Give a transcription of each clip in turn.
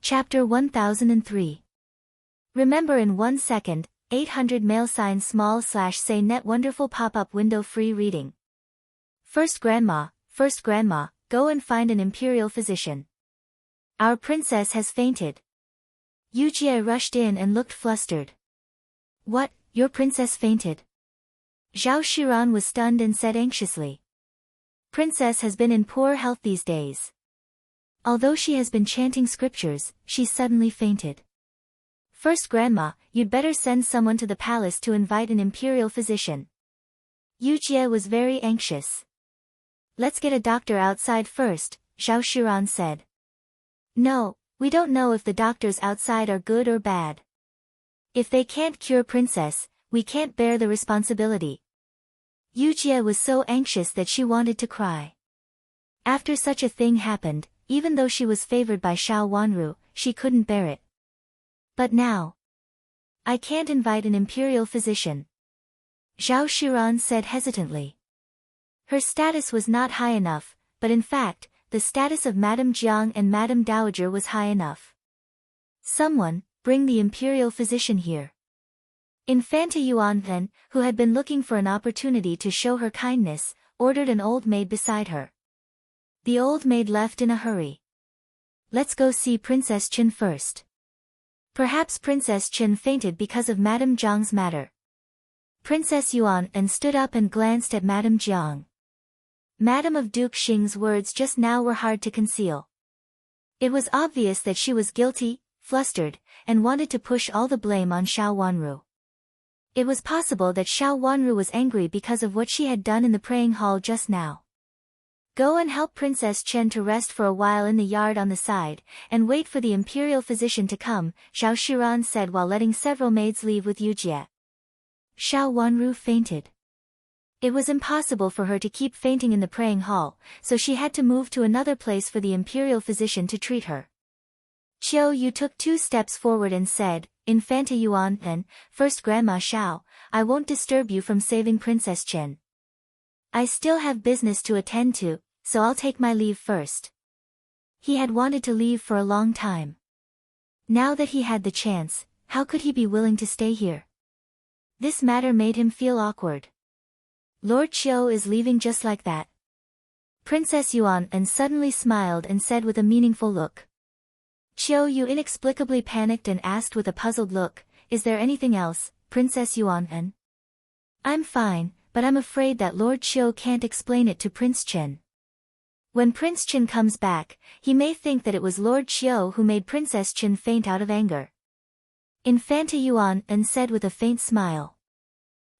Chapter 1003. Remember in 1 second, 800 mail sign /say net wonderful pop-up window free reading. First grandma, go and find an imperial physician. Our princess has fainted. Yujie rushed in and looked flustered. What, your princess fainted? Zhao Shiran was stunned and said anxiously. Princess has been in poor health these days. Although she has been chanting scriptures, she suddenly fainted. First grandma, you'd better send someone to the palace to invite an imperial physician. Yujie was very anxious. Let's get a doctor outside first, Zhao Shiran said. No, we don't know if the doctors outside are good or bad. If they can't cure princess, we can't bear the responsibility. Yujie was so anxious that she wanted to cry. After such a thing happened, even though she was favored by Xiao Wanru, she couldn't bear it. But now, I can't invite an imperial physician, Zhao Shiran said hesitantly. Her status was not high enough, but in fact, the status of Madame Jiang and Madame Dowager was high enough. Someone, bring the imperial physician here. Infanta Yuan then, who had been looking for an opportunity to show her kindness, ordered an old maid beside her. The old maid left in a hurry. Let's go see Princess Chen first. Perhaps Princess Chen fainted because of Madame Jiang's matter. Princess Yuan stood up and glanced at Madame Jiang. Madame of Duke Xing's words just now were hard to conceal. It was obvious that she was guilty, flustered, and wanted to push all the blame on Xiao Wanru. It was possible that Xiao Wanru was angry because of what she had done in the praying hall just now. Go and help Princess Chen to rest for a while in the yard on the side, and wait for the imperial physician to come, Zhao Shiran said while letting several maids leave with Yujie. Xiao Wanru fainted. It was impossible for her to keep fainting in the praying hall, so she had to move to another place for the imperial physician to treat her. Qiu Yu took 2 steps forward and said, Infanta Yuan then, first Grandma Xiao, I won't disturb you from saving Princess Chen. I still have business to attend to, so I'll take my leave first. He had wanted to leave for a long time. Now that he had the chance, how could he be willing to stay here? This matter made him feel awkward. Lord Qiu is leaving just like that. Princess Yuan suddenly smiled and said with a meaningful look. Qiu Yu inexplicably panicked and asked with a puzzled look, Is there anything else, Princess Yuan? I'm fine, but I'm afraid that Lord Qiu can't explain it to Prince Chen. When Prince Chen comes back, he may think that it was Lord Qiu who made Princess Chen faint out of anger. Infanta Yuan said with a faint smile.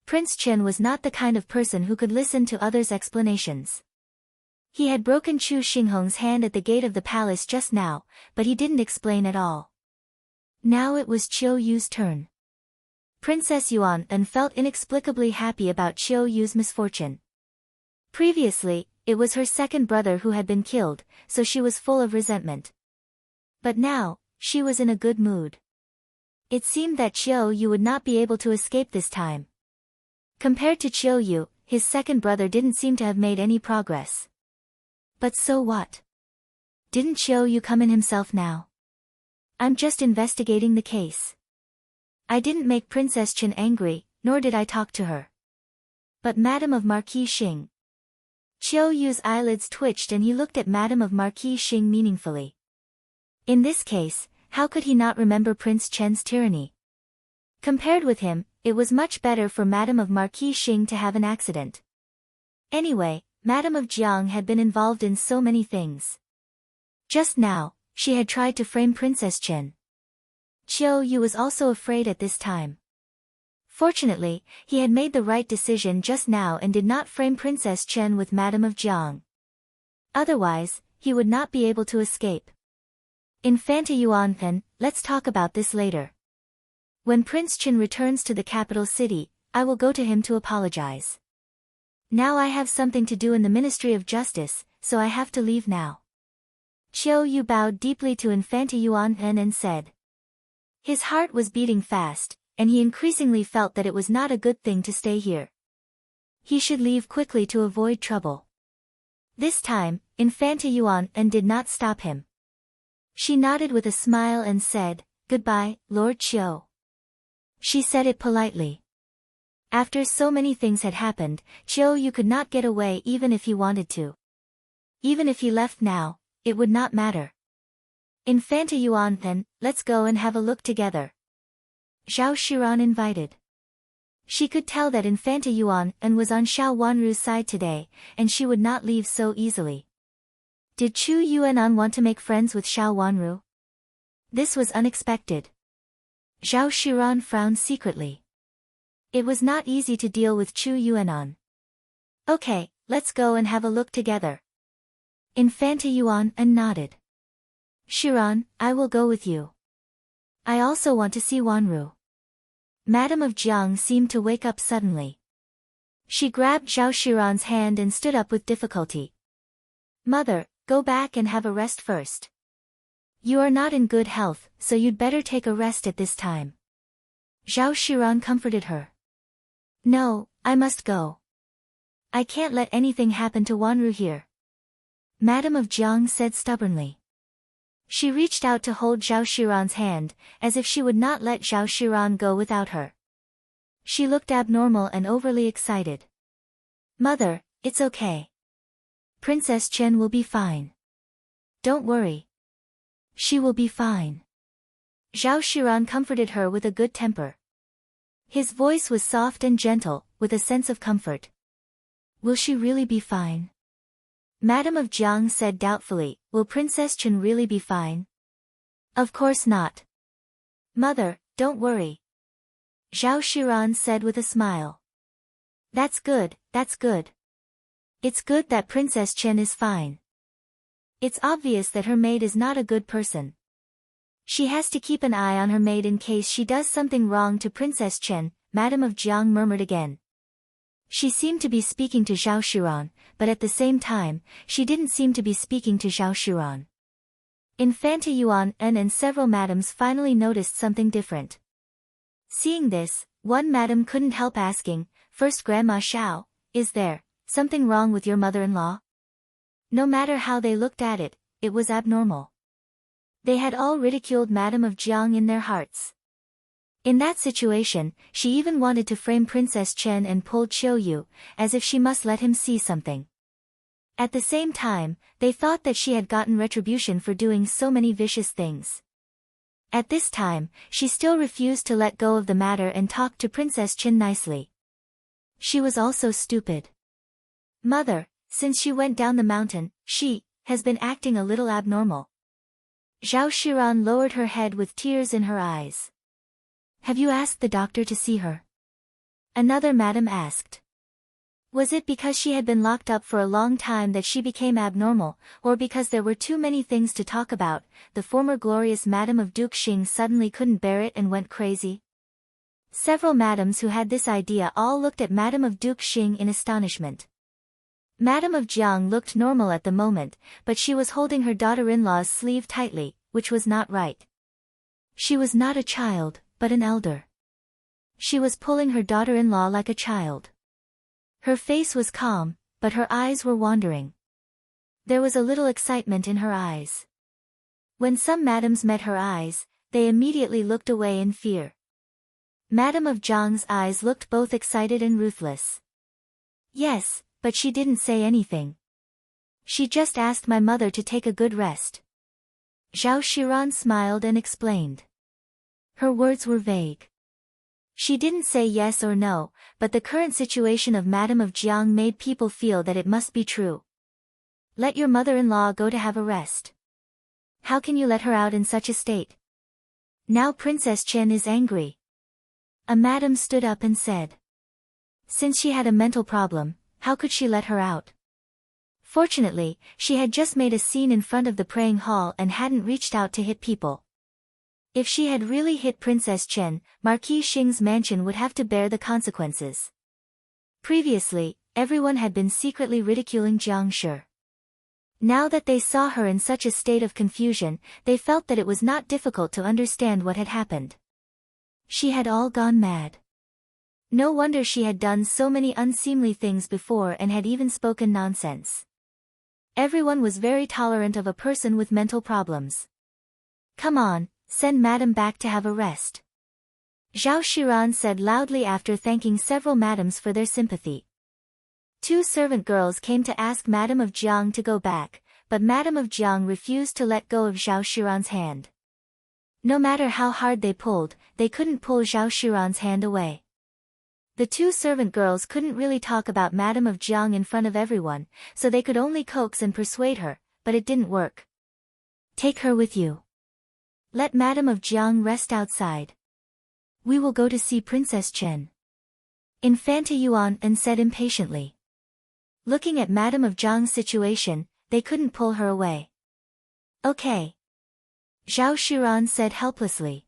Prince Chen was not the kind of person who could listen to others' explanations. He had broken Chu Xinghong's hand at the gate of the palace just now, but he didn't explain at all. Now it was Qiu Yu's turn. Princess Yuan felt inexplicably happy about Qiu Yu's misfortune. Previously, it was her second brother who had been killed, so she was full of resentment. But now, she was in a good mood. It seemed that Qiu Yu would not be able to escape this time. Compared to Qiu Yu, his second brother didn't seem to have made any progress. But so what? Didn't Qiu Yu come in himself now? I'm just investigating the case. I didn't make Princess Chen angry, nor did I talk to her. But Madame of Marquis Xing. Qiu Yu's eyelids twitched and he looked at Madame of Marquis Xing meaningfully. In this case, how could he not remember Prince Chen's tyranny? Compared with him, it was much better for Madame of Marquis Xing to have an accident. Anyway, Madame of Jiang had been involved in so many things. Just now, she had tried to frame Princess Chen. Qiu Yu was also afraid at this time. Fortunately, he had made the right decision just now and did not frame Princess Chen with Madame of Jiang. Otherwise, he would not be able to escape. Infanta Yuan, let's talk about this later. When Prince Chen returns to the capital city, I will go to him to apologize. Now I have something to do in the Ministry of Justice, so I have to leave now. Qiu Yu bowed deeply to Infanta Yuan and said. His heart was beating fast, and he increasingly felt that it was not a good thing to stay here. He should leave quickly to avoid trouble. This time, Infanta Yuan did not stop him. She nodded with a smile and said, "Goodbye, Lord Chiu." She said it politely. After so many things had happened, Chiu Yu could not get away even if he wanted to. Even if he left now, it would not matter. Infanta Yuan, then, let's go and have a look together. Zhao Shiran invited. She could tell that Infanta Yuan was on Xiao Wanru's side today, and she would not leave so easily. Did Chu Yuanan want to make friends with Xiao Wanru? This was unexpected. Zhao Shiran frowned secretly. It was not easy to deal with Chu Yuanan. Okay, let's go and have a look together. Infanta Yuan nodded. Shiran, I will go with you. I also want to see Wanru. Madame of Jiang seemed to wake up suddenly. She grabbed Zhao Shiran's hand and stood up with difficulty. Mother, go back and have a rest first. You are not in good health, so you'd better take a rest at this time. Zhao Shiran comforted her. No, I must go. I can't let anything happen to Wanru here. Madame of Jiang said stubbornly. She reached out to hold Zhao Shiran's hand, as if she would not let Zhao Shiran go without her. She looked abnormal and overly excited. Mother, it's okay. Princess Chen will be fine. Don't worry. She will be fine. Zhao Shiran comforted her with a good temper. His voice was soft and gentle, with a sense of comfort. Will she really be fine? Madame of Jiang said doubtfully, will Princess Chen really be fine? Of course not. Mother, don't worry. Zhao Shiran said with a smile. That's good, that's good. It's good that Princess Chen is fine. It's obvious that her maid is not a good person. She has to keep an eye on her maid in case she does something wrong to Princess Chen, Madame of Jiang murmured again. She seemed to be speaking to Zhao Shiran, but at the same time, she didn't seem to be speaking to Zhao Shiran. Infanta Yuan and several madams finally noticed something different. Seeing this, one madam couldn't help asking, "First Grandma Xiao, is there something wrong with your mother-in-law?" No matter how they looked at it, it was abnormal. They had all ridiculed Madame of Jiang in their hearts. In that situation, she even wanted to frame Princess Chen and pull Chiu Yu, as if she must let him see something. At the same time, they thought that she had gotten retribution for doing so many vicious things. At this time, she still refused to let go of the matter and talked to Princess Chen nicely. She was also stupid. Mother, since she went down the mountain, she has been acting a little abnormal. Zhao Shiran lowered her head with tears in her eyes. Have you asked the doctor to see her? Another madam asked. Was it because she had been locked up for a long time that she became abnormal, or because there were too many things to talk about? The former glorious Madame of Duke Xing suddenly couldn't bear it and went crazy. Several madams who had this idea all looked at Madame of Duke Xing in astonishment. Madame of Jiang looked normal at the moment, but she was holding her daughter-in-law's sleeve tightly, which was not right. She was not a child, but an elder. She was pulling her daughter-in-law like a child. Her face was calm, but her eyes were wandering. There was a little excitement in her eyes. When some madams met her eyes, they immediately looked away in fear. Madame of Jiang's eyes looked both excited and ruthless. Yes, but she didn't say anything. She just asked my mother to take a good rest. Zhao Shiran smiled and explained. Her words were vague. She didn't say yes or no, but the current situation of Madame of Jiang made people feel that it must be true. Let your mother-in-law go to have a rest. How can you let her out in such a state? Now Princess Chen is angry. A madam stood up and said. Since she had a mental problem, how could she let her out? Fortunately, she had just made a scene in front of the praying hall and hadn't reached out to hit people. If she had really hit Princess Chen, Marquis Xing's mansion would have to bear the consequences. Previously, everyone had been secretly ridiculing Jiang Shi. Now that they saw her in such a state of confusion, they felt that it was not difficult to understand what had happened. She had all gone mad. No wonder she had done so many unseemly things before and had even spoken nonsense. Everyone was very tolerant of a person with mental problems. Come on, send madam back to have a rest. Zhao Shiran said loudly after thanking several madams for their sympathy. Two servant girls came to ask Madam of Jiang to go back, but Madam of Jiang refused to let go of Zhao Shiran's hand. No matter how hard they pulled, they couldn't pull Zhao Shiran's hand away. The two servant girls couldn't really talk about Madam of Jiang in front of everyone, so they could only coax and persuade her, but it didn't work. Take her with you. Let Madam of Jiang rest outside. We will go to see Princess Chen. Infanta Yuan said impatiently. Looking at Madam of Jiang's situation, they couldn't pull her away. Okay. Zhao Shiran said helplessly.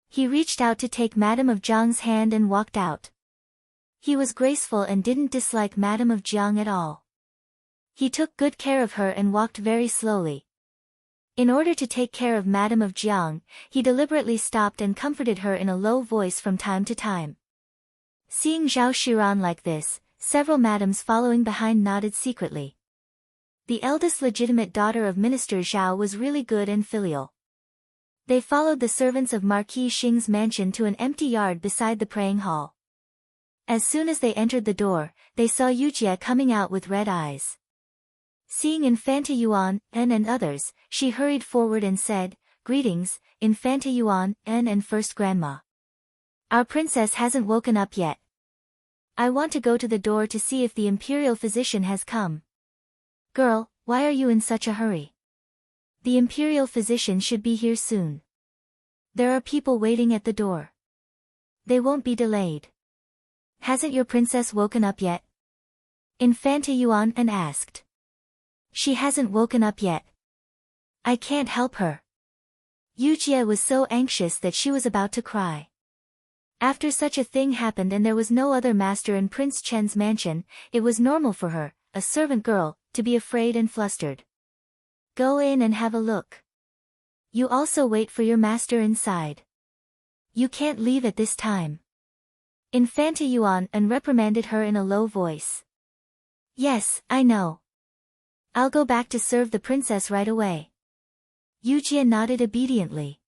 He reached out to take Madam of Jiang's hand and walked out. He was graceful and didn't dislike Madam of Jiang at all. He took good care of her and walked very slowly. In order to take care of Madam of Jiang, he deliberately stopped and comforted her in a low voice from time to time. Seeing Zhao Shiran like this, several madams following behind nodded secretly. The eldest legitimate daughter of Minister Zhao was really good and filial. They followed the servants of Marquis Xing's mansion to an empty yard beside the praying hall. As soon as they entered the door, they saw Yujie coming out with red eyes. Seeing Infanta Yuan and others, she hurried forward and said, "Greetings, Infanta Yuan and First Grandma. Our princess hasn't woken up yet. I want to go to the door to see if the imperial physician has come." "Girl, why are you in such a hurry? The imperial physician should be here soon. There are people waiting at the door. They won't be delayed." "Hasn't your princess woken up yet?" Infanta Yuan asked. "She hasn't woken up yet. I can't help her." Yujie was so anxious that she was about to cry. After such a thing happened and there was no other master in Prince Chen's mansion, it was normal for her, a servant girl, to be afraid and flustered. "Go in and have a look. You also wait for your master inside. You can't leave at this time." Infanta Yuan reprimanded her in a low voice. "Yes, I know. I'll go back to serve the princess right away." Yujie nodded obediently.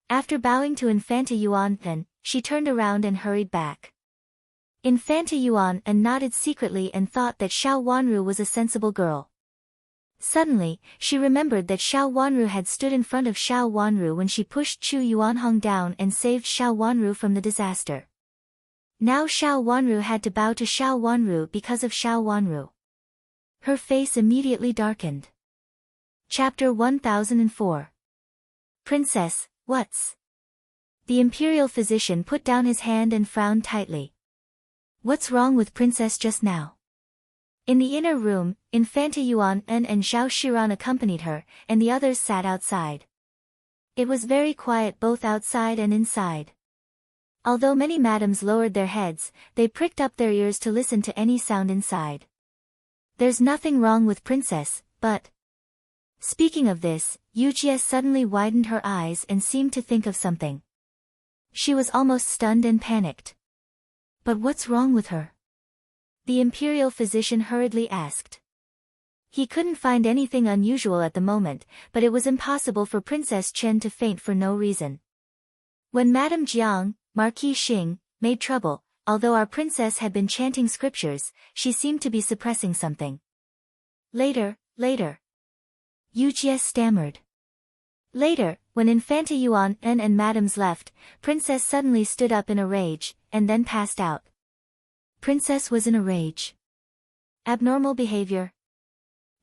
After bowing to Infanta Yuan she turned around and hurried back. Infanta Yuan nodded secretly and thought that Xiao Wanru was a sensible girl. Suddenly, she remembered that Xiao Wanru had stood in front of Xiao Wanru when she pushed Chu Yuanhong down and saved Xiao Wanru from the disaster. Now Xiao Wanru had to bow to Xiao Wanru because of Xiao Wanru. Her face immediately darkened. Chapter 1004. Princess, what's... The imperial physician put down his hand and frowned tightly. What's wrong with Princess just now? In the inner room, Infanta Yuan and Zhao Shiran accompanied her, and the others sat outside. It was very quiet both outside and inside. Although many madams lowered their heads, they pricked up their ears to listen to any sound inside. There's nothing wrong with Princess, but... Speaking of this, Yujie suddenly widened her eyes and seemed to think of something. She was almost stunned and panicked. But what's wrong with her? The imperial physician hurriedly asked. He couldn't find anything unusual at the moment, but it was impossible for Princess Chen to faint for no reason. When Madame Jiang, Marquis Xing, made trouble, although our princess had been chanting scriptures, she seemed to be suppressing something. Later. Yujie stammered. Later, when Infanta Yuan and madams left, Princess suddenly stood up in a rage, and then passed out. Princess was in a rage. Abnormal behavior.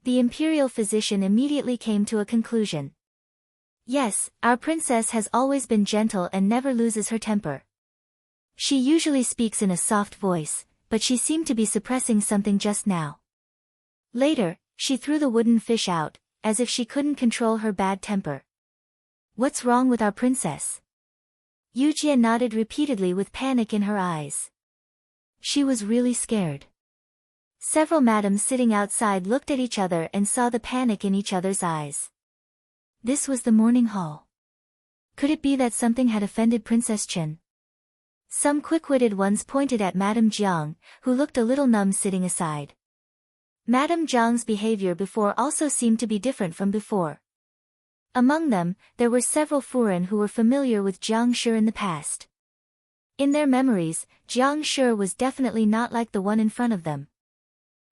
The imperial physician immediately came to a conclusion. Yes, our princess has always been gentle and never loses her temper. She usually speaks in a soft voice, but she seemed to be suppressing something just now. Later, she threw the wooden fish out, as if she couldn't control her bad temper. What's wrong with our princess? Yujie nodded repeatedly with panic in her eyes. She was really scared. Several madams sitting outside looked at each other and saw the panic in each other's eyes. This was the morning hall. Could it be that something had offended Princess Chen? Some quick-witted ones pointed at Madame Jiang, who looked a little numb sitting aside. Madame Jiang's behavior before also seemed to be different from before. Among them, there were several foreign who were familiar with Jiang Shi in the past. In their memories, Jiang Shi was definitely not like the one in front of them.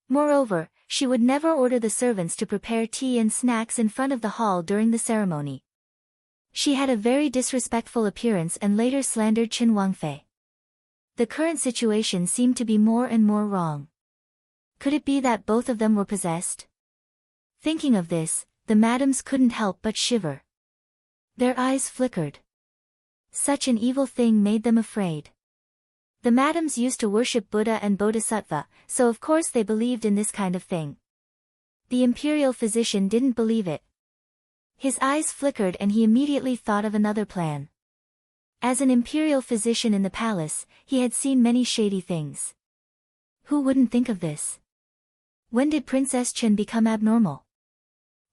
Moreover, she would never order the servants to prepare tea and snacks in front of the hall during the ceremony. She had a very disrespectful appearance and later slandered Qin Wangfei. The current situation seemed to be more and more wrong. Could it be that both of them were possessed? Thinking of this, the madams couldn't help but shiver. Their eyes flickered. Such an evil thing made them afraid. The madams used to worship Buddha and Bodhisattva, so of course they believed in this kind of thing. The imperial physician didn't believe it. His eyes flickered and he immediately thought of another plan. As an imperial physician in the palace, he had seen many shady things. Who wouldn't think of this? When did Princess Chen become abnormal?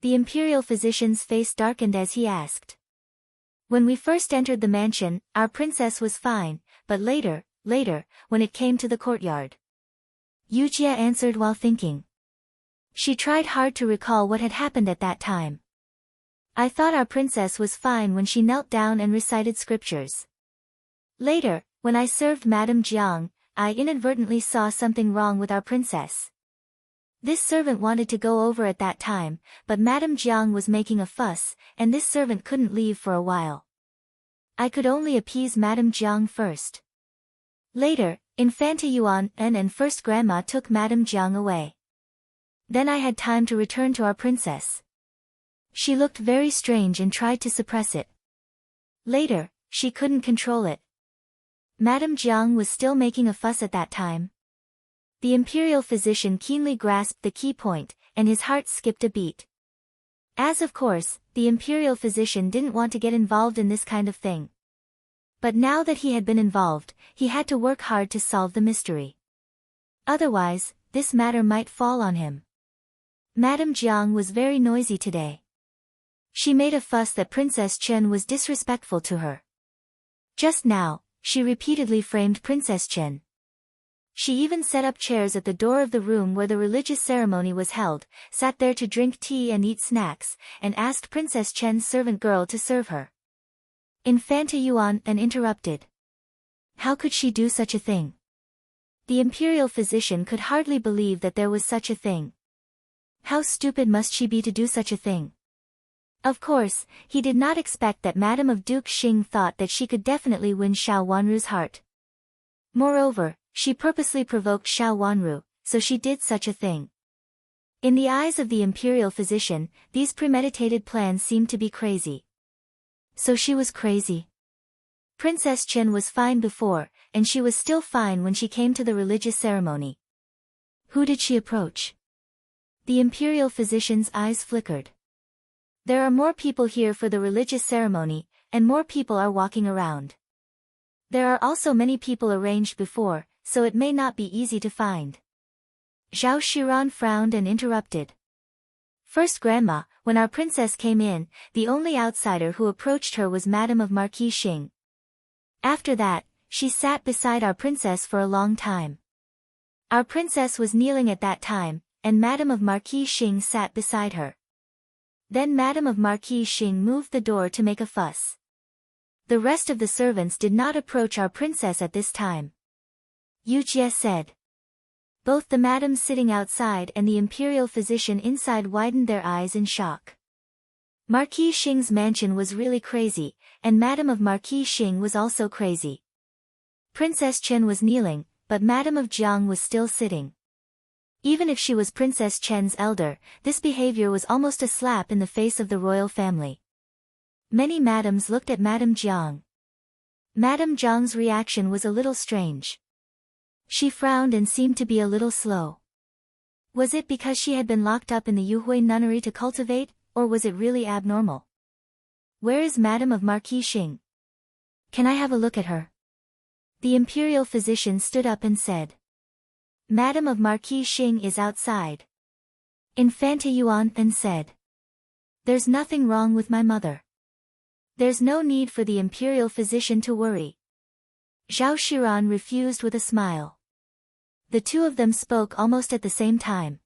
The imperial physician's face darkened as he asked. When we first entered the mansion, our princess was fine, but later, when it came to the courtyard. Yu Jie answered while thinking. She tried hard to recall what had happened at that time. I thought our princess was fine when she knelt down and recited scriptures. Later, when I served Madame Jiang, I inadvertently saw something wrong with our princess. This servant wanted to go over at that time, but Madame Jiang was making a fuss, and this servant couldn't leave for a while. I could only appease Madame Jiang first. Later, Infanta Yuan and first grandma took Madame Jiang away. Then I had time to return to our princess. She looked very strange and tried to suppress it. Later, she couldn't control it. Madame Jiang was still making a fuss at that time. The imperial physician keenly grasped the key point, and his heart skipped a beat. As of course, the imperial physician didn't want to get involved in this kind of thing. But now that he had been involved, he had to work hard to solve the mystery. Otherwise, this matter might fall on him. Madame Jiang was very noisy today. She made a fuss that Princess Chen was disrespectful to her. Just now, she repeatedly framed Princess Chen. She even set up chairs at the door of the room where the religious ceremony was held, sat there to drink tea and eat snacks, and asked Princess Chen's servant girl to serve her. Infanta Yuan interrupted. How could she do such a thing? The imperial physician could hardly believe that there was such a thing. How stupid must she be to do such a thing? Of course, he did not expect that Madame of Duke Xing thought that she could definitely win Xiao Wanru's heart. Moreover, she purposely provoked Xiao Wanru, so she did such a thing. In the eyes of the imperial physician, these premeditated plans seemed to be crazy. So she was crazy. Princess Chen was fine before, and she was still fine when she came to the religious ceremony. Who did she approach? The imperial physician's eyes flickered. There are more people here for the religious ceremony, and more people are walking around. There are also many people arranged before, so it may not be easy to find. Zhao Shiran frowned and interrupted. First grandma, when our princess came in, the only outsider who approached her was Madame of Marquis Xing. After that, she sat beside our princess for a long time. Our princess was kneeling at that time, and Madame of Marquis Xing sat beside her. Then Madame of Marquis Xing moved the door to make a fuss. The rest of the servants did not approach our princess at this time. Yu Jie said. Both the madams sitting outside and the imperial physician inside widened their eyes in shock. Marquis Xing's mansion was really crazy, and Madame of Marquis Xing was also crazy. Princess Chen was kneeling, but Madame of Jiang was still sitting. Even if she was Princess Chen's elder, this behavior was almost a slap in the face of the royal family. Many madams looked at Madame Jiang. Madame Jiang's reaction was a little strange. She frowned and seemed to be a little slow. Was it because she had been locked up in the Yuhui nunnery to cultivate, or was it really abnormal? Where is Madame of Marquis Xing? Can I have a look at her? The imperial physician stood up and said. Madame of Marquis Xing is outside. Infanta Yuan said. There's nothing wrong with my mother. There's no need for the imperial physician to worry. Zhao Shiran refused with a smile. The two of them spoke almost at the same time.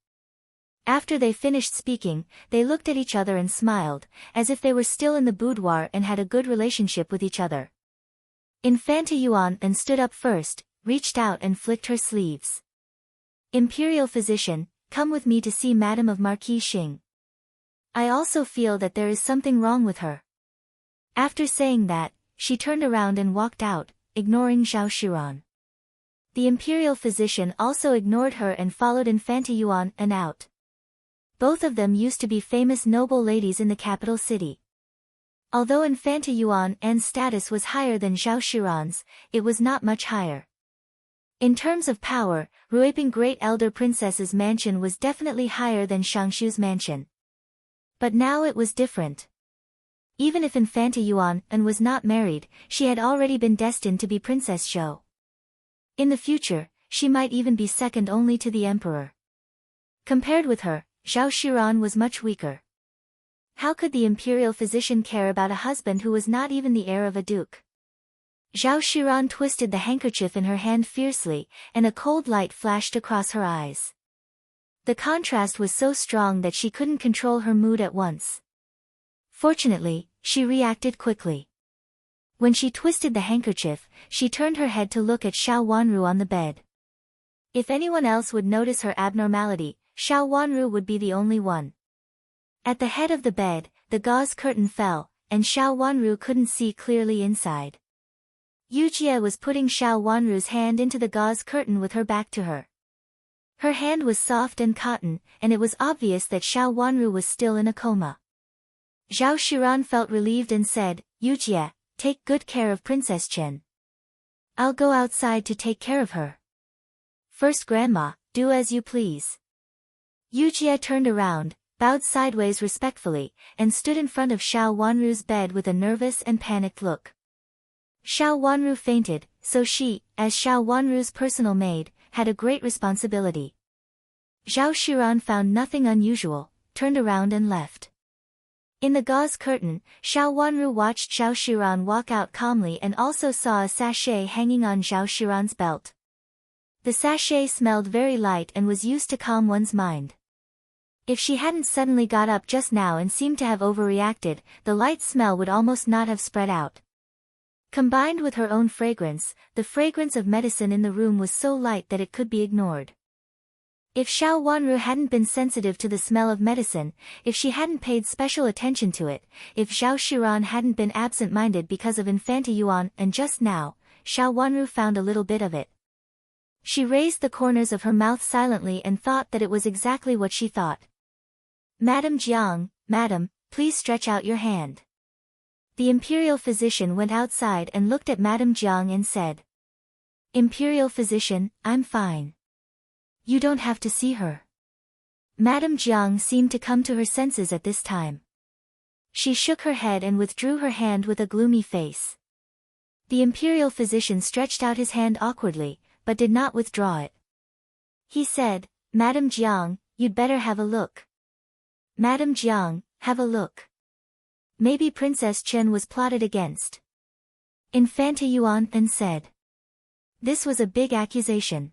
After they finished speaking, they looked at each other and smiled, as if they were still in the boudoir and had a good relationship with each other. Infanta Yuan then stood up first, reached out and flicked her sleeves. Imperial physician, come with me to see Madam of Marquis Xing. I also feel that there is something wrong with her. After saying that, she turned around and walked out, ignoring Zhao Shiran. The imperial physician also ignored her and followed Infanta Yuan and out. Both of them used to be famous noble ladies in the capital city. Although Infanta Yuan's status was higher than Zhao Shiran's, it was not much higher. In terms of power, Ruiping Great Elder Princess's mansion was definitely higher than Shangshu's mansion. But now it was different. Even if Infanta Yuan was not married, she had already been destined to be Princess Zhou. In the future, she might even be second only to the emperor. Compared with her, Zhao Shiran was much weaker. How could the imperial physician care about a husband who was not even the heir of a duke? Zhao Shiran twisted the handkerchief in her hand fiercely, and a cold light flashed across her eyes. The contrast was so strong that she couldn't control her mood at once. Fortunately, she reacted quickly. When she twisted the handkerchief, she turned her head to look at Xiao Wanru on the bed. If anyone else would notice her abnormality, Xiao Wanru would be the only one. At the head of the bed, the gauze curtain fell, and Xiao Wanru couldn't see clearly inside. Yujie was putting Xiao Wanru's hand into the gauze curtain with her back to her. Her hand was soft and cotton, and it was obvious that Xiao Wanru was still in a coma. Zhao Shiran felt relieved and said, Yujie, take good care of Princess Chen. I'll go outside to take care of her. First Grandma, do as you please. Yujie turned around, bowed sideways respectfully, and stood in front of Xiao Wanru's bed with a nervous and panicked look. Xiao Wanru fainted, so she, as Xiao Wanru's personal maid, had a great responsibility. Zhao Shiran found nothing unusual, turned around and left. In the gauze curtain, Xiao Wanru watched Zhao Shiran walk out calmly and also saw a sachet hanging on Zhao Shiran's belt. The sachet smelled very light and was used to calm one's mind. If she hadn't suddenly got up just now and seemed to have overreacted, the light smell would almost not have spread out. Combined with her own fragrance, the fragrance of medicine in the room was so light that it could be ignored. If Xiao Wanru hadn't been sensitive to the smell of medicine, if she hadn't paid special attention to it, if Zhao Shiran hadn't been absent-minded because of Infanta Yuan, and just now, Xiao Wanru found a little bit of it. She raised the corners of her mouth silently and thought that it was exactly what she thought. Madam Jiang, Madam, please stretch out your hand. The imperial physician went outside and looked at Madam Jiang and said, Imperial physician, I'm fine. You don't have to see her. Madam Jiang seemed to come to her senses at this time. She shook her head and withdrew her hand with a gloomy face. The imperial physician stretched out his hand awkwardly, but did not withdraw it. He said, Madam Jiang, you'd better have a look. Madam Jiang, have a look. Maybe Princess Chen was plotted against. Infanta Yuan then said. This was a big accusation.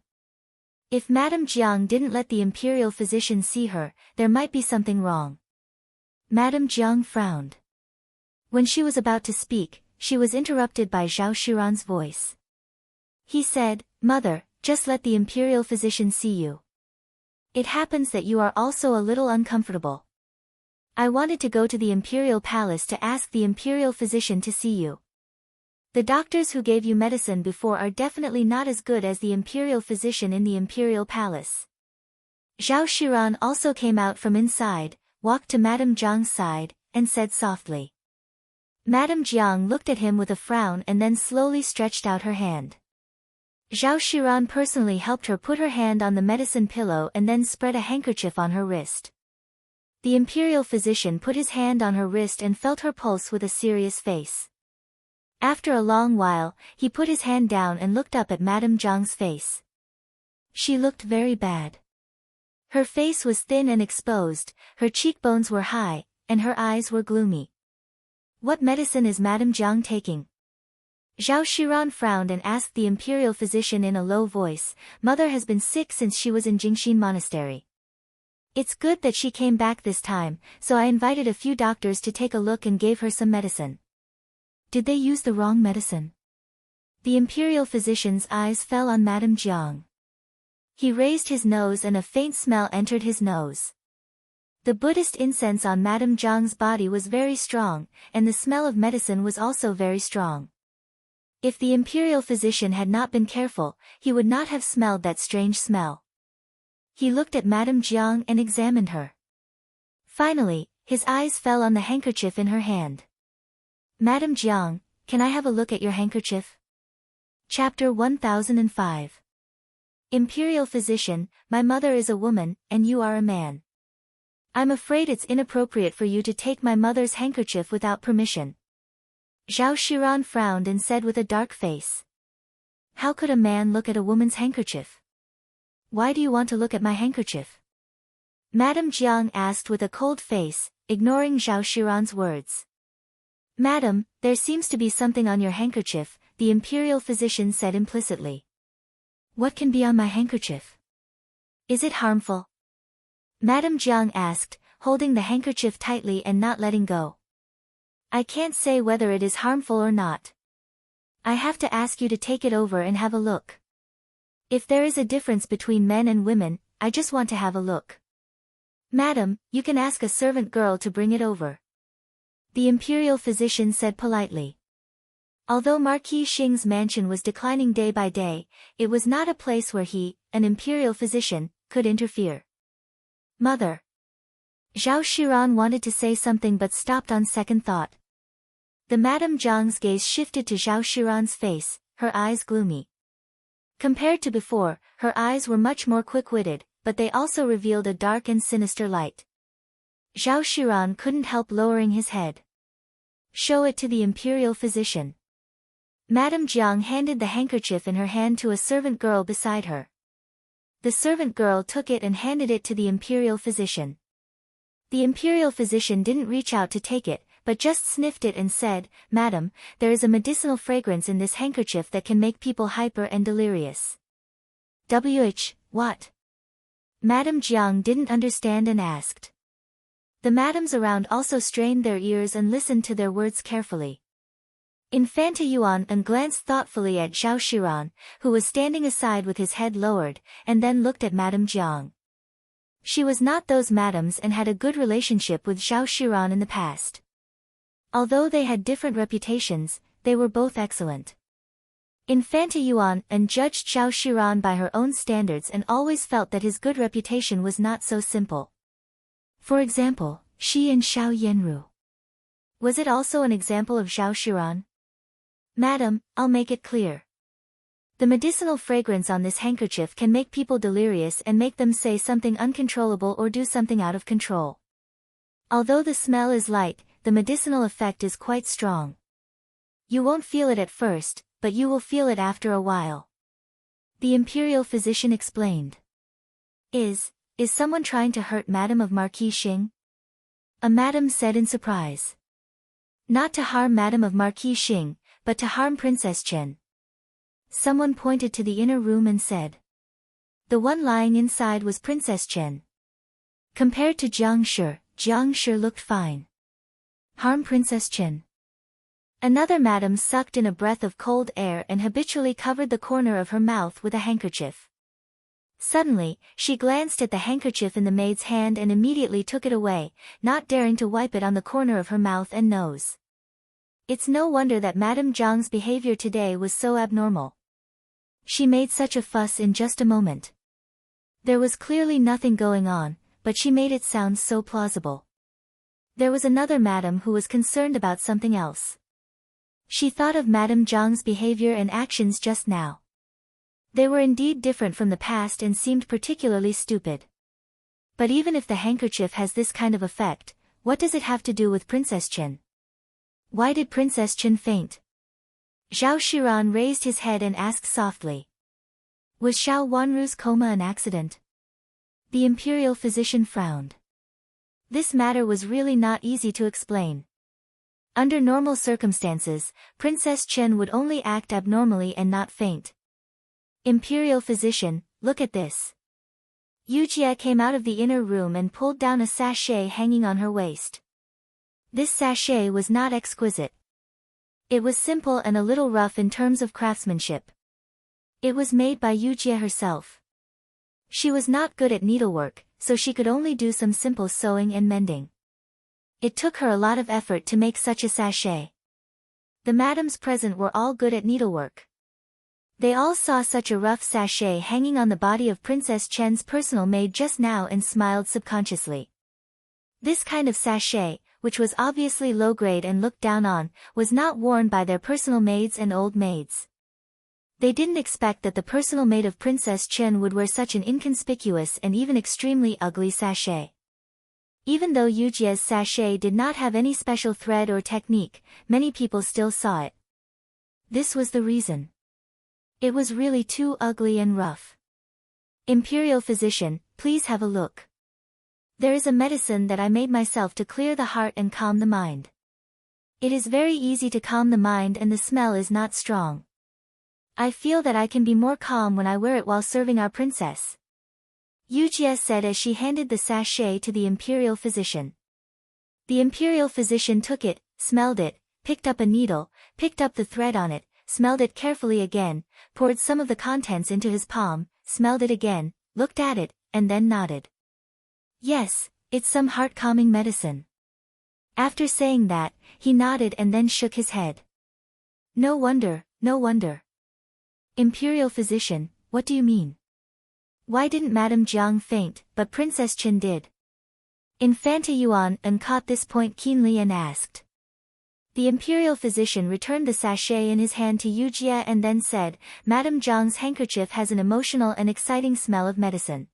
If Madam Jiang didn't let the imperial physician see her, there might be something wrong. Madam Jiang frowned. When she was about to speak, she was interrupted by Zhao Shiran's voice. He said, Mother, just let the imperial physician see you. It happens that you are also a little uncomfortable. I wanted to go to the imperial palace to ask the imperial physician to see you. The doctors who gave you medicine before are definitely not as good as the imperial physician in the imperial palace. Zhao Shiran also came out from inside, walked to Madame Jiang's side, and said softly. Madame Jiang looked at him with a frown and then slowly stretched out her hand. Zhao Shiran personally helped her put her hand on the medicine pillow and then spread a handkerchief on her wrist. The imperial physician put his hand on her wrist and felt her pulse with a serious face. After a long while, he put his hand down and looked up at Madame Jiang's face. She looked very bad. Her face was thin and exposed, her cheekbones were high, and her eyes were gloomy. What medicine is Madame Jiang taking? Zhao Shiran frowned and asked the imperial physician in a low voice. Mother has been sick since she was in Jingxin Monastery. It's good that she came back this time, so I invited a few doctors to take a look and gave her some medicine. Did they use the wrong medicine? The imperial physician's eyes fell on Madame Jiang. He raised his nose and a faint smell entered his nose. The Buddhist incense on Madame Jiang's body was very strong, and the smell of medicine was also very strong. If the imperial physician had not been careful, he would not have smelled that strange smell. He looked at Madame Jiang and examined her. Finally, his eyes fell on the handkerchief in her hand. Madame Jiang, can I have a look at your handkerchief? Chapter 1005. Imperial physician, my mother is a woman, and you are a man. I'm afraid it's inappropriate for you to take my mother's handkerchief without permission. Zhao Shiran frowned and said with a dark face. How could a man look at a woman's handkerchief? Why do you want to look at my handkerchief? Madame Jiang asked with a cold face, ignoring Zhao Shiran's words. Madam, there seems to be something on your handkerchief, the imperial physician said implicitly. What can be on my handkerchief? Is it harmful? Madame Jiang asked, holding the handkerchief tightly and not letting go. I can't say whether it is harmful or not. I have to ask you to take it over and have a look. If there is a difference between men and women, I just want to have a look. Madam, you can ask a servant girl to bring it over. The imperial physician said politely. Although Marquis Xing's mansion was declining day by day, it was not a place where he, an imperial physician, could interfere. Mother. Zhao Shiran wanted to say something but stopped on second thought. The Madame Jiang's gaze shifted to Zhao Shiran's face, her eyes gloomy. Compared to before, her eyes were much more quick-witted, but they also revealed a dark and sinister light. Zhao Shiran couldn't help lowering his head. Show it to the imperial physician. Madame Jiang handed the handkerchief in her hand to a servant girl beside her. The servant girl took it and handed it to the imperial physician. The imperial physician didn't reach out to take it, but just sniffed it and said, Madam, there is a medicinal fragrance in this handkerchief that can make people hyper and delirious. What? Madame Jiang didn't understand and asked. The madams around also strained their ears and listened to their words carefully. Infanta Yuan glanced thoughtfully at Zhao Shiran, who was standing aside with his head lowered, and then looked at Madame Jiang. She was not those madams and had a good relationship with Zhao Shiran in the past. Although they had different reputations, they were both excellent. Infanta Yuan judged Zhao Shiran by her own standards and always felt that his good reputation was not so simple. For example, she and Xiao Yanru. Was it also an example of Zhao Shiran? Madam, I'll make it clear. The medicinal fragrance on this handkerchief can make people delirious and make them say something uncontrollable or do something out of control. Although the smell is light, the medicinal effect is quite strong. You won't feel it at first, but you will feel it after a while. The imperial physician explained. Is someone trying to hurt Madame of Marquis Xing? A madam said in surprise. Not to harm Madame of Marquis Xing, but to harm Princess Chen. Someone pointed to the inner room and said. The one lying inside was Princess Chen. Compared to Jiang Shi looked fine. Harm Princess Chen. Another madam sucked in a breath of cold air and habitually covered the corner of her mouth with a handkerchief. Suddenly, she glanced at the handkerchief in the maid's hand and immediately took it away, not daring to wipe it on the corner of her mouth and nose. It's no wonder that Madame Jiang's behavior today was so abnormal. She made such a fuss in just a moment. There was clearly nothing going on, but she made it sound so plausible. There was another madam who was concerned about something else. She thought of Madame Jiang's behavior and actions just now. They were indeed different from the past and seemed particularly stupid. But even if the handkerchief has this kind of effect, what does it have to do with Princess Chen? Why did Princess Chen faint? Zhao Shiran raised his head and asked softly. Was Xiao Wanru's coma an accident? The imperial physician frowned. This matter was really not easy to explain. Under normal circumstances, Princess Chen would only act abnormally and not faint. Imperial physician, look at this. Yujie came out of the inner room and pulled down a sachet hanging on her waist. This sachet was not exquisite. It was simple and a little rough in terms of craftsmanship. It was made by Yujie herself. She was not good at needlework, so she could only do some simple sewing and mending. It took her a lot of effort to make such a sachet. The madams present were all good at needlework. They all saw such a rough sachet hanging on the body of Princess Chen's personal maid just now and smiled subconsciously. This kind of sachet, which was obviously low grade and looked down on, was not worn by their personal maids and old maids. They didn't expect that the personal maid of Princess Chen would wear such an inconspicuous and even extremely ugly sachet. Even though Yujie's sachet did not have any special thread or technique, many people still saw it. This was the reason. It was really too ugly and rough. Imperial physician, please have a look. There is a medicine that I made myself to clear the heart and calm the mind. It is very easy to calm the mind and the smell is not strong. I feel that I can be more calm when I wear it while serving our princess. Yujie said as she handed the sachet to the imperial physician. The imperial physician took it, smelled it, picked up a needle, picked up the thread on it, smelled it carefully again, poured some of the contents into his palm, smelled it again, looked at it, and then nodded. Yes, it's some heart-calming medicine. After saying that, he nodded and then shook his head. No wonder, no wonder. Imperial physician, what do you mean? Why didn't Madame Jiang faint, but Princess Chen did? Infanta Yuan caught this point keenly and asked. The imperial physician returned the sachet in his hand to Yujie and then said, Madame Jiang's handkerchief has an emotional and exciting smell of medicine.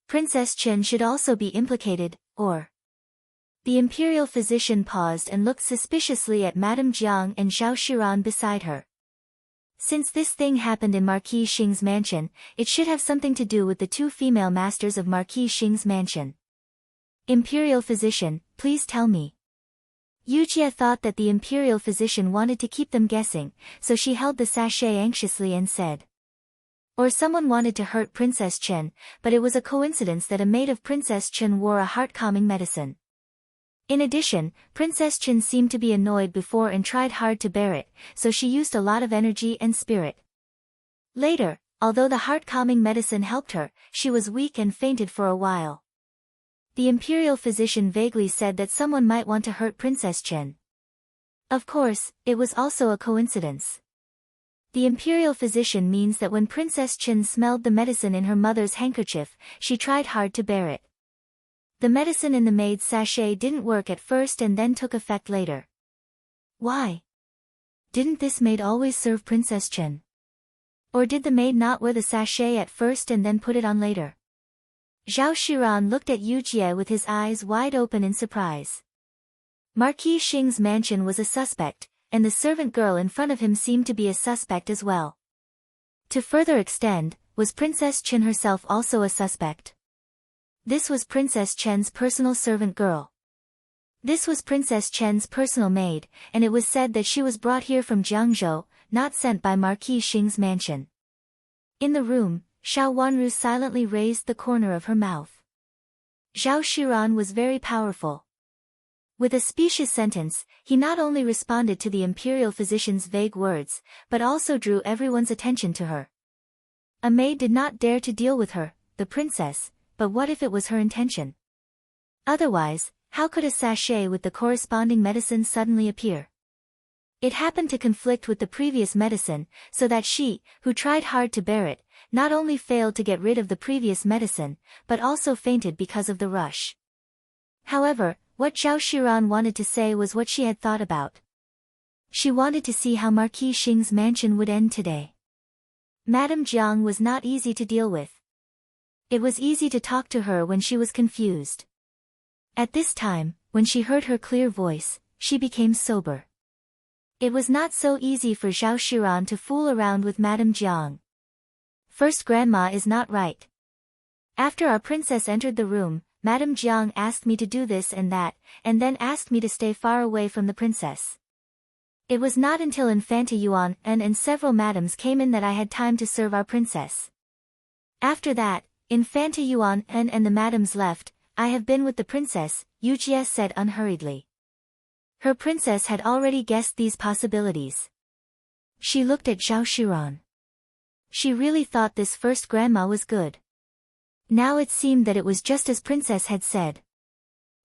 Princess Chen should also be implicated, or... The imperial physician paused and looked suspiciously at Madame Jiang and Zhao Shiran beside her. Since this thing happened in Marquis Xing's mansion, it should have something to do with the two female masters of Marquis Xing's mansion. Imperial physician, please tell me. Yujie thought that the imperial physician wanted to keep them guessing, so she held the sachet anxiously and said. Or someone wanted to hurt Princess Chen, but it was a coincidence that a maid of Princess Chen wore a heart-calming medicine. In addition, Princess Chen seemed to be annoyed before and tried hard to bear it, so she used a lot of energy and spirit. Later, although the heart-calming medicine helped her, she was weak and fainted for a while. The imperial physician vaguely said that someone might want to hurt Princess Chen. Of course, it was also a coincidence. The imperial physician means that when Princess Chen smelled the medicine in her mother's handkerchief, she tried hard to bear it. The medicine in the maid's sachet didn't work at first and then took effect later. Why? Didn't this maid always serve Princess Chen? Or did the maid not wear the sachet at first and then put it on later? Zhao Shiran looked at Yujie with his eyes wide open in surprise. Marquis Xing's mansion was a suspect, and the servant girl in front of him seemed to be a suspect as well. To further extend, was Princess Chen herself also a suspect? This was Princess Chen's personal servant girl. This was Princess Chen's personal maid, and it was said that she was brought here from Jiangzhou, not sent by Marquis Xing's mansion. In the room, Xiao Wanru silently raised the corner of her mouth. Zhao Shiran was very powerful. With a specious sentence, he not only responded to the imperial physician's vague words, but also drew everyone's attention to her. A maid did not dare to deal with her, the princess, but what if it was her intention? Otherwise, how could a sachet with the corresponding medicine suddenly appear? It happened to conflict with the previous medicine, so that she, who tried hard to bear it, not only failed to get rid of the previous medicine, but also fainted because of the rush. However, what Zhao Shiran wanted to say was what she had thought about. She wanted to see how Marquis Xing's mansion would end today. Madame Jiang was not easy to deal with. It was easy to talk to her when she was confused. At this time, when she heard her clear voice, she became sober. It was not so easy for Zhao Shiran to fool around with Madame Jiang. First, grandma is not right. After our princess entered the room, Madame Jiang asked me to do this and that, and then asked me to stay far away from the princess. It was not until Infanta Yuan and several madams came in that I had time to serve our princess. After that, Infanta Yuan and the madams left. I have been with the princess, Yujie said unhurriedly. Her princess had already guessed these possibilities. She looked at Zhao Shiran. She really thought this first grandma was good. Now it seemed that it was just as princess had said.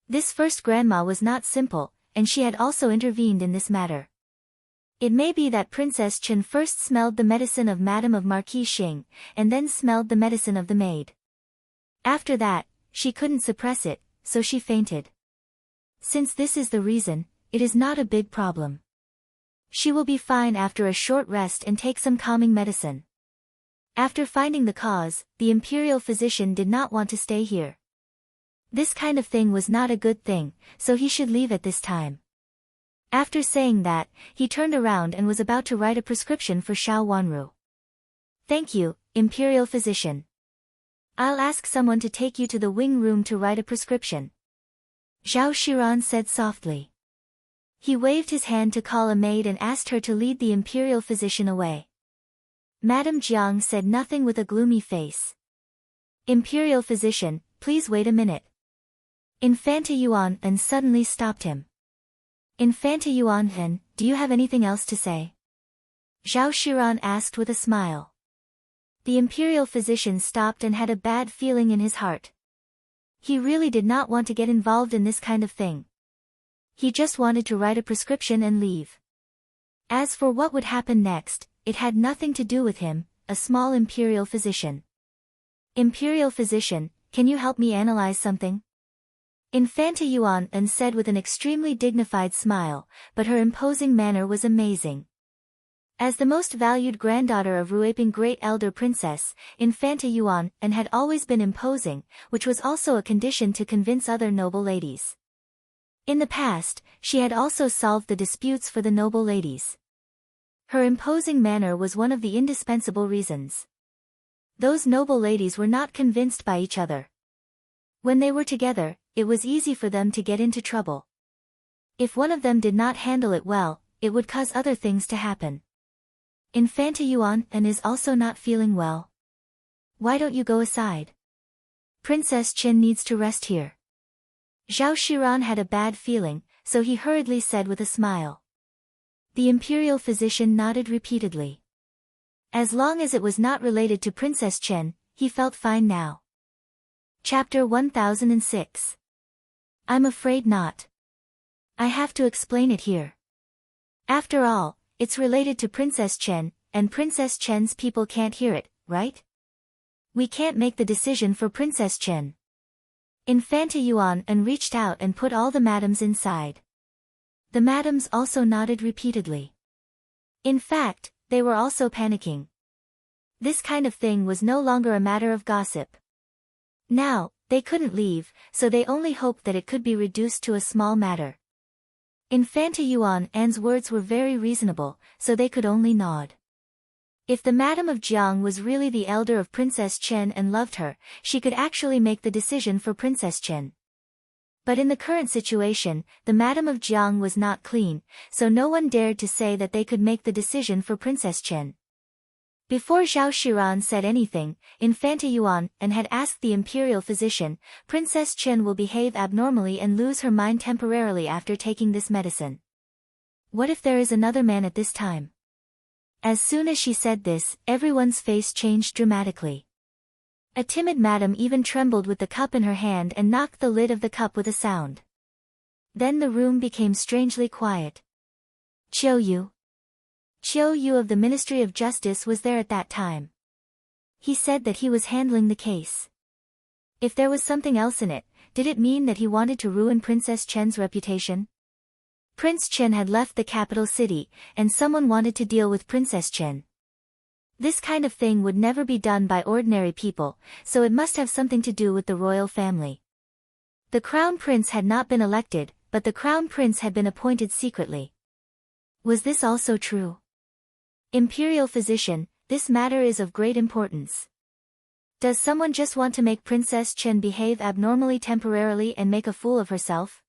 This first grandma was not simple, and she had also intervened in this matter. It may be that Princess Chen first smelled the medicine of Madame of Marquis Xing, and then smelled the medicine of the maid. After that, she couldn't suppress it, so she fainted. Since this is the reason, it is not a big problem. She will be fine after a short rest and take some calming medicine. After finding the cause, the imperial physician did not want to stay here. This kind of thing was not a good thing, so he should leave at this time. After saying that, he turned around and was about to write a prescription for Xiao Wanru. Thank you, imperial physician. I'll ask someone to take you to the wing room to write a prescription. Zhao Shiran said softly. He waved his hand to call a maid and asked her to lead the imperial physician away. Madame Jiang said nothing with a gloomy face. Imperial physician, please wait a minute. Infanta Yuan suddenly stopped him. Infanta Yuan, do you have anything else to say? Zhao Shiran asked with a smile. The imperial physician stopped and had a bad feeling in his heart. He really did not want to get involved in this kind of thing. He just wanted to write a prescription and leave. As for what would happen next, it had nothing to do with him, a small imperial physician. Imperial physician, can you help me analyze something? Infanta Yuan said with an extremely dignified smile, but her imposing manner was amazing. As the most valued granddaughter of Ruiping Great Elder Princess, Infanta Yuan had always been imposing, which was also a condition to convince other noble ladies. In the past, she had also solved the disputes for the noble ladies. Her imposing manner was one of the indispensable reasons. Those noble ladies were not convinced by each other. When they were together, it was easy for them to get into trouble. If one of them did not handle it well, it would cause other things to happen. Infanta Yuan is also not feeling well. Why don't you go aside? Princess Chen needs to rest here. Zhao Shiran had a bad feeling, so he hurriedly said with a smile. The imperial physician nodded repeatedly. As long as it was not related to Princess Chen, he felt fine now. Chapter 1006. I'm afraid not. I have to explain it here. After all, it's related to Princess Chen, and Princess Chen's people can't hear it, right? We can't make the decision for Princess Chen. Infanta Yuan reached out and put all the madams inside. The madams also nodded repeatedly. In fact, they were also panicking. This kind of thing was no longer a matter of gossip. Now, they couldn't leave, so they only hoped that it could be reduced to a small matter. Infanta Yuan's words were very reasonable, so they could only nod. If the Madam of Jiang was really the elder of Princess Chen and loved her, she could actually make the decision for Princess Chen. But in the current situation, the Madam of Jiang was not clean, so no one dared to say that they could make the decision for Princess Chen. Before Zhao Shiran said anything, Infanta Yuan had asked the imperial physician, Princess Chen will behave abnormally and lose her mind temporarily after taking this medicine. What if there is another man at this time? As soon as she said this, everyone's face changed dramatically. A timid madam even trembled with the cup in her hand and knocked the lid of the cup with a sound. Then the room became strangely quiet. Qiu Yu of the Ministry of Justice was there at that time. He said that he was handling the case. If there was something else in it, did it mean that he wanted to ruin Princess Chen's reputation? Prince Chen had left the capital city, and someone wanted to deal with Princess Chen. This kind of thing would never be done by ordinary people, so it must have something to do with the royal family. The crown prince had not been elected, but the crown prince had been appointed secretly. Was this also true? Imperial physician, this matter is of great importance. Does someone just want to make Princess Chen behave abnormally temporarily and make a fool of herself?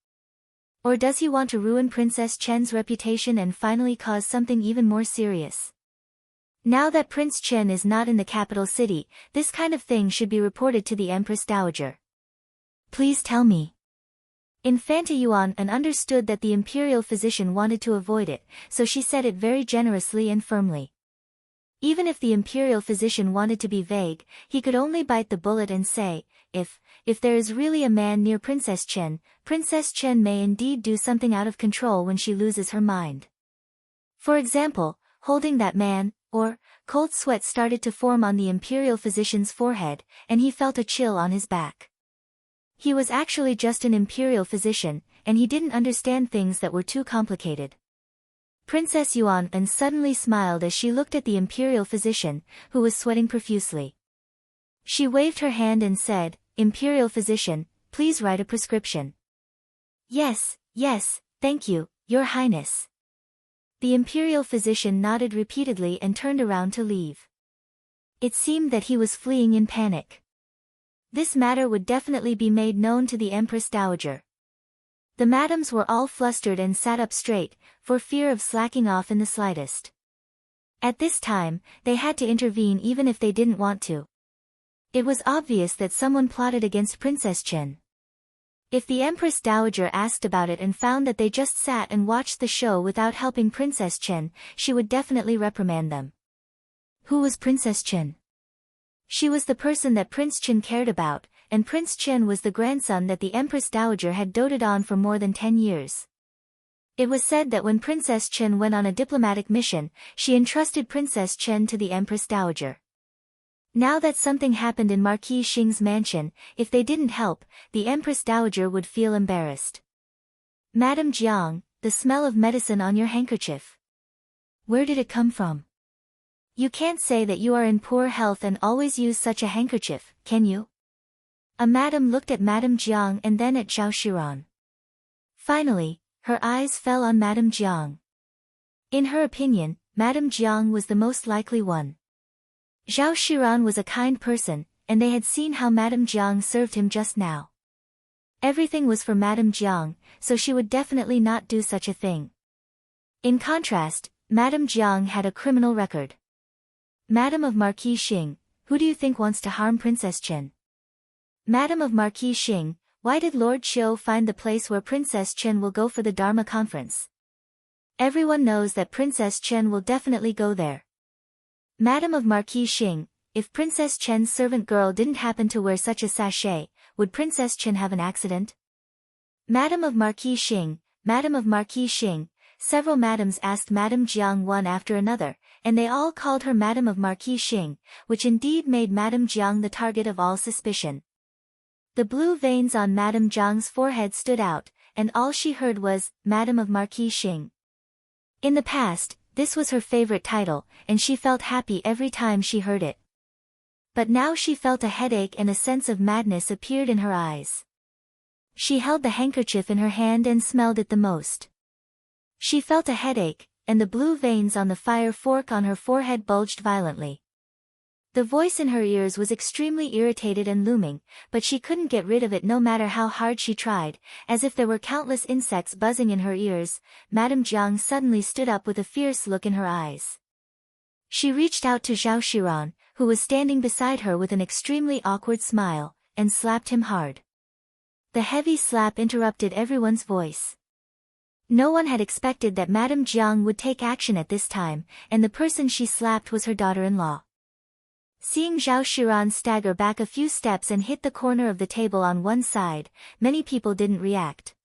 Or does he want to ruin Princess Chen's reputation and finally cause something even more serious? Now that Prince Chen is not in the capital city, this kind of thing should be reported to the Empress Dowager. Please tell me. Infanta Yuan understood that the imperial physician wanted to avoid it, so she said it very generously and firmly. Even if the imperial physician wanted to be vague, he could only bite the bullet and say, if there is really a man near Princess Chen may indeed do something out of control when she loses her mind. For example, holding that man, or, cold sweat started to form on the imperial physician's forehead, and he felt a chill on his back. He was actually just an imperial physician, and he didn't understand things that were too complicated. Princess Yuan suddenly smiled as she looked at the imperial physician, who was sweating profusely. She waved her hand and said, "Imperial physician, please write a prescription." Yes, thank you, Your Highness." The imperial physician nodded repeatedly and turned around to leave. It seemed that he was fleeing in panic. This matter would definitely be made known to the Empress Dowager. The madams were all flustered and sat up straight, for fear of slacking off in the slightest. At this time, they had to intervene even if they didn't want to. It was obvious that someone plotted against Princess Chen. If the Empress Dowager asked about it and found that they just sat and watched the show without helping Princess Chen, she would definitely reprimand them. Who was Princess Chen? She was the person that Prince Chen cared about, and Prince Chen was the grandson that the Empress Dowager had doted on for more than 10 years. It was said that when Princess Chen went on a diplomatic mission, she entrusted Princess Chen to the Empress Dowager. Now that something happened in Marquis Xing's mansion, if they didn't help, the Empress Dowager would feel embarrassed. "Madame Jiang, the smell of medicine on your handkerchief. Where did it come from? You can't say that you are in poor health and always use such a handkerchief, can you?" A madam looked at Madame Jiang and then at Zhao Shiran. Finally, her eyes fell on Madame Jiang. In her opinion, Madame Jiang was the most likely one. Zhao Shiran was a kind person, and they had seen how Madame Jiang served him just now. Everything was for Madame Jiang, so she would definitely not do such a thing. In contrast, Madame Jiang had a criminal record. "Madam of Marquis Xing, who do you think wants to harm Princess Chen?" "Madam of Marquis Xing, why did Lord Qiu find the place where Princess Chen will go for the Dharma conference? Everyone knows that Princess Chen will definitely go there." "Madam of Marquis Xing, if Princess Chen's servant girl didn't happen to wear such a sachet, would Princess Chen have an accident?" "Madam of Marquis Xing, Madam of Marquis Xing," several madams asked Madame Jiang one after another, and they all called her Madam of Marquis Xing, which indeed made Madame Jiang the target of all suspicion. The blue veins on Madame Jiang's forehead stood out, and all she heard was, "Madam of Marquis Xing." In the past, this was her favorite title, and she felt happy every time she heard it. But now she felt a headache and a sense of madness appeared in her eyes. She held the handkerchief in her hand and smelled it the most. She felt a headache, and the blue veins on the fire fork on her forehead bulged violently. The voice in her ears was extremely irritated and looming, but she couldn't get rid of it no matter how hard she tried, as if there were countless insects buzzing in her ears. Madame Jiang suddenly stood up with a fierce look in her eyes. She reached out to Zhao Shiran, who was standing beside her with an extremely awkward smile, and slapped him hard. The heavy slap interrupted everyone's voice. No one had expected that Madame Jiang would take action at this time, and the person she slapped was her daughter-in-law. Seeing Zhao Shiran stagger back a few steps and hit the corner of the table on one side, many people didn't react.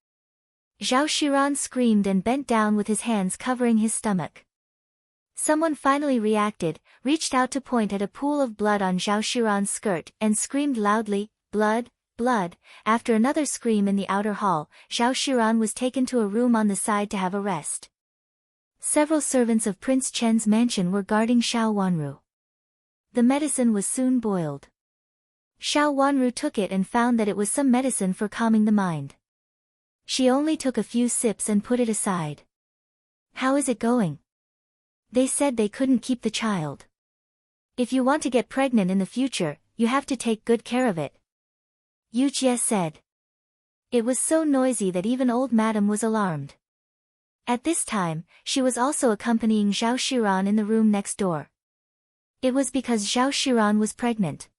Zhao Shiran screamed and bent down with his hands covering his stomach. Someone finally reacted, reached out to point at a pool of blood on Zhao Shiran's skirt, and screamed loudly, "Blood, blood!" After another scream in the outer hall, Zhao Shiran was taken to a room on the side to have a rest. Several servants of Prince Chen's mansion were guarding Xiao Wanru. The medicine was soon boiled. Xiao Wanru took it and found that it was some medicine for calming the mind. She only took a few sips and put it aside. "How is it going?" "They said they couldn't keep the child. If you want to get pregnant in the future, you have to take good care of it," Yu Jie said. It was so noisy that even old madam was alarmed. At this time, she was also accompanying Zhao Shiran in the room next door. It was because Zhao Shiran was pregnant.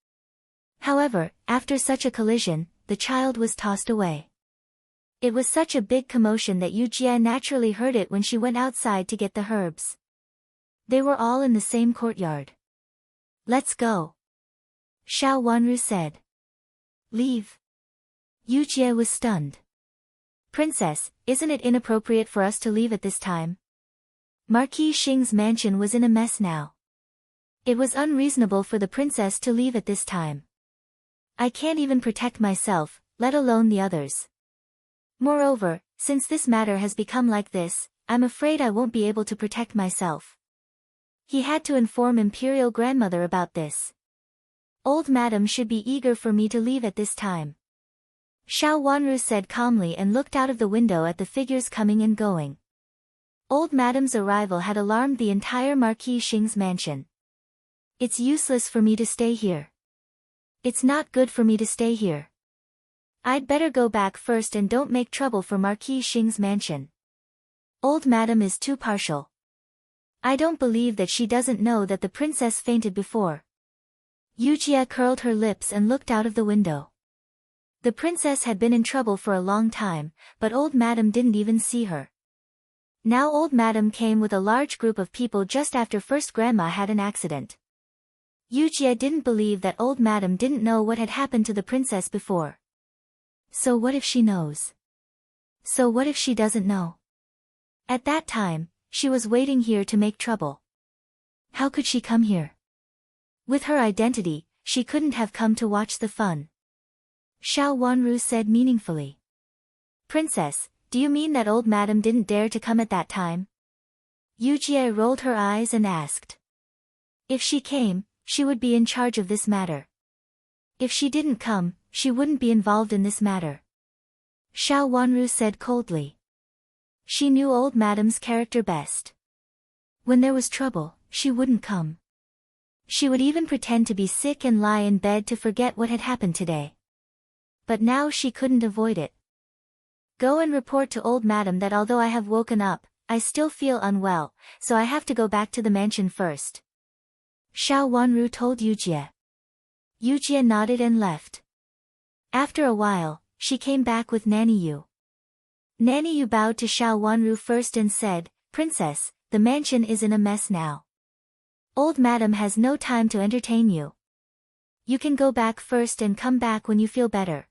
However, after such a collision, the child was tossed away. It was such a big commotion that Yu Jie naturally heard it when she went outside to get the herbs. They were all in the same courtyard. "Let's go," Xiao Wanru said. "Leave?" Yu Jie was stunned. "Princess, isn't it inappropriate for us to leave at this time?" Marquis Xing's mansion was in a mess now. It was unreasonable for the princess to leave at this time. "I can't even protect myself, let alone the others. Moreover, since this matter has become like this, I'm afraid I won't be able to protect myself." He had to inform Imperial Grandmother about this. "Old Madam should be eager for me to leave at this time," Xiao Wanru said calmly and looked out of the window at the figures coming and going. Old Madam's arrival had alarmed the entire Marquis Xing's mansion. "It's useless for me to stay here. It's not good for me to stay here. I'd better go back first and don't make trouble for Marquis Xing's mansion. Old Madam is too partial. I don't believe that she doesn't know that the princess fainted before." Yu Jie curled her lips and looked out of the window. The princess had been in trouble for a long time, but Old Madam didn't even see her. Now Old Madam came with a large group of people just after First Grandma had an accident. Yu Jie didn't believe that Old Madam didn't know what had happened to the princess before. So what if she knows? So what if she doesn't know? At that time, she was waiting here to make trouble. How could she come here? With her identity, she couldn't have come to watch the fun. Xiao Wanru said meaningfully. "Princess, do you mean that Old Madam didn't dare to come at that time?" Yu Jie rolled her eyes and asked. "If she came, she would be in charge of this matter. If she didn't come, she wouldn't be involved in this matter," Xiao Wanru said coldly. She knew Old Madam's character best. When there was trouble, she wouldn't come. She would even pretend to be sick and lie in bed to forget what had happened today. But now she couldn't avoid it. "Go and report to Old Madam that although I have woken up, I still feel unwell, so I have to go back to the mansion first," Xiao Wanru told Yu Jie. Yu Jie nodded and left. After a while, she came back with Nanny Yu. Nanny Yu bowed to Xiao Wanru first and said, "Princess, the mansion is in a mess now. Old Madam has no time to entertain you. You can go back first and come back when you feel better.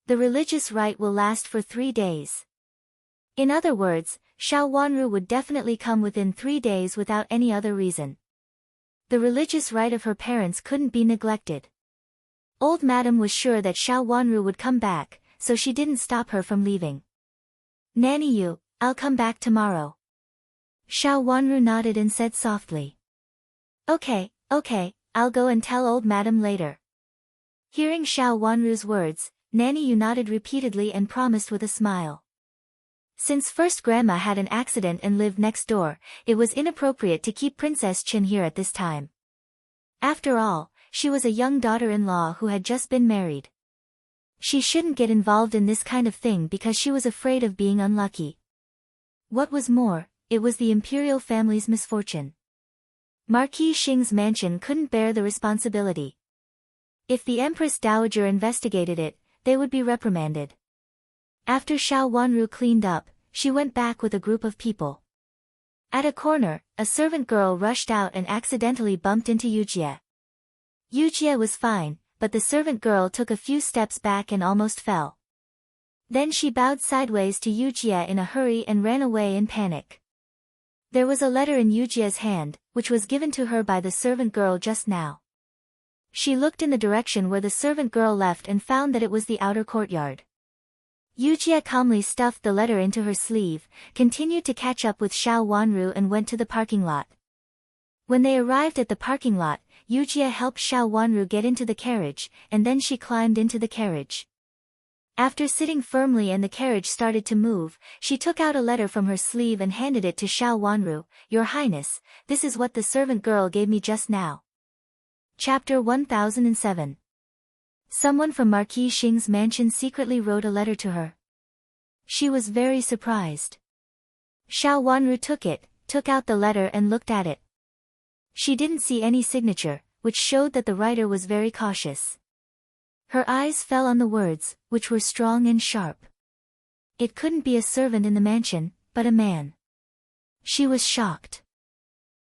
The religious rite will last for 3 days." In other words, Xiao Wanru would definitely come within 3 days without any other reason. The religious rite of her parents couldn't be neglected. Old Madam was sure that Xiao Wanru would come back, so she didn't stop her from leaving. "Nanny Yu, I'll come back tomorrow." Xiao Wanru nodded and said softly. Okay, I'll go and tell Old Madam later." Hearing Xiao Wanru's words, Nanny Yu nodded repeatedly and promised with a smile. Since First Grandma had an accident and lived next door, it was inappropriate to keep Princess Qin here at this time. After all, she was a young daughter-in-law who had just been married. She shouldn't get involved in this kind of thing because she was afraid of being unlucky. What was more, it was the imperial family's misfortune. Marquis Xing's mansion couldn't bear the responsibility. If the Empress Dowager investigated it, they would be reprimanded. After Xiao Wanru cleaned up, she went back with a group of people. At a corner, a servant girl rushed out and accidentally bumped into Yu Jie. Yu Jie was fine, but the servant girl took a few steps back and almost fell. Then she bowed sideways to Yu Jie in a hurry and ran away in panic. There was a letter in Yu Jie's hand, which was given to her by the servant girl just now. She looked in the direction where the servant girl left and found that it was the outer courtyard. Yu Jie calmly stuffed the letter into her sleeve, continued to catch up with Xiao Wanru and went to the parking lot. When they arrived at the parking lot, Yu Jie helped Xiao Wanru get into the carriage, and then she climbed into the carriage. After sitting firmly and the carriage started to move, she took out a letter from her sleeve and handed it to Xiao Wanru. "Your Highness, this is what the servant girl gave me just now." Chapter 1007. Someone from Marquis Xing's mansion secretly wrote a letter to her. She was very surprised. Xiao Wanru took out the letter and looked at it. She didn't see any signature, which showed that the writer was very cautious. Her eyes fell on the words, which were strong and sharp. It couldn't be a servant in the mansion, but a man. She was shocked.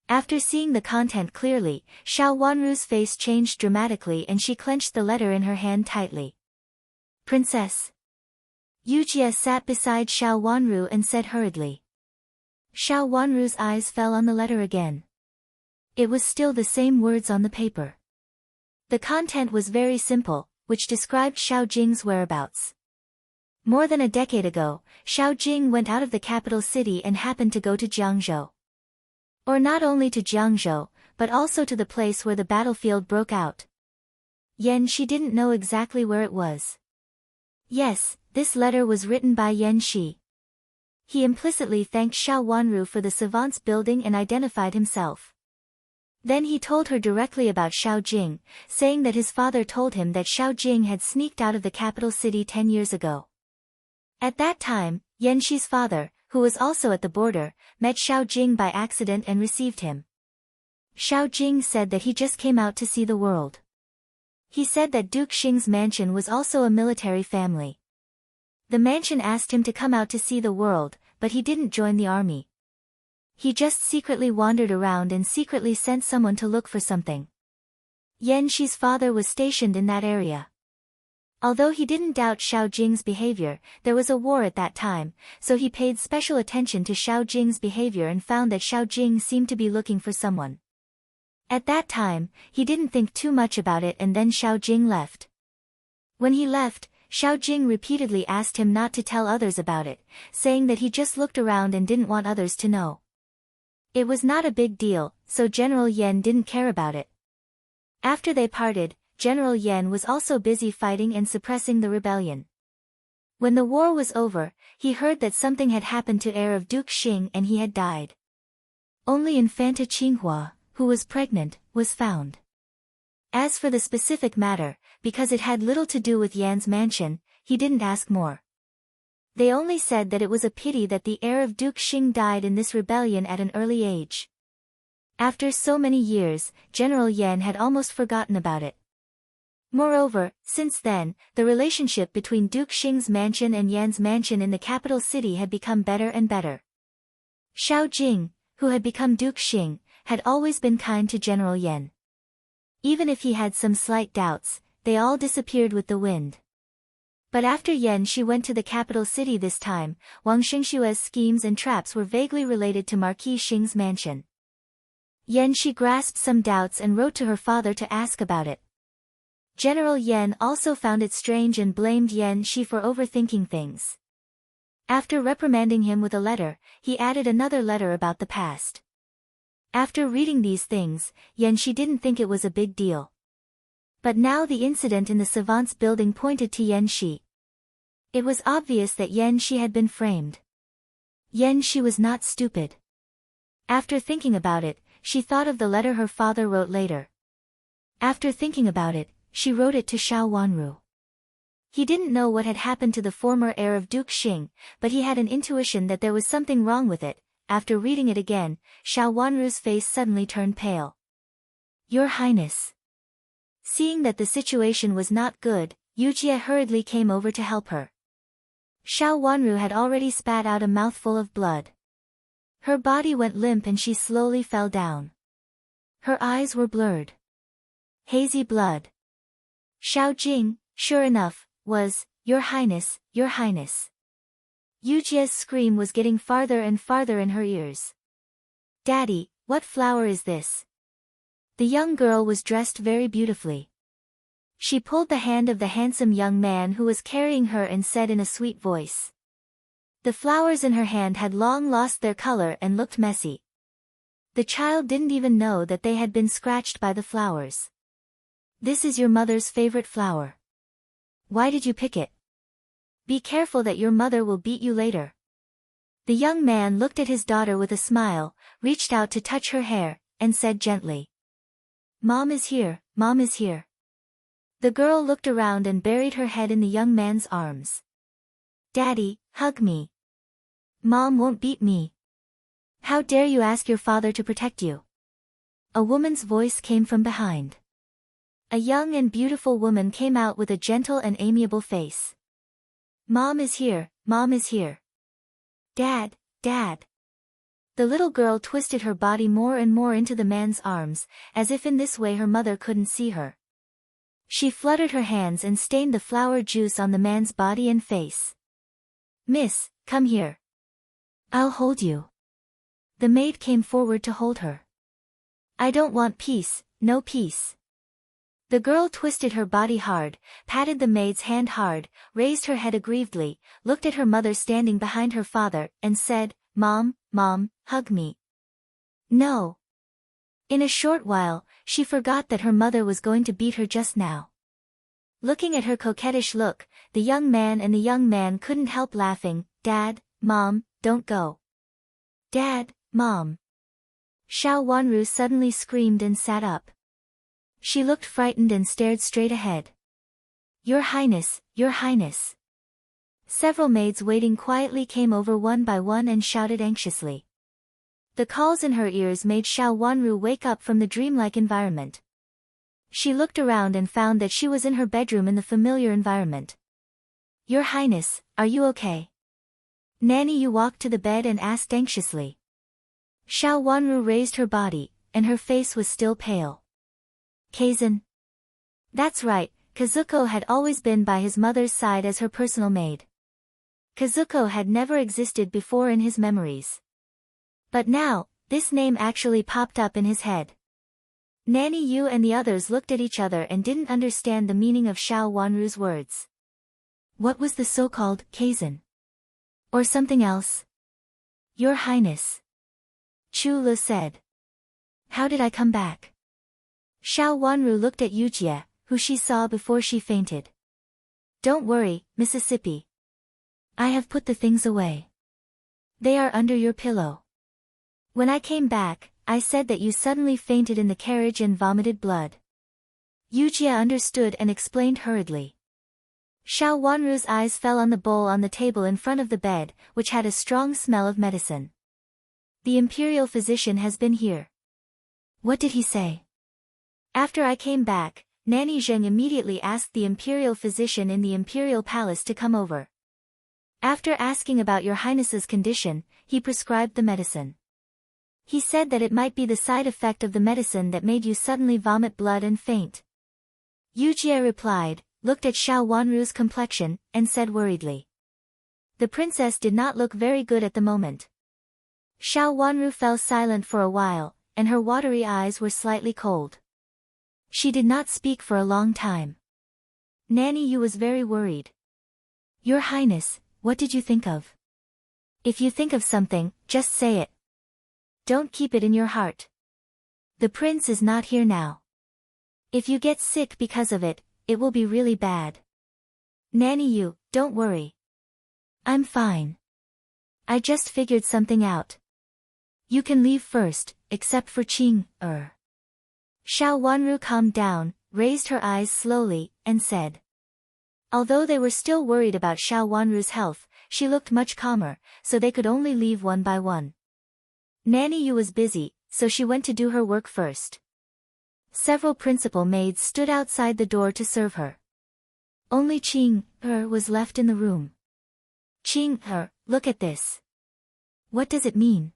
After seeing the content clearly, Xiao Wanru's face changed dramatically and she clenched the letter in her hand tightly. Princess. Yujie sat beside Xiao Wanru and said hurriedly. Xiao Wanru's eyes fell on the letter again. It was still the same words on the paper. The content was very simple, which described Xiao Jing's whereabouts. More than a decade ago, Xiao Jing went out of the capital city and happened to go to Jiangzhou. Or not only to Jiangzhou, but also to the place where the battlefield broke out. She didn't know exactly where it was. Yes, this letter was written by Yan Shi. He implicitly thanked Xiao Wanru for the savant's building and identified himself. Then he told her directly about Xiao Jing, saying that his father told him that Xiao Jing had sneaked out of the capital city 10 years ago. At that time, Yan Shi's father, who was also at the border, met Xiao Jing by accident and received him. Xiao Jing said that he just came out to see the world. He said that Duke Xing's mansion was also a military family. The mansion asked him to come out to see the world, but he didn't join the army. He just secretly wandered around and secretly sent someone to look for something. Yan Shi's father was stationed in that area. Although he didn't doubt Xiao Jing's behavior, there was a war at that time, so he paid special attention to Xiao Jing's behavior and found that Xiao Jing seemed to be looking for someone. At that time, he didn't think too much about it and then Xiao Jing left. When he left, Xiao Jing repeatedly asked him not to tell others about it, saying that he just looked around and didn't want others to know. It was not a big deal, so General Yan didn't care about it. After they parted, General Yan was also busy fighting and suppressing the rebellion. When the war was over, he heard that something had happened to heir of Duke Xing and he had died. Only Infanta Qinghua, who was pregnant, was found. As for the specific matter, because it had little to do with Yan's mansion, he didn't ask more. They only said that it was a pity that the heir of Duke Xing died in this rebellion at an early age. After so many years, General Yan had almost forgotten about it. Moreover, since then, the relationship between Duke Xing's mansion and Yan's mansion in the capital city had become better and better. Xiao Jing, who had become Duke Xing, had always been kind to General Yan. Even if he had some slight doubts, they all disappeared with the wind. But after Yan Shi went to the capital city this time, Wang Xingshue's schemes and traps were vaguely related to Marquis Xing's mansion. Yan Shi grasped some doubts and wrote to her father to ask about it. General Yan also found it strange and blamed Yan Shi for overthinking things. After reprimanding him with a letter, he added another letter about the past. After reading these things, Yan Shi didn't think it was a big deal. But now the incident in the savant's building pointed to Yan Shi. It was obvious that Yan Shi had been framed. Yan Shi was not stupid. After thinking about it, she thought of the letter her father wrote later. After thinking about it, she wrote it to Xiao Wanru. He didn't know what had happened to the former heir of Duke Xing, but he had an intuition that there was something wrong with it. After reading it again, Xiao Wanru's face suddenly turned pale. Your Highness. Seeing that the situation was not good, Yujie hurriedly came over to help her. Xiao Wanru had already spat out a mouthful of blood. Her body went limp and she slowly fell down. Her eyes were blurred. Hazy blood. Xiao Jing, sure enough, was, Your Highness, Your Highness. Yujie's scream was getting farther and farther in her ears. Daddy, what flower is this? The young girl was dressed very beautifully. She pulled the hand of the handsome young man who was carrying her and said in a sweet voice. The flowers in her hand had long lost their color and looked messy. The child didn't even know that they had been scratched by the flowers. This is your mother's favorite flower. Why did you pick it? Be careful that your mother will beat you later. The young man looked at his daughter with a smile, reached out to touch her hair, and said gently. Mom is here, Mom is here. The girl looked around and buried her head in the young man's arms. Daddy, hug me. Mom won't beat me. How dare you ask your father to protect you? A woman's voice came from behind. A young and beautiful woman came out with a gentle and amiable face. Mom is here, Mom is here. Dad, Dad. The little girl twisted her body more and more into the man's arms, as if in this way her mother couldn't see her. She fluttered her hands and stained the flower juice on the man's body and face. Miss, come here. I'll hold you. The maid came forward to hold her. I don't want peace, no peace. The girl twisted her body hard, patted the maid's hand hard, raised her head aggrievedly, looked at her mother standing behind her father, and said, Mom, Mom, hug me. No. In a short while, she forgot that her mother was going to beat her just now. Looking at her coquettish look, the young man couldn't help laughing. Dad, Mom, don't go. Dad, Mom. Xiao Wanru suddenly screamed and sat up. She looked frightened and stared straight ahead. Your Highness, Your Highness. Several maids waiting quietly came over one by one and shouted anxiously. The calls in her ears made Xiao Wanru wake up from the dreamlike environment. She looked around and found that she was in her bedroom in the familiar environment. Your Highness, are you okay? Nanny Yu walked to the bed and asked anxiously. Xiao Wanru raised her body, and her face was still pale. Kazan. That's right, Kazuko had always been by his mother's side as her personal maid. Kazuko had never existed before in his memories. But now, this name actually popped up in his head. Nanny Yu and the others looked at each other and didn't understand the meaning of Xiao Wanru's words. What was the so-called Kazan? Or something else? Your Highness. Chu Lu said. How did I come back? Xiao Wanru looked at Yujie, who she saw before she fainted. Don't worry, Mississippi. I have put the things away. They are under your pillow. When I came back, I said that you suddenly fainted in the carriage and vomited blood. Yujie understood and explained hurriedly. Xiao Wanru's eyes fell on the bowl on the table in front of the bed, which had a strong smell of medicine. The imperial physician has been here. What did he say? After I came back, Nanny Zheng immediately asked the imperial physician in the imperial palace to come over. After asking about your highness's condition, he prescribed the medicine. He said that it might be the side effect of the medicine that made you suddenly vomit blood and faint. Yujie replied, looked at Xiao Wanru's complexion, and said worriedly. The princess did not look very good at the moment. Xiao Wanru fell silent for a while, and her watery eyes were slightly cold. She did not speak for a long time. Nanny Yu was very worried. Your Highness, what did you think of? If you think of something, just say it. Don't keep it in your heart. The prince is not here now. If you get sick because of it, it will be really bad. Nanny Yu, don't worry. I'm fine. I just figured something out. You can leave first, except for Qing. Xiao Wanru calmed down, raised her eyes slowly, and said. Although they were still worried about Xiao Wanru's health, she looked much calmer, so they could only leave one by one. Nanny Yu was busy, so she went to do her work first. Several principal maids stood outside the door to serve her. Only Qing was left in the room. Qing look at this. What does it mean?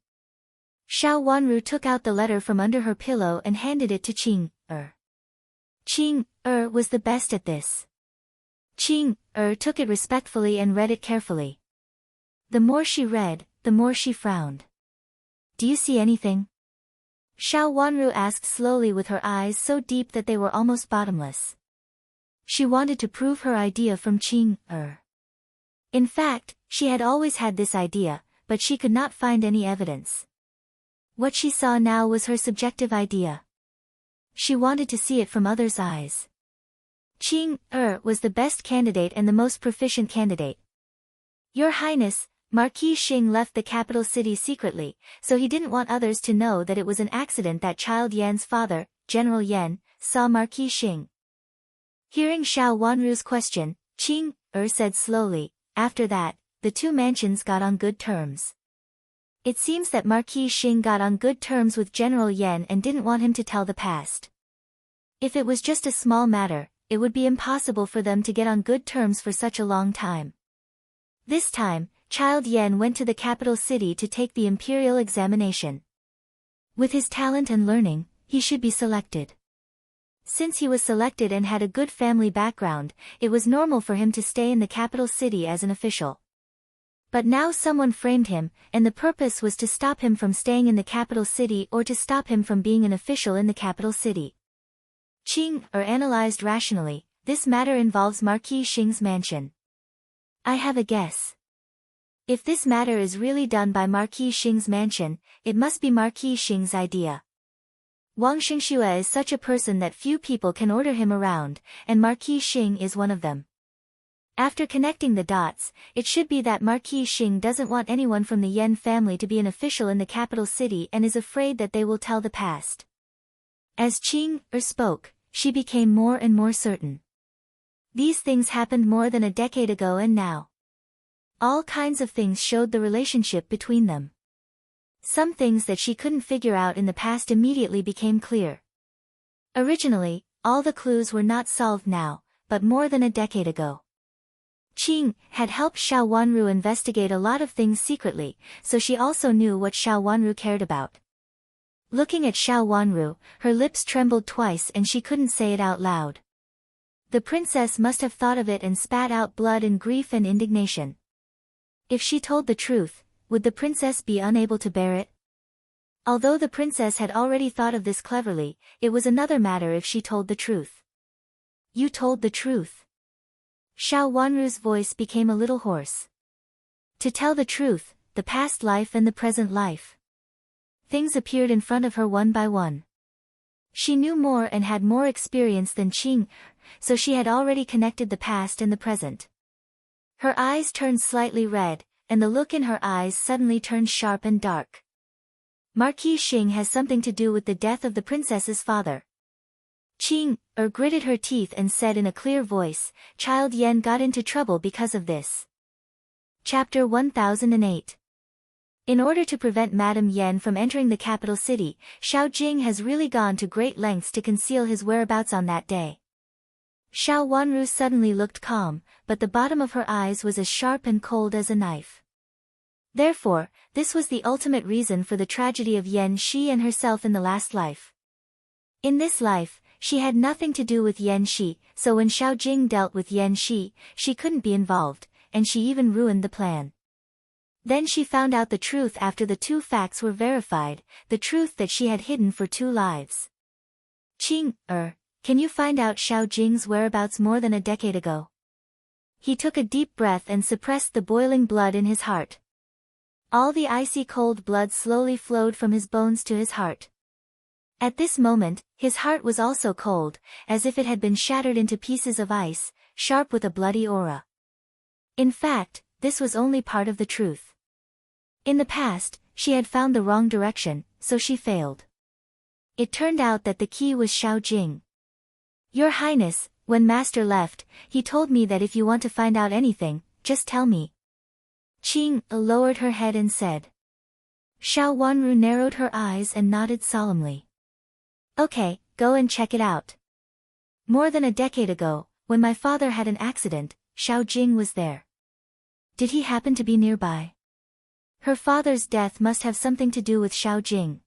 Xiao Wanru took out the letter from under her pillow and handed it to Qing Qing was the best at this. Qing took it respectfully and read it carefully. The more she read, the more she frowned. Do you see anything? Xiao Wanru asked slowly with her eyes so deep that they were almost bottomless. She wanted to prove her idea from Qing In fact, she had always had this idea, but she could not find any evidence. What she saw now was her subjective idea. She wanted to see it from others' eyes. Qing was the best candidate and the most proficient candidate. Your Highness, Marquis Xing left the capital city secretly, so he didn't want others to know that it was an accident that child Yan's father, General Yan, saw Marquis Xing. Hearing Xiao Wanru's question, Qing said slowly, after that, the two mansions got on good terms. It seems that Marquis Xing got on good terms with General Yan and didn't want him to tell the past. If it was just a small matter, it would be impossible for them to get on good terms for such a long time. This time, Child Yan went to the capital city to take the imperial examination. With his talent and learning, he should be selected. Since he was selected and had a good family background, it was normal for him to stay in the capital city as an official. But now someone framed him, and the purpose was to stop him from staying in the capital city or to stop him from being an official in the capital city. Analyzed rationally, this matter involves Marquis Xing's mansion. I have a guess. If this matter is really done by Marquis Xing's mansion, it must be Marquis Xing's idea. Wang Xingxue is such a person that few people can order him around, and Marquis Xing is one of them. After connecting the dots, it should be that Marquis Xing doesn't want anyone from the Yan family to be an official in the capital city and is afraid that they will tell the past. As spoke, she became more and more certain. These things happened more than a decade ago, and now all kinds of things showed the relationship between them. Some things that she couldn't figure out in the past immediately became clear. Originally, all the clues were not solved now, but more than a decade ago. Qing had helped Xiao Wanru investigate a lot of things secretly, so she also knew what Xiao Wanru cared about. Looking at Xiao Wanru, her lips trembled twice and she couldn't say it out loud. The princess must have thought of it and spat out blood in grief and indignation. If she told the truth, would the princess be unable to bear it? Although the princess had already thought of this cleverly, it was another matter if she told the truth. You told the truth. Xiao Wanru's voice became a little hoarse. To tell the truth, the past life and the present life. Things appeared in front of her one by one. She knew more and had more experience than Qing, so she had already connected the past and the present. Her eyes turned slightly red, and the look in her eyes suddenly turned sharp and dark. Marquis Xing has something to do with the death of the princess's father. Qing gritted her teeth and said in a clear voice, Child Yan got into trouble because of this. Chapter 1008. In order to prevent Madame Yan from entering the capital city, Xiao Jing has really gone to great lengths to conceal his whereabouts on that day. Xiao Wanru suddenly looked calm, but the bottom of her eyes was as sharp and cold as a knife. Therefore, this was the ultimate reason for the tragedy of Yan Shi and herself in the last life. In this life, she had nothing to do with Yan Shi, so when Xiao Jing dealt with Yan Shi, she couldn't be involved, and she even ruined the plan. Then she found out the truth after the two facts were verified, the truth that she had hidden for 2 lives. Qing, can you find out Xiao Jing's whereabouts more than a decade ago? He took a deep breath and suppressed the boiling blood in his heart. All the icy cold blood slowly flowed from his bones to his heart. At this moment, his heart was also cold, as if it had been shattered into pieces of ice, sharp with a bloody aura. In fact, this was only part of the truth. In the past, she had found the wrong direction, so she failed. It turned out that the key was Xiao Jing. Your Highness, when Master left, he told me that if you want to find out anything, just tell me. Qing lowered her head and said. Xiao Wanru narrowed her eyes and nodded solemnly. Okay, go and check it out. More than a decade ago, when my father had an accident, Xiao Jing was there. Did he happen to be nearby? Her father's death must have something to do with Xiao Jing.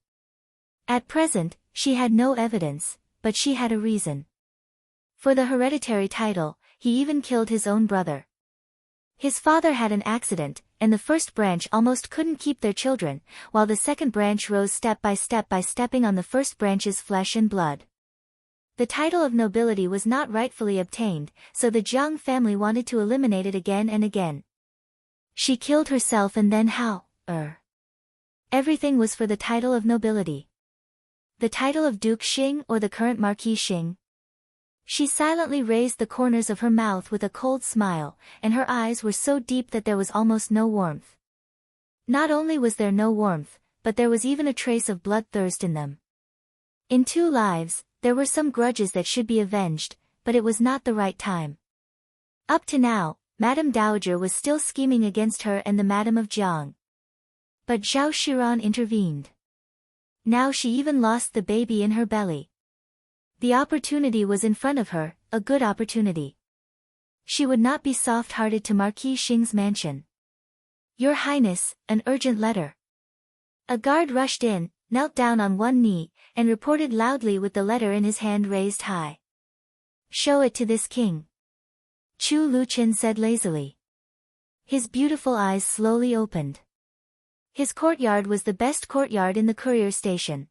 At present, she had no evidence, but she had a reason. For the hereditary title, he even killed his own brother. His father had an accident, and the first branch almost couldn't keep their children, while the second branch rose step by stepping on the first branch's flesh and blood. The title of nobility was not rightfully obtained, so the Jiang family wanted to eliminate it again and again. She killed herself, and then how? Everything was for the title of nobility. The title of Duke Xing or the current Marquis Xing? She silently raised the corners of her mouth with a cold smile, and her eyes were so deep that there was almost no warmth. Not only was there no warmth, but there was even a trace of bloodthirst in them. In 2 lives, there were some grudges that should be avenged, but it was not the right time. Up to now, Madame Dowager was still scheming against her and the Madame of Jiang. But Zhao Shiran intervened. Now she even lost the baby in her belly. The opportunity was in front of her, a good opportunity. She would not be soft-hearted to Marquis Xing's mansion. Your Highness, an urgent letter. A guard rushed in, knelt down on one knee, and reported loudly with the letter in his hand raised high. Show it to this king. Chu Luqian said lazily. His beautiful eyes slowly opened. His courtyard was the best courtyard in the courier station.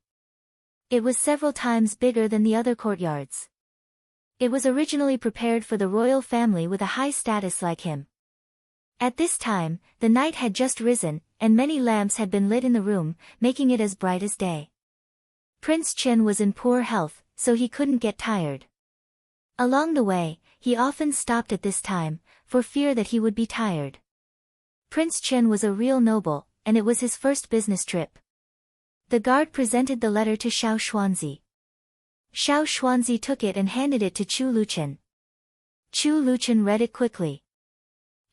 It was several times bigger than the other courtyards. It was originally prepared for the royal family with a high status like him. At this time, the night had just risen, and many lamps had been lit in the room, making it as bright as day. Prince Chen was in poor health, so he couldn't get tired. Along the way, he often stopped at this time, for fear that he would be tired. Prince Chen was a real noble, and it was his first business trip. The guard presented the letter to Xiao Xuanzi. Xiao Xuanzi took it and handed it to Chu Luqian. Chu Luqian read it quickly.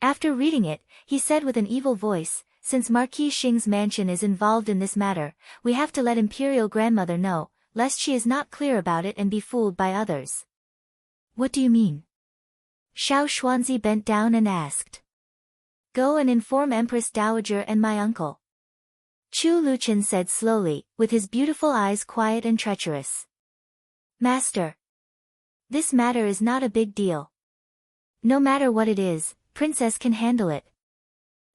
After reading it, he said with an evil voice, since Marquis Xing's mansion is involved in this matter, we have to let Imperial Grandmother know, lest she is not clear about it and be fooled by others. What do you mean? Xiao Xuanzi bent down and asked. Go and inform Empress Dowager and my uncle. Chu Luqian said slowly, with his beautiful eyes quiet and treacherous. Master. This matter is not a big deal. No matter what it is, Princess can handle it.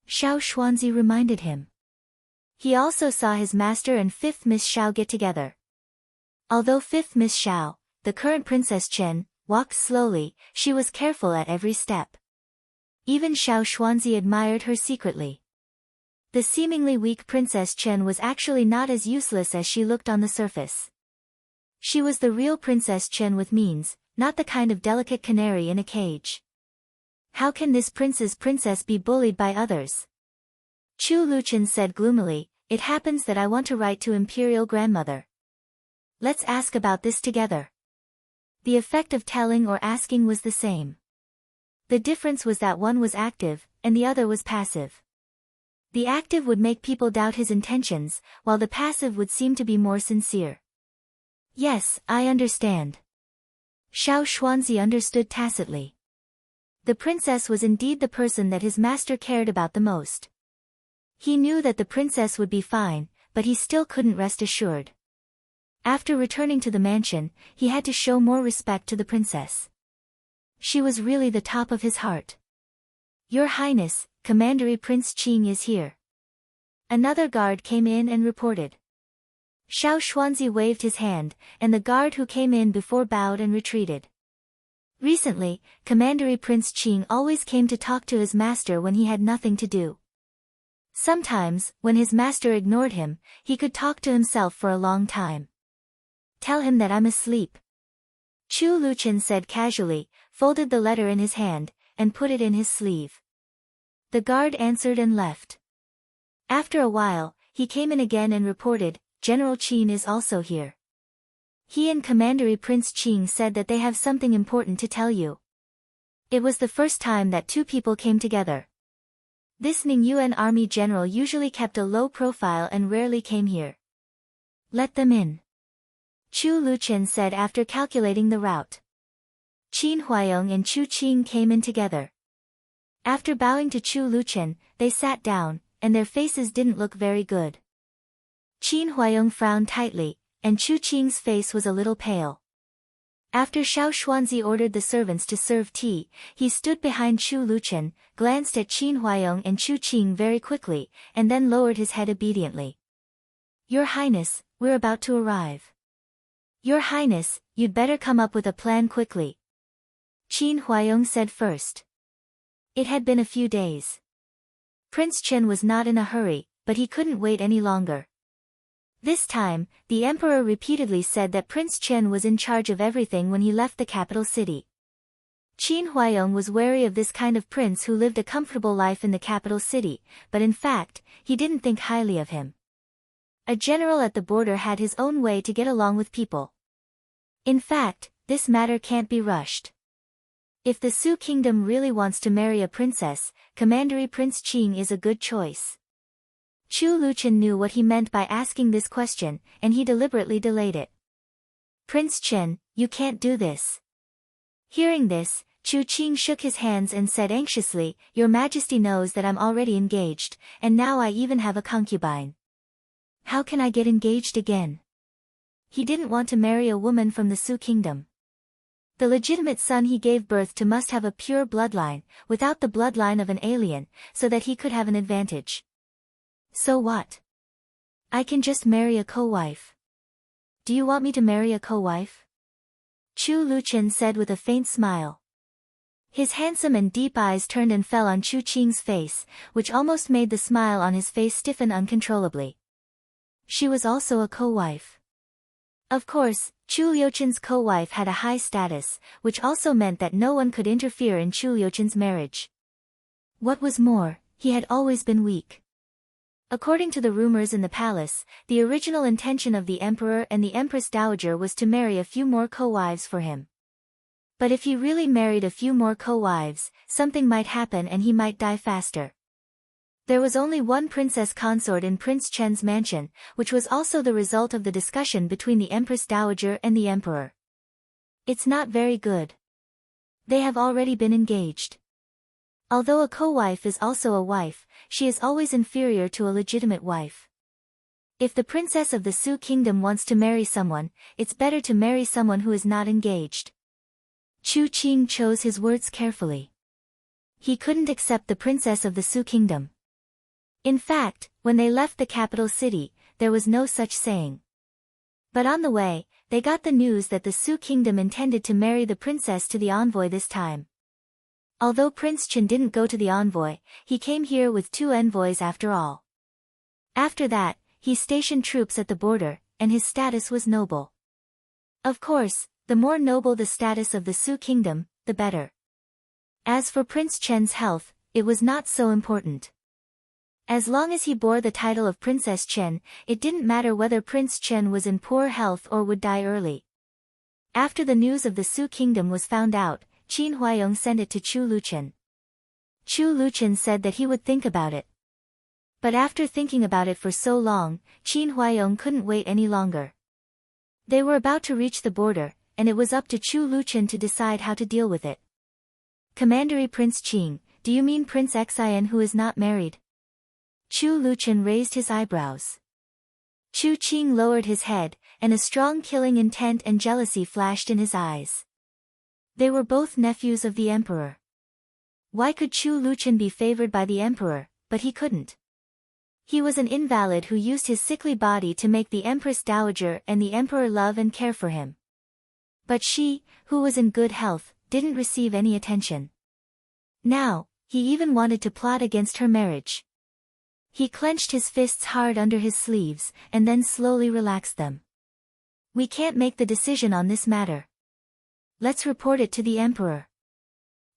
Xiao Xuanzi reminded him. He also saw his master and 5th Miss Xiao get together. Although 5th Miss Xiao, the current Princess Chen, walked slowly, she was careful at every step. Even Xiao Xuanzi admired her secretly. The seemingly weak Princess Chen was actually not as useless as she looked on the surface. She was the real Princess Chen with means, not the kind of delicate canary in a cage. How can this princess be bullied by others? Chu Luqian said gloomily, it happens that I want to write to Imperial Grandmother. Let's ask about this together. The effect of telling or asking was the same. The difference was that one was active, and the other was passive. The active would make people doubt his intentions, while the passive would seem to be more sincere. Yes, I understand. Xiao Xuanzi understood tacitly. The princess was indeed the person that his master cared about the most. He knew that the princess would be fine, but he still couldn't rest assured. After returning to the mansion, he had to show more respect to the princess. She was really the top of his heart. Your Highness, Commandery Prince Qing is here. Another guard came in and reported. Xiao Xuanzi waved his hand, and the guard who came in before bowed and retreated. Recently, Commandery Prince Qing always came to talk to his master when he had nothing to do. Sometimes, when his master ignored him, he could talk to himself for a long time. Tell him that I'm asleep. Chu Luqian said casually, folded the letter in his hand, and put it in his sleeve. The guard answered and left. After a while, he came in again and reported, General Qin is also here. He and Commandery Prince Qing said that they have something important to tell you. It was the first time that two people came together. This Ningyuan army general usually kept a low profile and rarely came here. Let them in. Chu Luqian said after calculating the route. Qin Huayong and Chu Qing came in together. After bowing to Chu Luqian, they sat down, and their faces didn't look very good. Qin Huayong frowned tightly, and Chu Qing's face was a little pale. After Xiao Xuanzi ordered the servants to serve tea, he stood behind Chu Luqian, glanced at Qin Huayong and Chu Qing very quickly, and then lowered his head obediently. Your Highness, we're about to arrive. Your Highness, you'd better come up with a plan quickly. Qin Huayong said first. It had been a few days. Prince Chen was not in a hurry, but he couldn't wait any longer. This time, the emperor repeatedly said that Prince Chen was in charge of everything when he left the capital city. Qin Huayong was wary of this kind of prince who lived a comfortable life in the capital city, but in fact, he didn't think highly of him. A general at the border had his own way to get along with people. In fact, this matter can't be rushed. If the Su kingdom really wants to marry a princess, Commandery Prince Qing is a good choice. Chu Luchen knew what he meant by asking this question, and he deliberately delayed it. Prince Chen, you can't do this. Hearing this, Chu Qing shook his hands and said anxiously, Your Majesty knows that I'm already engaged, and now I even have a concubine. How can I get engaged again? He didn't want to marry a woman from the Su kingdom. The legitimate son he gave birth to must have a pure bloodline, without the bloodline of an alien, so that he could have an advantage. So what? I can just marry a co-wife. Do you want me to marry a co-wife? Chu Luchen said with a faint smile. His handsome and deep eyes turned and fell on Chu Qing's face, which almost made the smile on his face stiffen uncontrollably. She was also a co-wife. Of course, Chu Liuchen's co-wife had a high status, which also meant that no one could interfere in Chu Liuchen's marriage. What was more, he had always been weak. According to the rumors in the palace, the original intention of the emperor and the empress dowager was to marry a few more co-wives for him. But if he really married a few more co-wives, something might happen and he might die faster. There was only one princess consort in Prince Chen's mansion, which was also the result of the discussion between the empress dowager and the emperor. It's not very good. They have already been engaged. Although a co-wife is also a wife, she is always inferior to a legitimate wife. If the princess of the Su kingdom wants to marry someone, it's better to marry someone who is not engaged. Chu Qing chose his words carefully. He couldn't accept the princess of the Su kingdom. In fact, when they left the capital city, there was no such saying. But on the way, they got the news that the Su kingdom intended to marry the princess to the envoy this time. Although Prince Chen didn't go to the envoy, he came here with 2 envoys after all. After that, he stationed troops at the border, and his status was noble. Of course, the more noble the status of the Su kingdom, the better. As for Prince Chen's health, it was not so important. As long as he bore the title of Princess Chen, it didn't matter whether Prince Chen was in poor health or would die early. After the news of the Su kingdom was found out, Qin Huaiyong sent it to Chu Luchen. Chu Luchen said that he would think about it. But after thinking about it for so long, Qin Huaiyong couldn't wait any longer. They were about to reach the border, and it was up to Chu Luchen to decide how to deal with it. Commandery Prince Qing, do you mean Prince Xin who is not married? Chu Luchen raised his eyebrows. Chu Qing lowered his head, and a strong killing intent and jealousy flashed in his eyes. They were both nephews of the emperor. Why could Chu Luchen be favored by the emperor, but he couldn't? He was an invalid who used his sickly body to make the empress dowager and the emperor love and care for him. But she, who was in good health, didn't receive any attention. Now, he even wanted to plot against her marriage. He clenched his fists hard under his sleeves, and then slowly relaxed them. We can't make the decision on this matter. Let's report it to the emperor.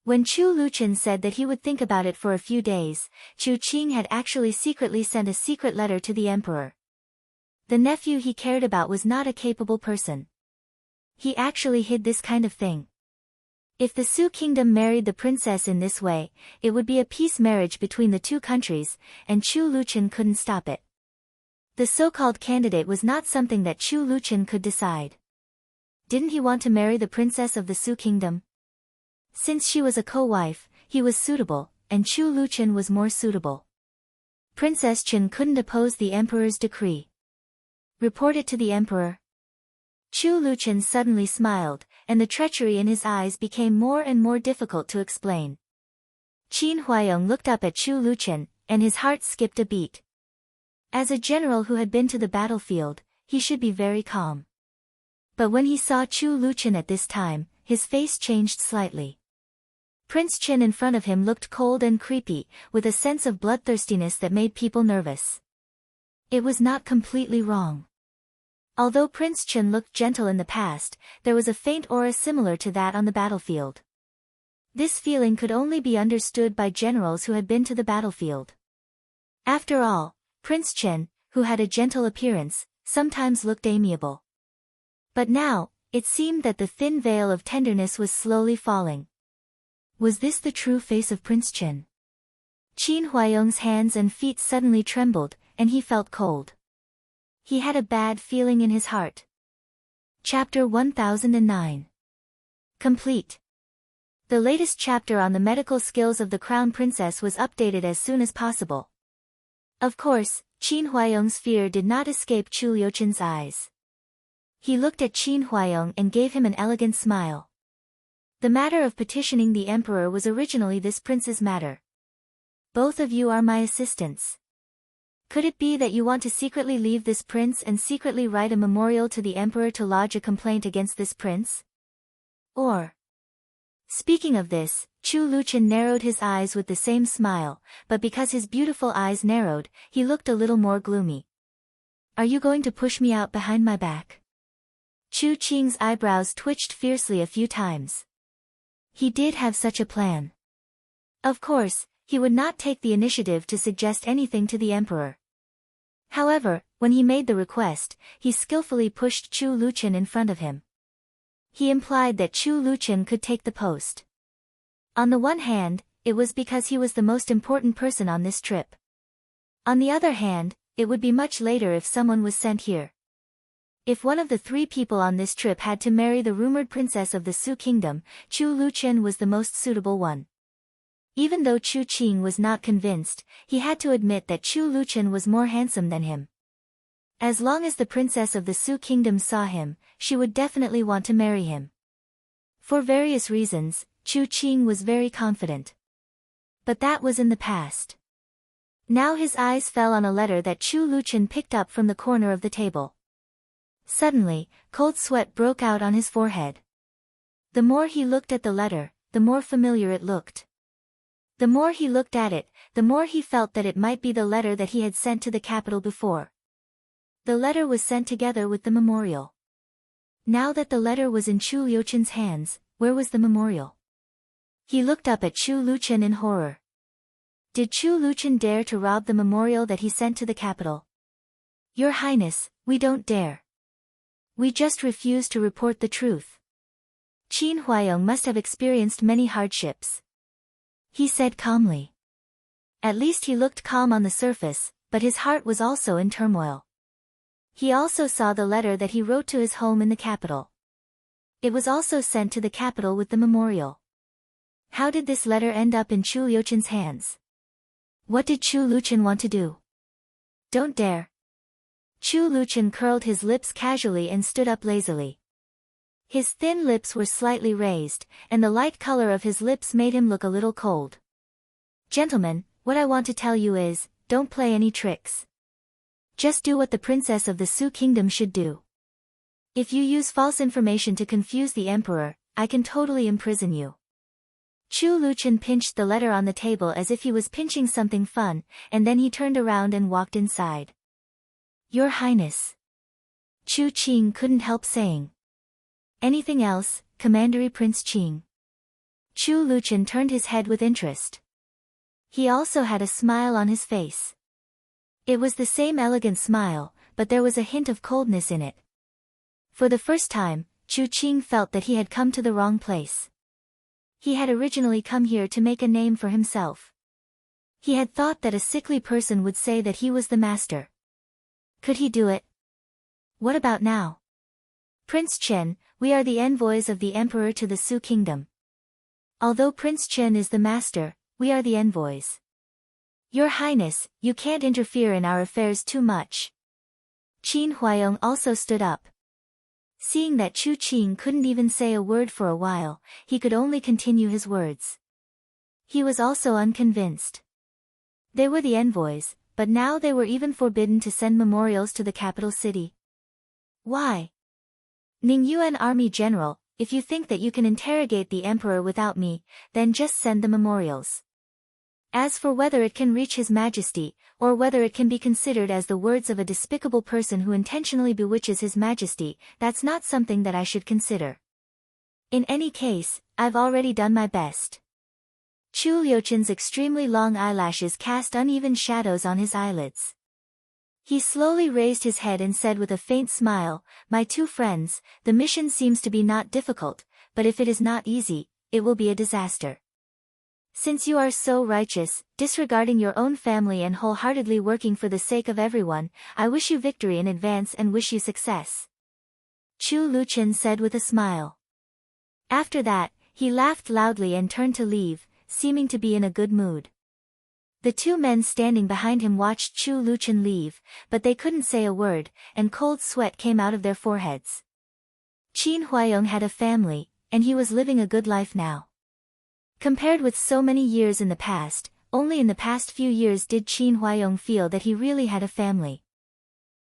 When Chu Luchen said that he would think about it for a few days, Chu Qing had actually secretly sent a secret letter to the emperor. The nephew he cared about was not a capable person. He actually hid this kind of thing. If the Su kingdom married the princess in this way, it would be a peace marriage between the 2 countries, and Chu Luchen couldn't stop it. The so-called candidate was not something that Chu Luchen could decide. Didn't he want to marry the princess of the Su kingdom? Since she was a co-wife, he was suitable, and Chu Luchen was more suitable. Princess Chen couldn't oppose the emperor's decree. Report it to the emperor. Chu Luchen suddenly smiled, and the treachery in his eyes became more and more difficult to explain. Qin Huaiyong looked up at Chu Luchen, and his heart skipped a beat. As a general who had been to the battlefield, he should be very calm. But when he saw Chu Luchen at this time, his face changed slightly. Prince Chen in front of him looked cold and creepy, with a sense of bloodthirstiness that made people nervous. It was not completely wrong. Although Prince Chen looked gentle in the past, there was a faint aura similar to that on the battlefield. This feeling could only be understood by generals who had been to the battlefield. After all, Prince Chen, who had a gentle appearance, sometimes looked amiable. But now, it seemed that the thin veil of tenderness was slowly falling. Was this the true face of Prince Chen? Qin Huaiyong's hands and feet suddenly trembled, and he felt cold. He had a bad feeling in his heart. Chapter 1009. Complete. The latest chapter on the medical skills of the Crown Princess was updated as soon as possible. Of course, Qin Huayong's fear did not escape Chu Liuchen's eyes. He looked at Qin Huayong and gave him an elegant smile. The matter of petitioning the emperor was originally this prince's matter. Both of you are my assistants. Could it be that you want to secretly leave this prince and secretly write a memorial to the emperor to lodge a complaint against this prince? Or... Speaking of this, Chu Liuchen narrowed his eyes with the same smile, but because his beautiful eyes narrowed, he looked a little more gloomy. Are you going to push me out behind my back? Chu Qing's eyebrows twitched fiercely a few times. He did have such a plan. Of course, he would not take the initiative to suggest anything to the emperor. However, when he made the request, he skillfully pushed Chu Liuchen in front of him. He implied that Chu Liuchen could take the post. On the one hand, it was because he was the most important person on this trip. On the other hand, it would be much later if someone was sent here. If one of the 3 people on this trip had to marry the rumored princess of the Su kingdom, Chu Liuchen was the most suitable one. Even though Chu Qing was not convinced, he had to admit that Chu Liuchen was more handsome than him. As long as the princess of the Su kingdom saw him, she would definitely want to marry him. For various reasons, Chu Qing was very confident. But that was in the past. Now his eyes fell on a letter that Chu Liuchen picked up from the corner of the table. Suddenly, cold sweat broke out on his forehead. The more he looked at the letter, the more familiar it looked. The more he looked at it, the more he felt that it might be the letter that he had sent to the capital before. The letter was sent together with the memorial. Now that the letter was in Chu Liuchen's hands, where was the memorial? He looked up at Chu Liuchen in horror. Did Chu Liuchen dare to rob the memorial that he sent to the capital? Your Highness, we don't dare. We just refuse to report the truth. Qin Huayong must have experienced many hardships. He said calmly. At least he looked calm on the surface, but his heart was also in turmoil. He also saw the letter that he wrote to his home in the capital. It was also sent to the capital with the memorial. How did this letter end up in Chu Liuchen's hands? What did Chu Liuchen want to do? Don't dare. Chu Liuchen curled his lips casually and stood up lazily. His thin lips were slightly raised, and the light color of his lips made him look a little cold. Gentlemen, what I want to tell you is, don't play any tricks. Just do what the princess of the Su kingdom should do. If you use false information to confuse the emperor, I can totally imprison you. Chu Liuchen pinched the letter on the table as if he was pinching something fun, and then he turned around and walked inside. Your Highness. Chu Qing couldn't help saying. Anything else, Commandery Prince Qing? Chu Liuchen turned his head with interest. He also had a smile on his face. It was the same elegant smile, but there was a hint of coldness in it. For the first time, Chu Qing felt that he had come to the wrong place. He had originally come here to make a name for himself. He had thought that a sickly person would say that he was the master. Could he do it? What about now? Prince Chen, we are the envoys of the emperor to the Su kingdom. Although Prince Chen is the master, we are the envoys. Your Highness, you can't interfere in our affairs too much. Qin Huayong also stood up. Seeing that Chu Qing couldn't even say a word for a while, he could only continue his words. He was also unconvinced. They were the envoys, but now they were even forbidden to send memorials to the capital city. Why? Ning Yuan Army General, if you think that you can interrogate the emperor without me, then just send the memorials. As for whether it can reach His Majesty, or whether it can be considered as the words of a despicable person who intentionally bewitches His Majesty, that's not something that I should consider. In any case, I've already done my best. Chu Liuchen's extremely long eyelashes cast uneven shadows on his eyelids. He slowly raised his head and said with a faint smile, "My 2 friends, the mission seems to be not difficult, but if it is not easy, it will be a disaster." Since you are so righteous, disregarding your own family and wholeheartedly working for the sake of everyone, I wish you victory in advance and wish you success. Chu Luchen said with a smile. After that, he laughed loudly and turned to leave, seeming to be in a good mood. The two men standing behind him watched Chu Luchen leave, but they couldn't say a word, and cold sweat came out of their foreheads. Qin Huaiyong had a family, and he was living a good life now. Compared with so many years in the past, only in the past few years did Qin Huaiyong feel that he really had a family.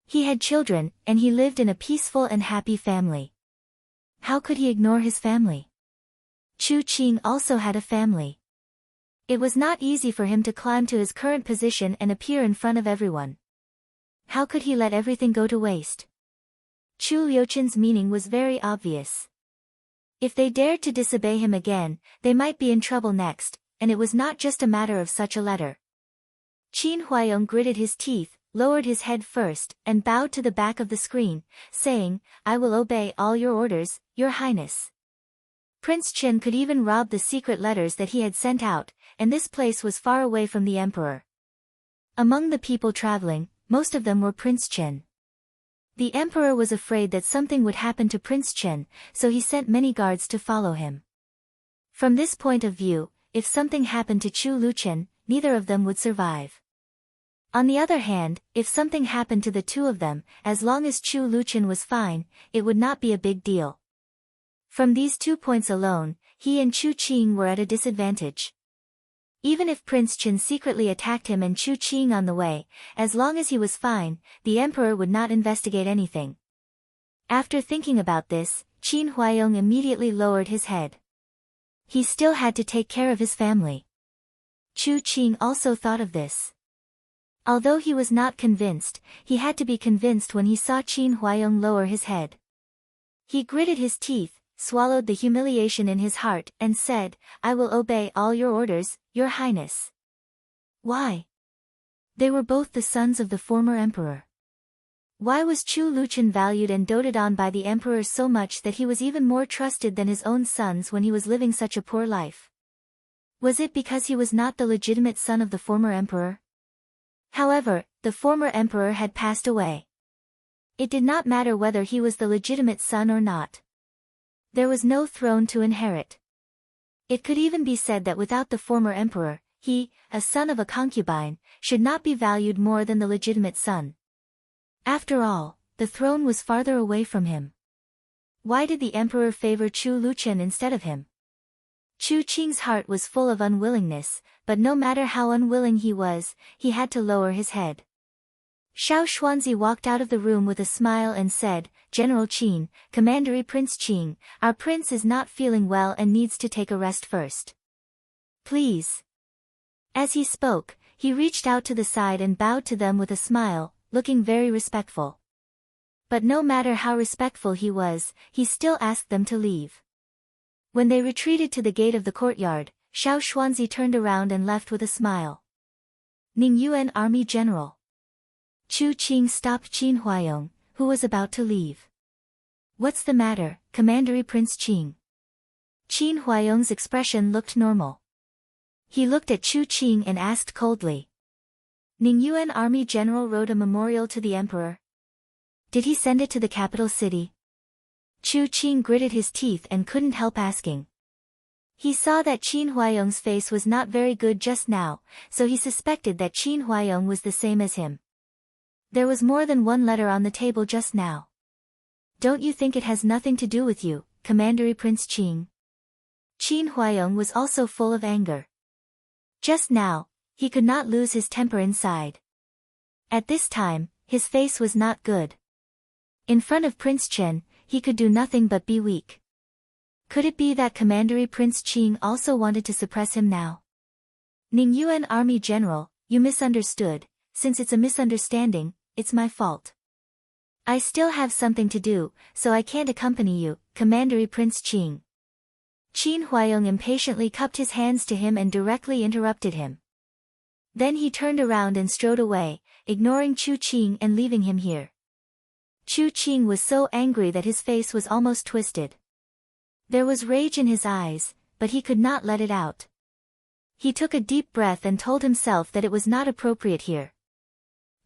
He had children, and he lived in a peaceful and happy family. How could he ignore his family? Chu Qing also had a family. It was not easy for him to climb to his current position and appear in front of everyone. How could he let everything go to waste? Chu Liuchen's meaning was very obvious. If they dared to disobey him again, they might be in trouble next, and it was not just a matter of such a letter. Qin Huaiyong gritted his teeth, lowered his head first, and bowed to the back of the screen, saying, "I will obey all your orders, Your Highness." Prince Chen could even rob the secret letters that he had sent out, and this place was far away from the emperor. Among the people traveling, most of them were Prince Chen. The emperor was afraid that something would happen to Prince Chen, so he sent many guards to follow him. From this point of view, if something happened to Chu Luchen, neither of them would survive. On the other hand, if something happened to the two of them, as long as Chu Luchen was fine, it would not be a big deal. From these 2 points alone, he and Chu Qing were at a disadvantage. Even if Prince Chen secretly attacked him and Chu Qing on the way, as long as he was fine, the emperor would not investigate anything. After thinking about this, Qin Huaiyong immediately lowered his head. He still had to take care of his family. Chu Qing also thought of this. Although he was not convinced, he had to be convinced when he saw Qin Huaiyong lower his head. He gritted his teeth, swallowed the humiliation in his heart, and said, "I will obey all your orders, Your Highness." Why? They were both the sons of the former emperor. Why was Chu Luchen valued and doted on by the emperor so much that he was even more trusted than his own sons when he was living such a poor life? Was it because he was not the legitimate son of the former emperor? However, the former emperor had passed away. It did not matter whether he was the legitimate son or not. There was no throne to inherit. It could even be said that without the former emperor, he, a son of a concubine, should not be valued more than the legitimate son. After all, the throne was farther away from him. Why did the emperor favor Chu Luchen instead of him? Chu Qing's heart was full of unwillingness, but no matter how unwilling he was, he had to lower his head. Xiao Xuanzi walked out of the room with a smile and said, "General Qin, Commandery Prince Qing, our prince is not feeling well and needs to take a rest first. Please." As he spoke, he reached out to the side and bowed to them with a smile, looking very respectful. But no matter how respectful he was, he still asked them to leave. When they retreated to the gate of the courtyard, Xiao Xuanzi turned around and left with a smile. Ning Yuan Army General. Chu Qing stopped Qin Huaiyong, who was about to leave. "What's the matter, Commandery Prince Qing?" Qin Huaiyong's expression looked normal. He looked at Chu Qing and asked coldly. "Ning Yuan Army General wrote a memorial to the emperor. Did he send it to the capital city?" Chu Qing gritted his teeth and couldn't help asking. He saw that Qin Huaiyong's face was not very good just now, so he suspected that Qin Huaiyong was the same as him. There was more than one letter on the table just now. "Don't you think it has nothing to do with you, Commandery Prince Qing?" Qin Huaiyong was also full of anger. Just now, he could not lose his temper inside. At this time, his face was not good. In front of Prince Chen, he could do nothing but be weak. Could it be that Commandery Prince Qing also wanted to suppress him now? "Ning Yuan Army General, you misunderstood. Since it's a misunderstanding, it's my fault. I still have something to do, so I can't accompany you, Commandery Prince Qing." Qin Huaiyong impatiently cupped his hands to him and directly interrupted him. Then he turned around and strode away, ignoring Chu Qing and leaving him here. Chu Qing was so angry that his face was almost twisted. There was rage in his eyes, but he could not let it out. He took a deep breath and told himself that it was not appropriate here.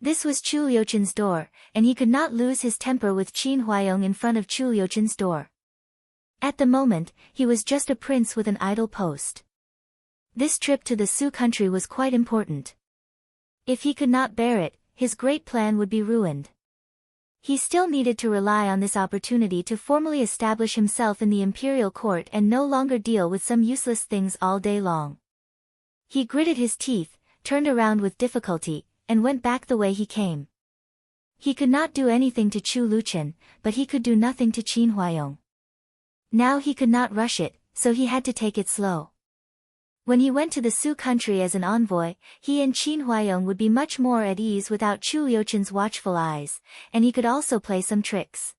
This was Chu Liuchen's door, and he could not lose his temper with Qin Huayong in front of Chu Liuchen's door. At the moment, he was just a prince with an idle post. This trip to the Su country was quite important. If he could not bear it, his great plan would be ruined. He still needed to rely on this opportunity to formally establish himself in the imperial court and no longer deal with some useless things all day long. He gritted his teeth, turned around with difficulty, and went back the way he came. He could not do anything to Chu Liuchen, but he could do nothing to Qin Huayong. Now he could not rush it, so he had to take it slow. When he went to the Su country as an envoy, he and Qin Huayong would be much more at ease without Chu Liuchen's watchful eyes, and he could also play some tricks.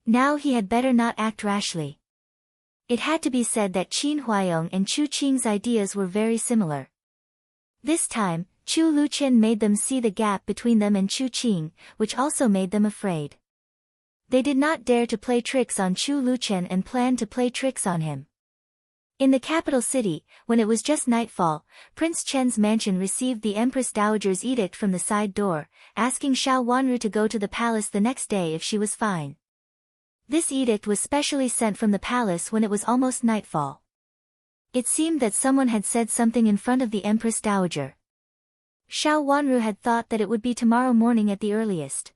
Now he had better not act rashly. It had to be said that Qin Huayong and Chu Qing's ideas were very similar. This time, Chu Liuchen made them see the gap between them and Chu Qing, which also made them afraid. They did not dare to play tricks on Chu Liuchen and planned to play tricks on him. In the capital city, when it was just nightfall, Prince Chen's mansion received the Empress Dowager's edict from the side door, asking Xiao Wanru to go to the palace the next day if she was fine. This edict was specially sent from the palace when it was almost nightfall. It seemed that someone had said something in front of the Empress Dowager. Xiao Wanru had thought that it would be tomorrow morning at the earliest.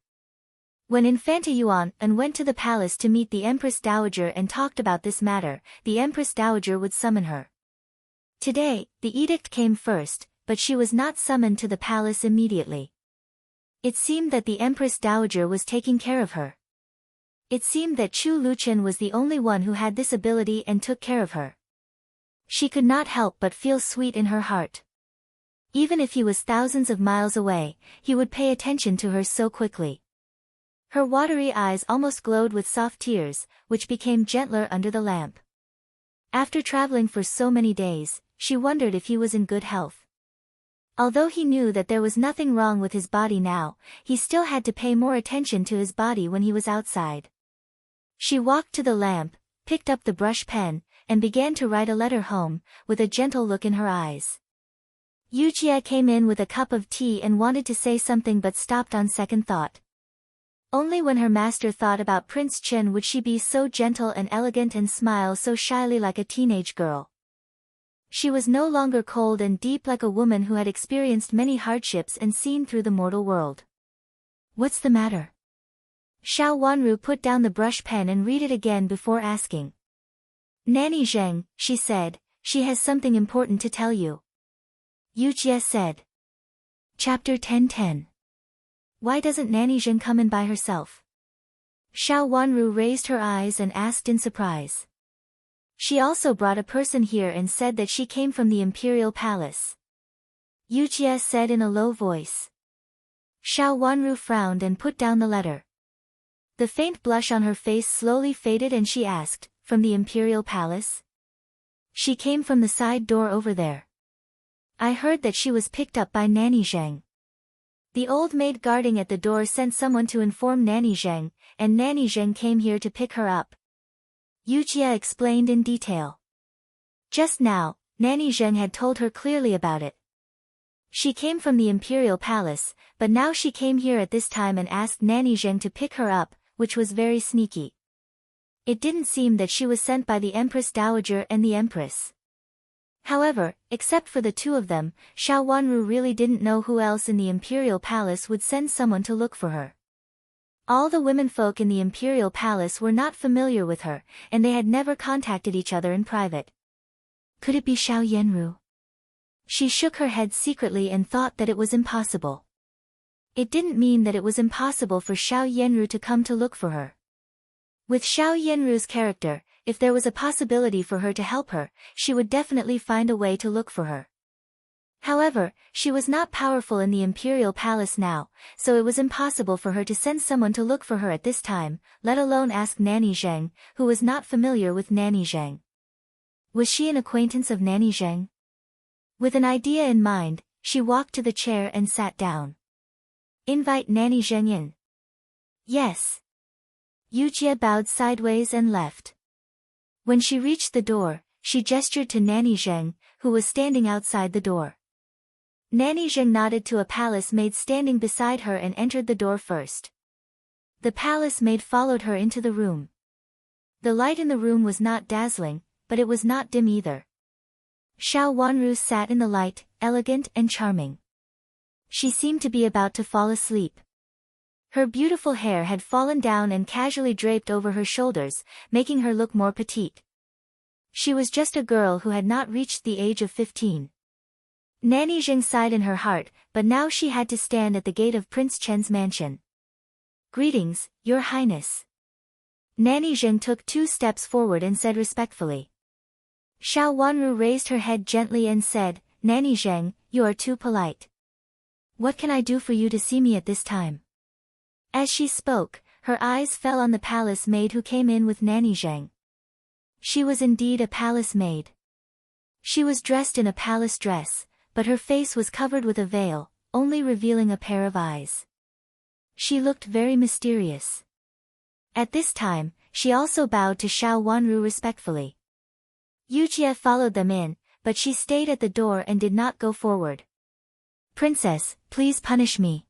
When Infanta Yuan went to the palace to meet the Empress Dowager and talked about this matter, the Empress Dowager would summon her. Today, the edict came first, but she was not summoned to the palace immediately. It seemed that the Empress Dowager was taking care of her. It seemed that Chu Liuchen was the only one who had this ability and took care of her. She could not help but feel sweet in her heart. Even if he was thousands of miles away, he would pay attention to her so quickly. Her watery eyes almost glowed with soft tears, which became gentler under the lamp. After traveling for so many days, she wondered if he was in good health. Although he knew that there was nothing wrong with his body now, he still had to pay more attention to his body when he was outside. She walked to the lamp, picked up the brush pen, and began to write a letter home, with a gentle look in her eyes. Yu Jie came in with a cup of tea and wanted to say something but stopped on second thought. Only when her master thought about Prince Chen would she be so gentle and elegant and smile so shyly like a teenage girl. She was no longer cold and deep like a woman who had experienced many hardships and seen through the mortal world. What's the matter? Xiao Wanru put down the brush pen and read it again before asking. Nanny Zheng, she said, she has something important to tell you. Yu Jie said. Chapter 1010. Why doesn't Nanny Zheng come in by herself? Xiao Wanru raised her eyes and asked in surprise. She also brought a person here and said that she came from the imperial palace. Yu Jie said in a low voice. Xiao Wanru frowned and put down the letter. The faint blush on her face slowly faded and she asked, from the imperial palace? She came from the side door over there. I heard that she was picked up by Nanny Zheng. The old maid guarding at the door sent someone to inform Nanny Zheng, and Nanny Zheng came here to pick her up. Yu Jie explained in detail. Just now, Nanny Zheng had told her clearly about it. She came from the imperial palace, but now she came here at this time and asked Nanny Zheng to pick her up, which was very sneaky. It didn't seem that she was sent by the Empress Dowager and the Empress. However, except for the two of them, Xiao Wanru really didn't know who else in the imperial palace would send someone to look for her. All the womenfolk in the imperial palace were not familiar with her, and they had never contacted each other in private. Could it be Xiao Yanru? She shook her head secretly and thought that it was impossible. It didn't mean that it was impossible for Xiao Yanru to come to look for her. With Xiao Yanru's character, if there was a possibility for her to help her, she would definitely find a way to look for her. However, she was not powerful in the imperial palace now, so it was impossible for her to send someone to look for her at this time, let alone ask Nanny Zheng, who was not familiar with Nanny Zheng. Was she an acquaintance of Nanny Zheng? With an idea in mind, she walked to the chair and sat down. Invite Nanny Zheng in. Yes. Yu Jie bowed sideways and left. When she reached the door, she gestured to Nanny Zheng, who was standing outside the door. Nanny Zheng nodded to a palace maid standing beside her and entered the door first. The palace maid followed her into the room. The light in the room was not dazzling, but it was not dim either. Xiao Wanru sat in the light, elegant and charming. She seemed to be about to fall asleep. Her beautiful hair had fallen down and casually draped over her shoulders, making her look more petite. She was just a girl who had not reached the age of 15. Nanny Zheng sighed in her heart, but now she had to stand at the gate of Prince Chen's mansion. "Greetings, Your Highness." Nanny Zheng took 2 steps forward and said respectfully. Xiao Wanru raised her head gently and said, "Nanny Zheng, you are too polite. What can I do for you to see me at this time?" As she spoke, her eyes fell on the palace maid who came in with Nanny Zheng. She was indeed a palace maid. She was dressed in a palace dress, but her face was covered with a veil, only revealing a pair of eyes. She looked very mysterious. At this time, she also bowed to Xiao Wanru respectfully. Yujie followed them in, but she stayed at the door and did not go forward. "Princess, please punish me."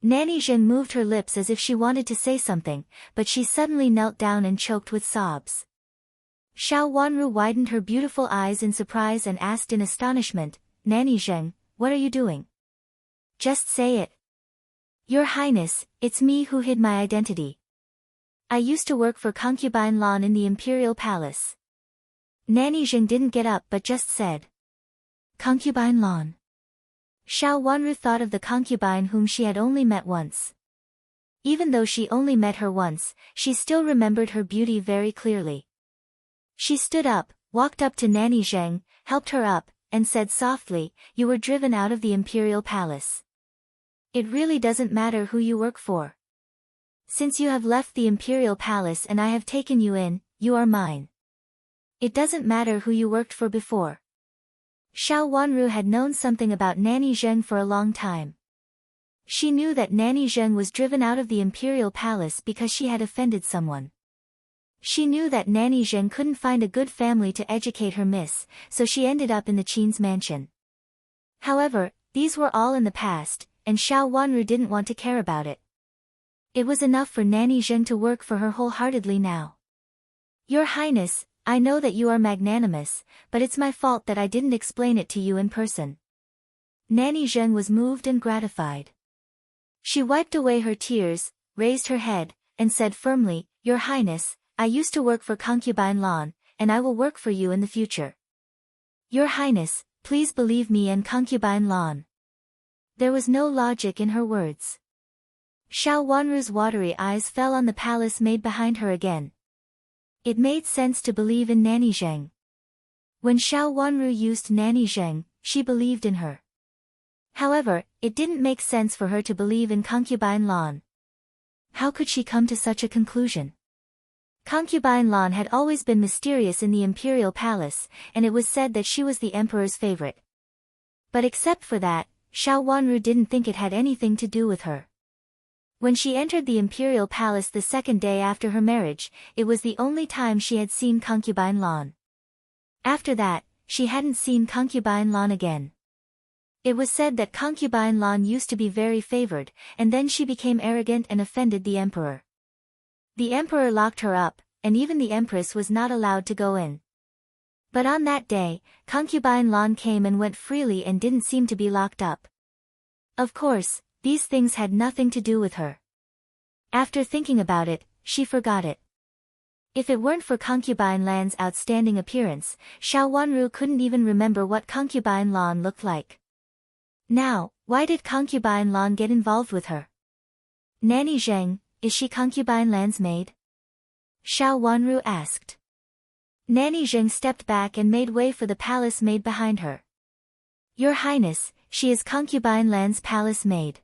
Nanny Zheng moved her lips as if she wanted to say something, but she suddenly knelt down and choked with sobs. Xiao Wanru widened her beautiful eyes in surprise and asked in astonishment, "Nanny Zheng, what are you doing? Just say it." "Your Highness, it's me who hid my identity. I used to work for Concubine Lan in the Imperial Palace." Nanny Zheng didn't get up but just said, "Concubine Lan." Xiao Wanru thought of the concubine whom she had only met once. Even though she only met her once, she still remembered her beauty very clearly. She stood up, walked up to Nanny Zheng, helped her up, and said softly, "You were driven out of the Imperial Palace. It really doesn't matter who you work for. Since you have left the Imperial Palace and I have taken you in, you are mine. It doesn't matter who you worked for before." Xiao Wanru had known something about Nanny Zheng for a long time. She knew that Nanny Zheng was driven out of the Imperial Palace because she had offended someone. She knew that Nanny Zheng couldn't find a good family to educate her miss, so she ended up in the Qin's mansion. However, these were all in the past, and Xiao Wanru didn't want to care about it. It was enough for Nanny Zheng to work for her wholeheartedly now. "Your Highness, I know that you are magnanimous, but it's my fault that I didn't explain it to you in person." Nanny Zheng was moved and gratified. She wiped away her tears, raised her head, and said firmly, "Your Highness, I used to work for Concubine Lan, and I will work for you in the future. Your Highness, please believe me and Concubine Lan." There was no logic in her words. Xiao Wanru's watery eyes fell on the palace maid behind her again. It made sense to believe in Nanny Zheng. When Xiao Wanru used Nanny Zheng, she believed in her. However, it didn't make sense for her to believe in Concubine Lan. How could she come to such a conclusion? Concubine Lan had always been mysterious in the Imperial Palace, and it was said that she was the Emperor's favorite. But except for that, Xiao Wanru didn't think it had anything to do with her. When she entered the Imperial Palace the second day after her marriage, it was the only time she had seen Concubine Lan. After that, she hadn't seen Concubine Lan again. It was said that Concubine Lan used to be very favored, and then she became arrogant and offended the Emperor. The Emperor locked her up, and even the Empress was not allowed to go in. But on that day, Concubine Lan came and went freely and didn't seem to be locked up. Of course, these things had nothing to do with her. After thinking about it, she forgot it. If it weren't for Concubine Lan's outstanding appearance, Xiao Wanru couldn't even remember what Concubine Lan looked like. Now, why did Concubine Lan get involved with her? "Nanny Zheng, is she Concubine Lan's maid?" Xiao Wanru asked. Nanny Zheng stepped back and made way for the palace maid behind her. "Your Highness, she is Concubine Lan's palace maid."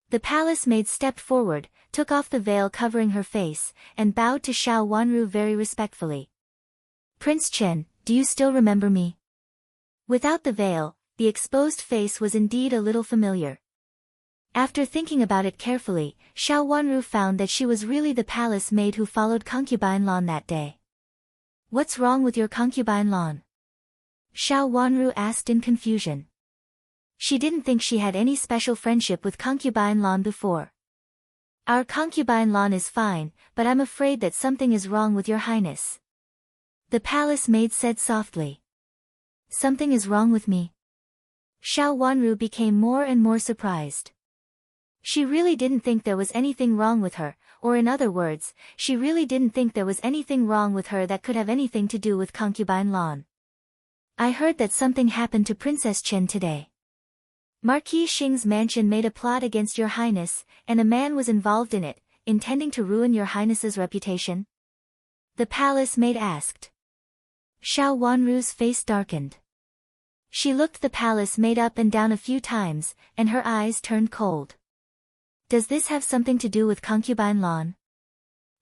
The palace maid stepped forward, took off the veil covering her face, and bowed to Xiao Wanru very respectfully. "Prince Chen, do you still remember me?" Without the veil, the exposed face was indeed a little familiar. After thinking about it carefully, Xiao Wanru found that she was really the palace maid who followed Concubine Lan that day. "What's wrong with your Concubine Lan?" Xiao Wanru asked in confusion. She didn't think she had any special friendship with concubine Lan before. Our concubine Lan is fine, but I'm afraid that something is wrong with your highness. The palace maid said softly. Something is wrong with me? Xiao Wanru became more and more surprised. She really didn't think there was anything wrong with her, or in other words, she really didn't think there was anything wrong with her that could have anything to do with concubine Lan. I heard that something happened to Princess Chen today. Marquis Xing's mansion made a plot against your highness, and a man was involved in it, intending to ruin your highness's reputation? The palace maid asked. Xiao Wanru's face darkened. She looked the palace maid up and down a few times, and her eyes turned cold. Does this have something to do with concubine Lan?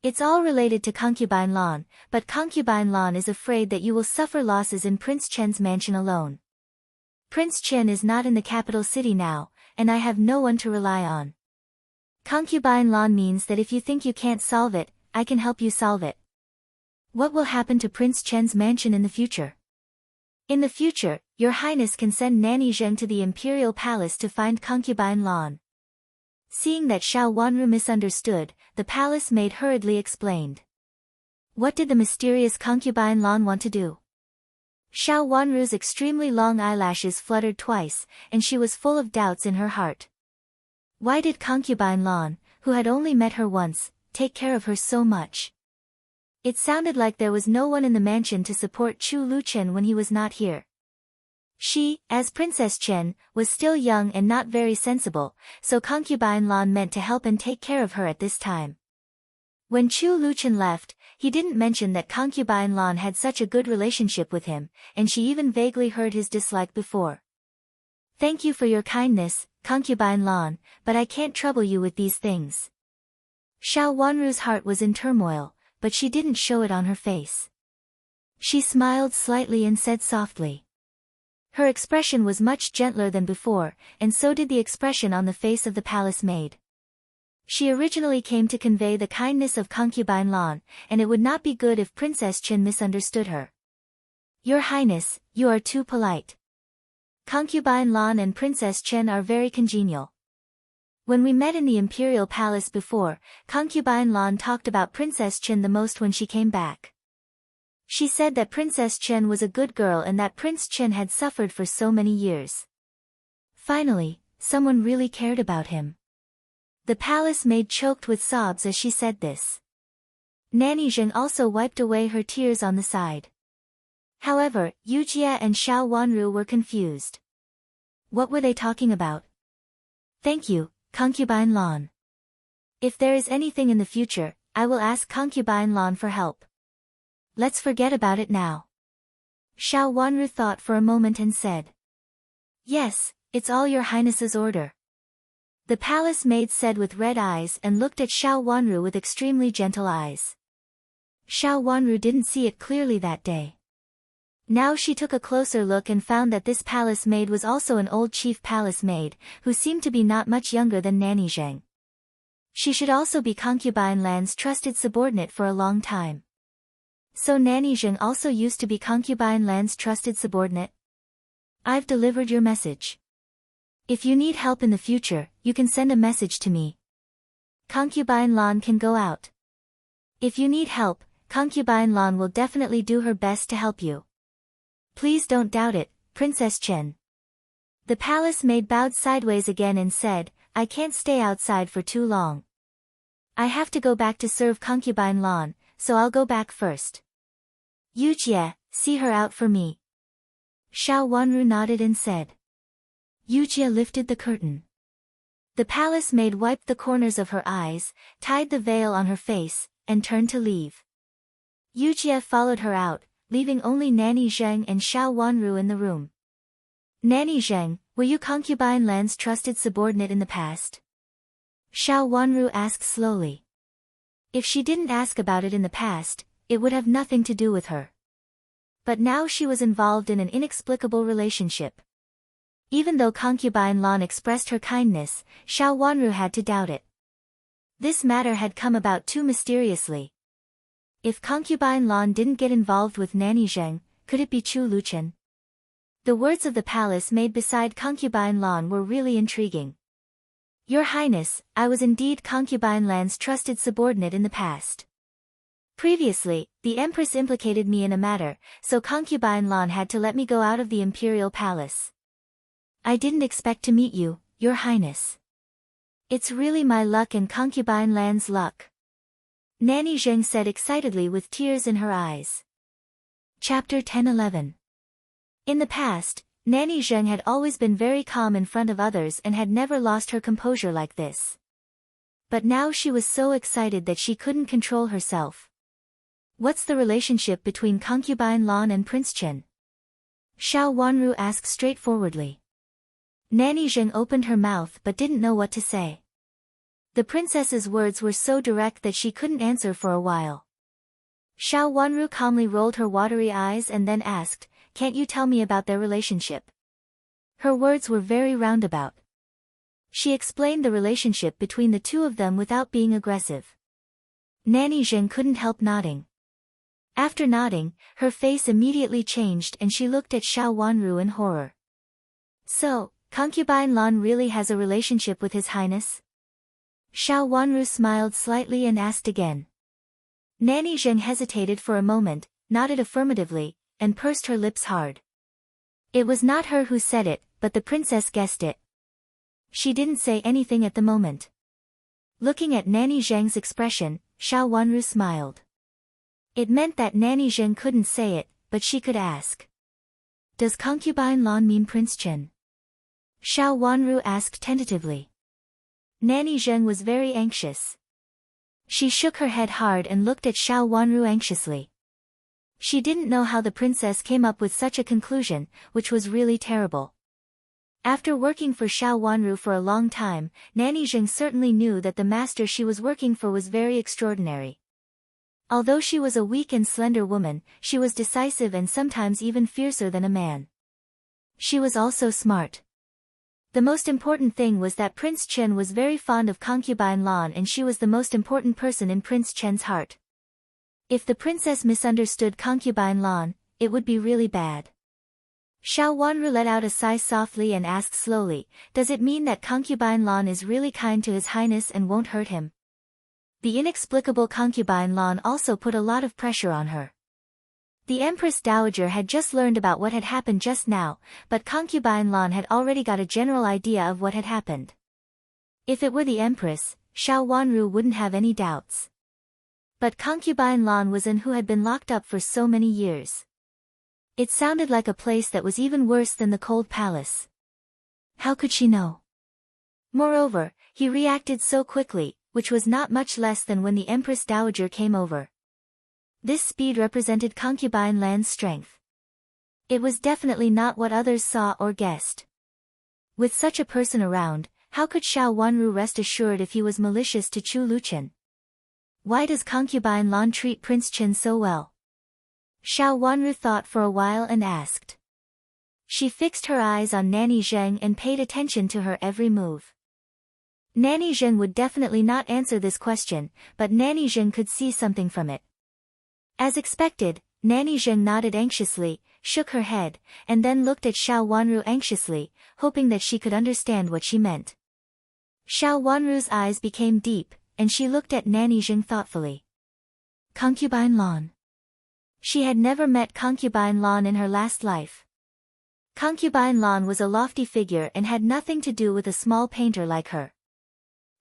It's all related to concubine Lan, but concubine Lan is afraid that you will suffer losses in Prince Chen's mansion alone. Prince Chen is not in the capital city now, and I have no one to rely on. Concubine Lan means that if you think you can't solve it, I can help you solve it. What will happen to Prince Chen's mansion in the future? In the future, your highness can send Nanny Zheng to the imperial palace to find concubine Lan. Seeing that Xiao Wanru misunderstood, the palace maid hurriedly explained. What did the mysterious concubine Lan want to do? Xiao Wanru's extremely long eyelashes fluttered twice, and she was full of doubts in her heart. Why did concubine Lan, who had only met her once, take care of her so much? It sounded like there was no one in the mansion to support Chu Luchen when he was not here. She, as Princess Chen, was still young and not very sensible, so concubine Lan meant to help and take care of her at this time. When Chu Luchen left, he didn't mention that concubine Lan had such a good relationship with him, and she even vaguely heard his dislike before. Thank you for your kindness, concubine Lan, but I can't trouble you with these things. Xiao Wanru's heart was in turmoil, but she didn't show it on her face. She smiled slightly and said softly. Her expression was much gentler than before, and so did the expression on the face of the palace maid. She originally came to convey the kindness of concubine Lan, and it would not be good if Princess Chen misunderstood her. Your Highness, you are too polite. Concubine Lan and Princess Chen are very congenial. When we met in the imperial palace before, concubine Lan talked about Princess Chen the most when she came back. She said that Princess Chen was a good girl and that Prince Chen had suffered for so many years. Finally, someone really cared about him. The palace maid choked with sobs as she said this. Nanny Zheng also wiped away her tears on the side. However, Yujie and Xiao Wanru were confused. What were they talking about? Thank you, concubine Lan. If there is anything in the future, I will ask concubine Lan for help. Let's forget about it now. Xiao Wanru thought for a moment and said. Yes, it's all your highness's order. The palace maid said with red eyes and looked at Xiao Wanru with extremely gentle eyes. Xiao Wanru didn't see it clearly that day. Now she took a closer look and found that this palace maid was also an old chief palace maid, who seemed to be not much younger than Nanny Zheng. She should also be concubine Lan's trusted subordinate for a long time. So Nanny Zheng also used to be concubine Lan's trusted subordinate? I've delivered your message. If you need help in the future, you can send a message to me. Concubine Lan can go out. If you need help, concubine Lan will definitely do her best to help you. Please don't doubt it, Princess Chen. The palace maid bowed sideways again and said, I can't stay outside for too long. I have to go back to serve concubine Lan, so I'll go back first. Yujie, see her out for me. Xiao Wanru nodded and said. Yujie lifted the curtain. The palace maid wiped the corners of her eyes, tied the veil on her face, and turned to leave. Yujie followed her out, leaving only Nanny Zheng and Xiao Wanru in the room. Nanny Zheng, were you concubine Lan's trusted subordinate in the past? Xiao Wanru asked slowly. If she didn't ask about it in the past, it would have nothing to do with her. But now she was involved in an inexplicable relationship. Even though concubine Lan expressed her kindness, Xiao Wanru had to doubt it. This matter had come about too mysteriously. If concubine Lan didn't get involved with Nanny Zheng, could it be Chu Luchen? The words of the palace maid beside Concubine Lan were really intriguing. Your Highness, I was indeed Concubine Lan's trusted subordinate in the past. Previously, the Empress implicated me in a matter, so Concubine Lan had to let me go out of the imperial palace. I didn't expect to meet you, Your Highness. It's really my luck and Concubine Lan's luck. Nanny Zheng said excitedly with tears in her eyes. Chapter 10-11. In the past, Nanny Zheng had always been very calm in front of others and had never lost her composure like this. But now she was so excited that she couldn't control herself. What's the relationship between Concubine Lan and Prince Chen? Xiao Wanru asked straightforwardly. Nanny Zheng opened her mouth but didn't know what to say. The princess's words were so direct that she couldn't answer for a while. Xiao Wanru calmly rolled her watery eyes and then asked, "Can't you tell me about their relationship?" Her words were very roundabout. She explained the relationship between the two of them without being aggressive. Nanny Zheng couldn't help nodding. After nodding, her face immediately changed and she looked at Xiao Wanru in horror. So, Concubine Lan really has a relationship with His Highness? Xiao Wanru smiled slightly and asked again. Nanny Zheng hesitated for a moment, nodded affirmatively, and pursed her lips hard. It was not her who said it, but the princess guessed it. She didn't say anything at the moment. Looking at Nanny Zheng's expression, Xiao Wanru smiled. It meant that Nanny Zheng couldn't say it, but she could ask. Does Concubine Lan mean Prince Chen? Xiao Wanru asked tentatively. Nanny Zheng was very anxious. She shook her head hard and looked at Xiao Wanru anxiously. She didn't know how the princess came up with such a conclusion, which was really terrible. After working for Xiao Wanru for a long time, Nanny Zheng certainly knew that the master she was working for was very extraordinary. Although she was a weak and slender woman, she was decisive and sometimes even fiercer than a man. She was also smart. The most important thing was that Prince Chen was very fond of Concubine Lan and she was the most important person in Prince Chen's heart. If the princess misunderstood Concubine Lan, it would be really bad. Xiao Wanru let out a sigh softly and asked slowly, does it mean that Concubine Lan is really kind to His Highness and won't hurt him? The inexplicable Concubine Lan also put a lot of pressure on her. The Empress Dowager had just learned about what had happened just now, but Concubine Lan had already got a general idea of what had happened. If it were the Empress, Xiao Wanru wouldn't have any doubts. But Concubine Lan was in who had been locked up for so many years. It sounded like a place that was even worse than the cold palace. How could she know? Moreover, he reacted so quickly, which was not much less than when the Empress Dowager came over. This speed represented Concubine Lan's strength. It was definitely not what others saw or guessed. With such a person around, how could Xiao Wanru rest assured if he was malicious to Chu Luchen? Why does Concubine Lan treat Prince Chen so well? Xiao Wanru thought for a while and asked. She fixed her eyes on Nanny Zheng and paid attention to her every move. Nanny Zheng would definitely not answer this question, but Nanny Zheng could see something from it. As expected, Nanny Zheng nodded anxiously, shook her head, and then looked at Xiao Wanru anxiously, hoping that she could understand what she meant. Xiao Wanru's eyes became deep, and she looked at Nanny Zheng thoughtfully. Concubine Lan. She had never met Concubine Lan in her last life. Concubine Lan was a lofty figure and had nothing to do with a small painter like her.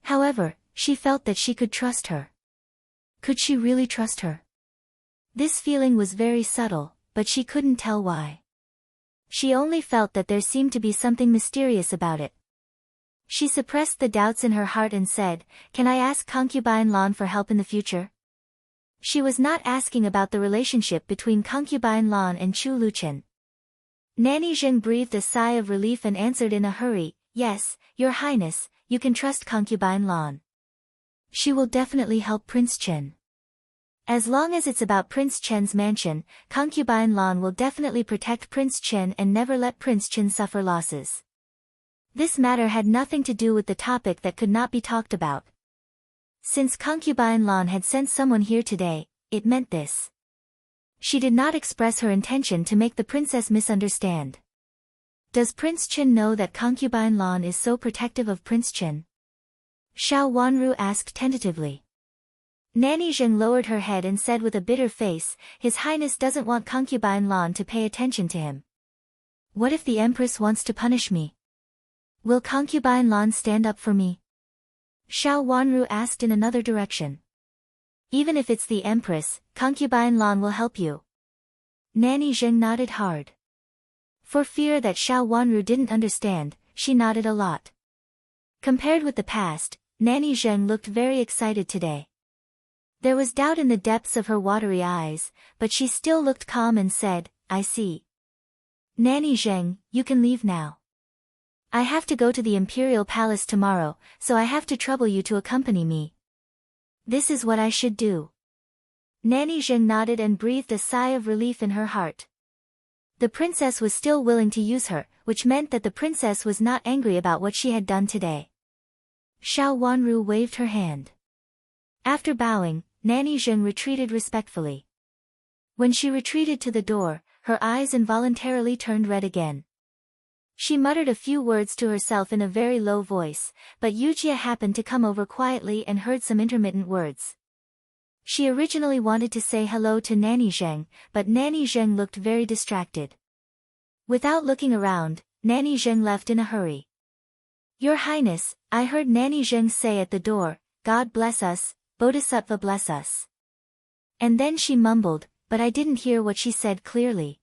However, she felt that she could trust her. Could she really trust her? This feeling was very subtle, but she couldn't tell why. She only felt that there seemed to be something mysterious about it. She suppressed the doubts in her heart and said, "Can I ask Concubine Lan for help in the future?" She was not asking about the relationship between Concubine Lan and Chu Luchen. Nanny Zheng breathed a sigh of relief and answered in a hurry, "Yes, Your Highness, you can trust Concubine Lan. She will definitely help Prince Chen. As long as it's about Prince Chen's mansion, Concubine Lan will definitely protect Prince Chen and never let Prince Chen suffer losses." This matter had nothing to do with the topic that could not be talked about. Since Concubine Lan had sent someone here today, it meant this. She did not express her intention to make the princess misunderstand. Does Prince Chen know that concubine Lan is so protective of Prince Chen? Xiao Wanru asked tentatively. Nanny Zheng lowered her head and said with a bitter face, His Highness doesn't want concubine Lan to pay attention to him. What if the Empress wants to punish me? Will concubine Lan stand up for me? Xiao Wanru asked in another direction. Even if it's the Empress, concubine Lan will help you. Nanny Zheng nodded hard. For fear that Xiao Wanru didn't understand, she nodded a lot. Compared with the past, Nanny Zheng looked very excited today. There was doubt in the depths of her watery eyes, but she still looked calm and said, I see. Nanny Zheng, you can leave now. I have to go to the Imperial Palace tomorrow, so I have to trouble you to accompany me. This is what I should do. Nanny Zheng nodded and breathed a sigh of relief in her heart. The princess was still willing to use her, which meant that the princess was not angry about what she had done today. Xiao Wanru waved her hand. After bowing, Nanny Zheng retreated respectfully. When she retreated to the door, her eyes involuntarily turned red again. She muttered a few words to herself in a very low voice, but Yujia happened to come over quietly and heard some intermittent words. She originally wanted to say hello to Nanny Zheng, but Nanny Zheng looked very distracted. Without looking around, Nanny Zheng left in a hurry. Your Highness, I heard Nanny Zheng say at the door, God bless us, Bodhisattva bless us. And then she mumbled, but I didn't hear what she said clearly.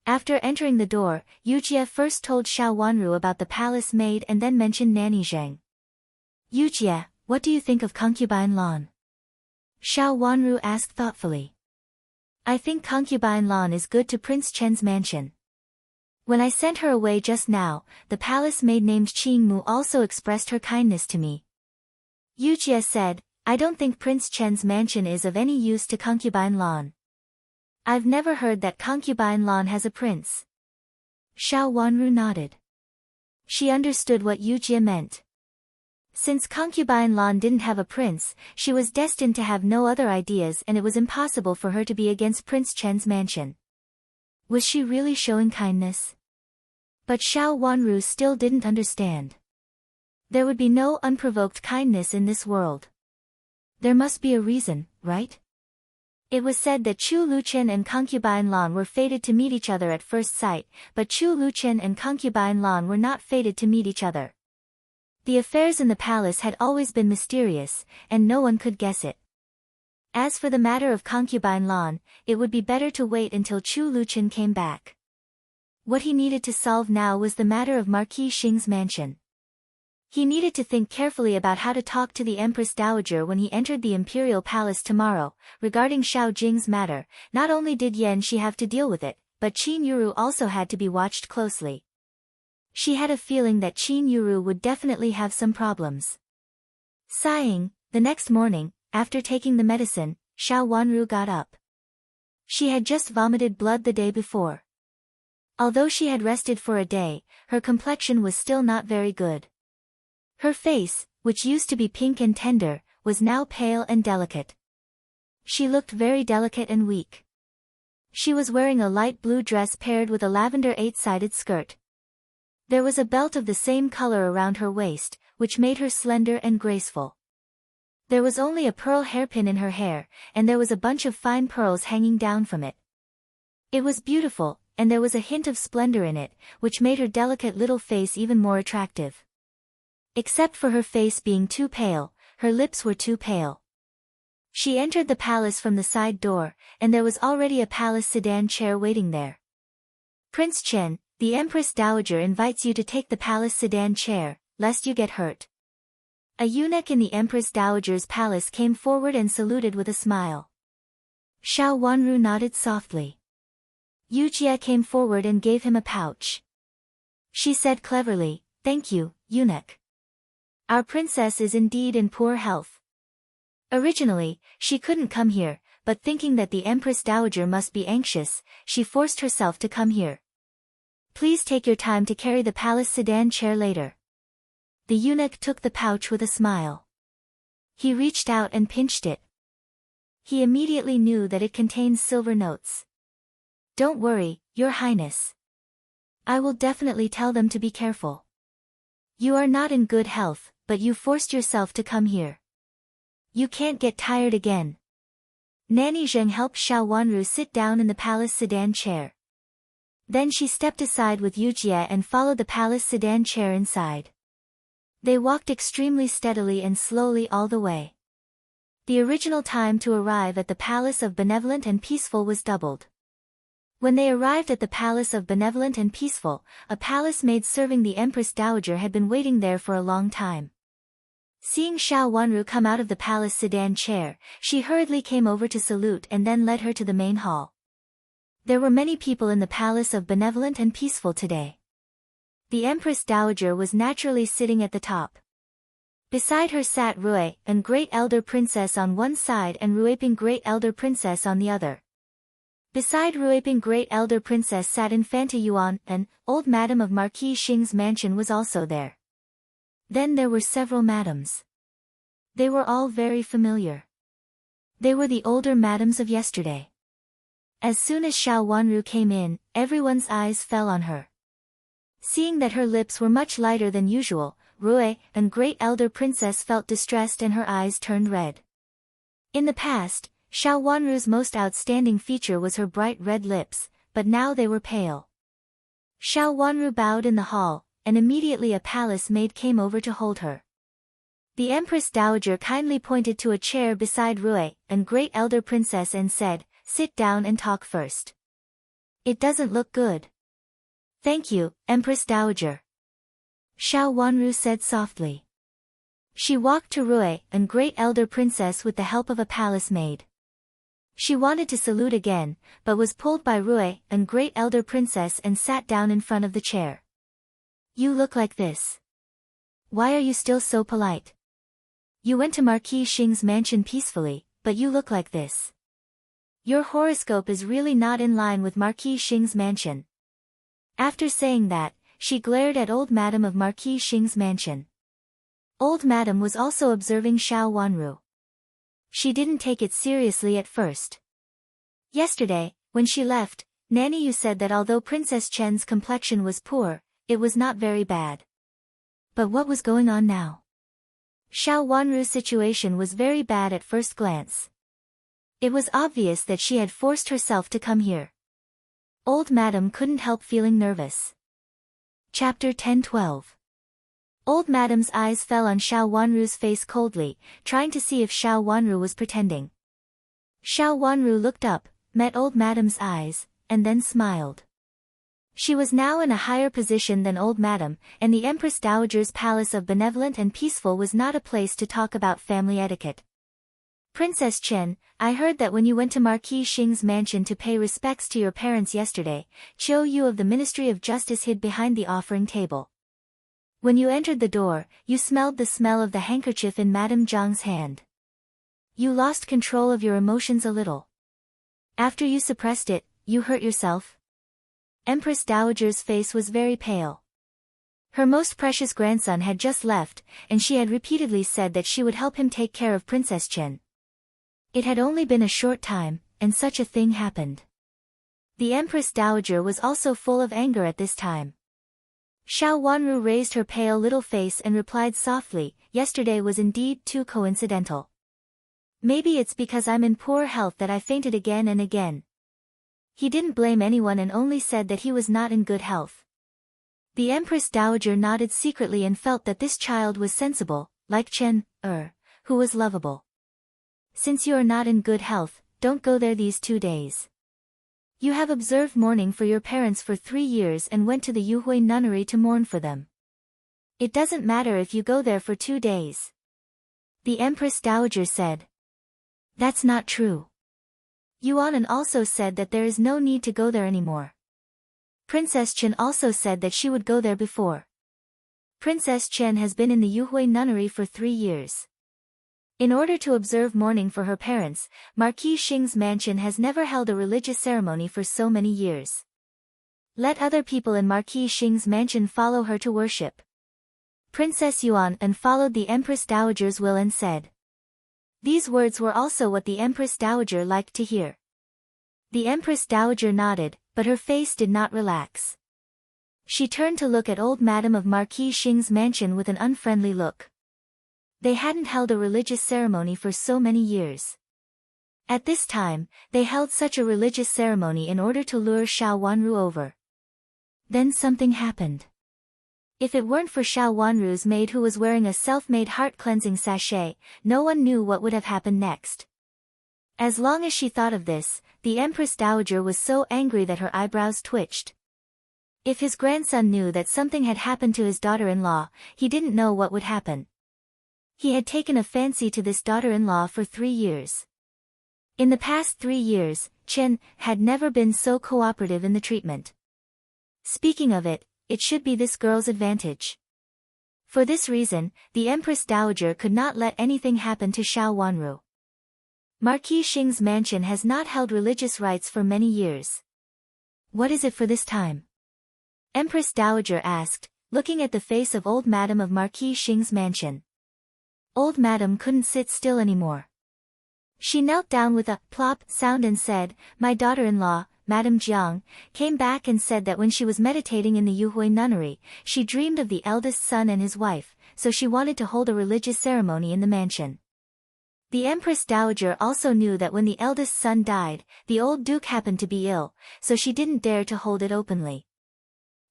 After entering the door, Yujia first told Xiao Wanru about the palace maid and then mentioned Nanny Zheng. Yujia, what do you think of concubine Lan? Xiao Wanru asked thoughtfully. I think concubine Lan is good to Prince Chen's mansion. When I sent her away just now, the palace maid named Qing Mu also expressed her kindness to me. Yujia said, I don't think Prince Chen's mansion is of any use to concubine Lan. I've never heard that concubine Lan has a prince. Xiao Wanru nodded. She understood what Yujia meant. Since concubine Lan didn't have a prince, she was destined to have no other ideas and it was impossible for her to be against Prince Chen's mansion. Was she really showing kindness? But Xiao Wanru still didn't understand. There would be no unprovoked kindness in this world. There must be a reason, right? It was said that Chu Luqian and concubine Lan were fated to meet each other at first sight, but Chu Luqian and concubine Lan were not fated to meet each other. The affairs in the palace had always been mysterious, and no one could guess it. As for the matter of concubine Lan, it would be better to wait until Chu Luqian came back. What he needed to solve now was the matter of Marquis Xing's mansion. He needed to think carefully about how to talk to the Empress Dowager when he entered the Imperial Palace tomorrow. Regarding Xiao Jing's matter, not only did Yan Shi have to deal with it, but Qin Yuru also had to be watched closely. She had a feeling that Qin Yuru would definitely have some problems. Sighing, the next morning, after taking the medicine, Xiao Wanru got up. She had just vomited blood the day before. Although she had rested for a day, her complexion was still not very good. Her face, which used to be pink and tender, was now pale and delicate. She looked very delicate and weak. She was wearing a light blue dress paired with a lavender 8-sided skirt. There was a belt of the same color around her waist, which made her slender and graceful. There was only a pearl hairpin in her hair, and there was a bunch of fine pearls hanging down from it. It was beautiful, and there was a hint of splendor in it, which made her delicate little face even more attractive. Except for her face being too pale, her lips were too pale. She entered the palace from the side door, and there was already a palace sedan chair waiting there. Prince Chen, the Empress Dowager invites you to take the palace sedan chair, lest you get hurt. A eunuch in the Empress Dowager's palace came forward and saluted with a smile. Xiao Wanru nodded softly. Yujia came forward and gave him a pouch. She said cleverly, "Thank you, eunuch. Our princess is indeed in poor health. Originally, she couldn't come here, but thinking that the Empress Dowager must be anxious, she forced herself to come here. Please take your time to carry the palace sedan chair later." The eunuch took the pouch with a smile. He reached out and pinched it. He immediately knew that it contained silver notes. "Don't worry, Your Highness. I will definitely tell them to be careful. You are not in good health, but you forced yourself to come here. You can't get tired again. Nanny Zheng helped Xiao Wanru sit down in the palace sedan chair. Then she stepped aside with Yu Jie and followed the palace sedan chair inside. They walked extremely steadily and slowly all the way. The original time to arrive at the Palace of Benevolent and Peaceful was doubled. When they arrived at the Palace of Benevolent and Peaceful, a palace maid serving the Empress Dowager had been waiting there for a long time. Seeing Xiao Wanru come out of the palace sedan chair, she hurriedly came over to salute and then led her to the main hall. There were many people in the Palace of Benevolent and Peaceful today. The Empress Dowager was naturally sitting at the top. Beside her sat Rui, and Great Elder Princess on one side and Ruiping Great Elder Princess on the other. Beside Ruiping Great Elder Princess sat Infanta Yuan, and Old Madam of Marquis Xing's mansion was also there. Then there were several madams. They were all very familiar. They were the older madams of yesterday. As soon as Xiao Wanru came in, everyone's eyes fell on her. Seeing that her lips were much lighter than usual, Rui, and Great Elder Princess felt distressed and her eyes turned red. In the past, Xiao Wanru's most outstanding feature was her bright red lips, but now they were pale. Xiao Wanru bowed in the hall, and immediately a palace maid came over to hold her. The Empress Dowager kindly pointed to a chair beside Rui, and Great Elder Princess and said, "Sit down and talk first. It doesn't look good." "Thank you, Empress Dowager," Xiao Wanru said softly. She walked to Rui, and Great Elder Princess with the help of a palace maid. She wanted to salute again, but was pulled by Rui, and Great Elder Princess and sat down in front of the chair. "You look like this. Why are you still so polite? You went to Marquis Xing's mansion peacefully, but you look like this. Your horoscope is really not in line with Marquis Xing's mansion." After saying that, she glared at Old Madam of Marquis Xing's mansion. Old Madam was also observing Xiao Wanru. She didn't take it seriously at first. Yesterday, when she left, Nanny Yu said that although Princess Chen's complexion was poor, it was not very bad. But what was going on now? Xiao Wanru's situation was very bad at first glance. It was obvious that she had forced herself to come here. Old Madam couldn't help feeling nervous. Chapter 10-12. Old Madam's eyes fell on Xiao Wanru's face coldly, trying to see if Xiao Wanru was pretending. Xiao Wanru looked up, met Old Madam's eyes, and then smiled. She was now in a higher position than Old Madam, and the Empress Dowager's Palace of Benevolent and Peaceful was not a place to talk about family etiquette. "Princess Chen, I heard that when you went to Marquis Xing's mansion to pay respects to your parents yesterday, Qiu Yu of the Ministry of Justice hid behind the offering table. When you entered the door, you smelled the smell of the handkerchief in Madame Zhang's hand. You lost control of your emotions a little. After you suppressed it, you hurt yourself." Empress Dowager's face was very pale. Her most precious grandson had just left, and she had repeatedly said that she would help him take care of Princess Chen. It had only been a short time, and such a thing happened. The Empress Dowager was also full of anger at this time. Xiao Wanru raised her pale little face and replied softly, "Yesterday was indeed too coincidental. Maybe it's because I'm in poor health that I fainted again and again." He didn't blame anyone and only said that he was not in good health. The Empress Dowager nodded secretly and felt that this child was sensible, like Chen, who was lovable. "Since you are not in good health, don't go there these 2 days. You have observed mourning for your parents for 3 years and went to the Yuhui nunnery to mourn for them. It doesn't matter if you go there for 2 days." The Empress Dowager said. "That's not true. Yuan also said that there is no need to go there anymore. Princess Chen also said that she would go there before. Princess Chen has been in the Yuhui nunnery for 3 years. In order to observe mourning for her parents, Marquis Xing's mansion has never held a religious ceremony for so many years. Let other people in Marquis Xing's mansion follow her to worship." Princess Yuan followed the Empress Dowager's will and said. These words were also what the Empress Dowager liked to hear. The Empress Dowager nodded, but her face did not relax. She turned to look at old Madam of Marquis Xing's mansion with an unfriendly look. They hadn't held a religious ceremony for so many years. At this time, they held such a religious ceremony in order to lure Xiao Wanru over. Then something happened. If it weren't for Xiao Wanru's maid who was wearing a self-made heart-cleansing sachet, no one knew what would have happened next. As long as she thought of this, the Empress Dowager was so angry that her eyebrows twitched. If his grandson knew that something had happened to his daughter-in-law, he didn't know what would happen. He had taken a fancy to this daughter-in-law for 3 years. In the past 3 years, Chen had never been so cooperative in the treatment. Speaking of it, it should be this girl's advantage. For this reason, the Empress Dowager could not let anything happen to Xiao Wanru. Marquis Xing's mansion has not held religious rites for many years. What is it for this time? Empress Dowager asked, looking at the face of old Madam of Marquis Xing's mansion. Old Madam couldn't sit still anymore. She knelt down with a plop sound and said, "My daughter-in-law, Madame Jiang, came back and said that when she was meditating in the Yuhui nunnery, she dreamed of the eldest son and his wife, so she wanted to hold a religious ceremony in the mansion." The Empress Dowager also knew that when the eldest son died, the old duke happened to be ill, so she didn't dare to hold it openly.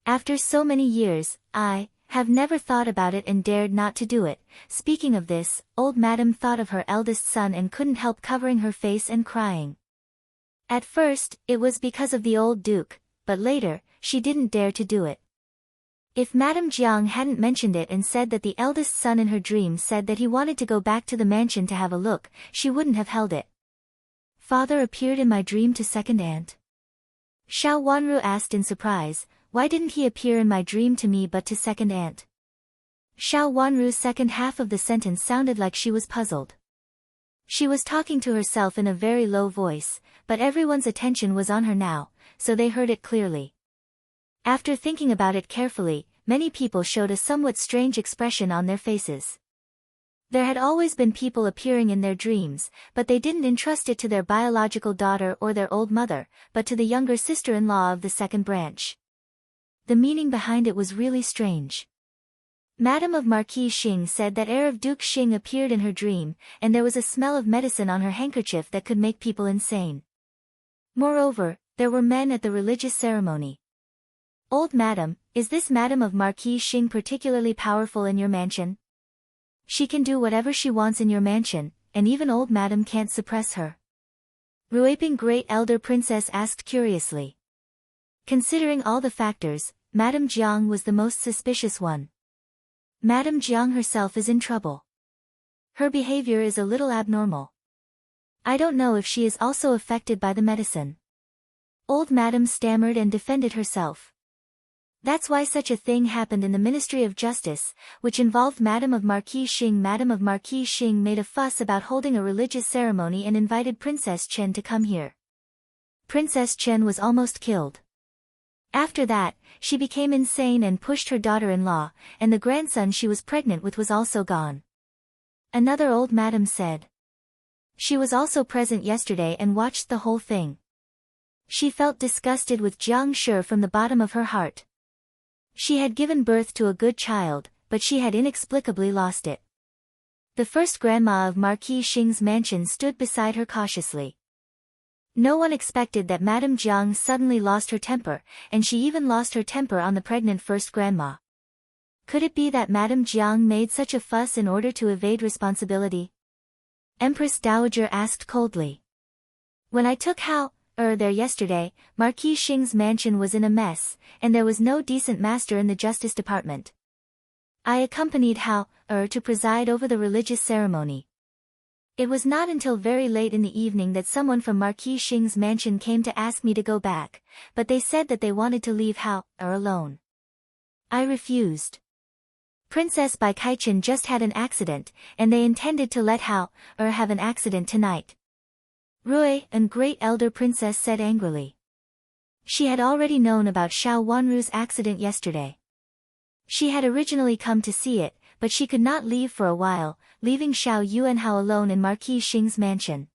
After so many years, I have never thought about it and dared not to do it. Speaking of this, old Madam thought of her eldest son and couldn't help covering her face and crying. At first, it was because of the old duke, but later, she didn't dare to do it. If Madame Jiang hadn't mentioned it and said that the eldest son in her dream said that he wanted to go back to the mansion to have a look, she wouldn't have held it. Father appeared in my dream to second aunt? Xiao Wanru asked in surprise. Why didn't he appear in my dream to me but to second aunt? Xiao Wanru's second half of the sentence sounded like she was puzzled. She was talking to herself in a very low voice, but everyone's attention was on her now, so they heard it clearly. After thinking about it carefully, many people showed a somewhat strange expression on their faces. There had always been people appearing in their dreams, but they didn't entrust it to their biological daughter or their old mother, but to the younger sister-in-law of the second branch. The meaning behind it was really strange. Madame of Marquis Xing said that heir of Duke Xing appeared in her dream, and there was a smell of medicine on her handkerchief that could make people insane. Moreover, there were men at the religious ceremony. Old Madam, is this Madame of Marquis Xing particularly powerful in your mansion? She can do whatever she wants in your mansion, and even old Madam can't suppress her. Ruiping Great Elder Princess asked curiously. Considering all the factors, Madame Jiang was the most suspicious one. Madame Jiang herself is in trouble. Her behavior is a little abnormal. I don't know if she is also affected by the medicine. Old Madame stammered and defended herself. That's why such a thing happened in the Ministry of Justice, which involved Madame of Marquis Xing. Madame of Marquis Xing made a fuss about holding a religious ceremony and invited Princess Chen to come here. Princess Chen was almost killed. After that, she became insane and pushed her daughter-in-law, and the grandson she was pregnant with was also gone. Another old madam said. She was also present yesterday and watched the whole thing. She felt disgusted with Jiang Shi from the bottom of her heart. She had given birth to a good child, but she had inexplicably lost it. The first grandma of Marquis Xing's mansion stood beside her cautiously. No one expected that Madame Jiang suddenly lost her temper, and she even lost her temper on the pregnant first grandma. Could it be that Madame Jiang made such a fuss in order to evade responsibility? Empress Dowager asked coldly. When I took Hao there yesterday, Marquis Xing's mansion was in a mess, and there was no decent master in the Justice Department. I accompanied Hao to preside over the religious ceremony. It was not until very late in the evening that someone from Marquis Xing's mansion came to ask me to go back, but they said that they wanted to leave Hao alone. I refused. Princess Bai Kaichen just had an accident, and they intended to let Hao have an accident tonight. Rui, and Great Elder Princess said angrily. She had already known about Xiao Wanru's accident yesterday. She had originally come to see it, but she could not leave for a while, leaving Xiao Yuanhao alone in Marquis Xing's mansion.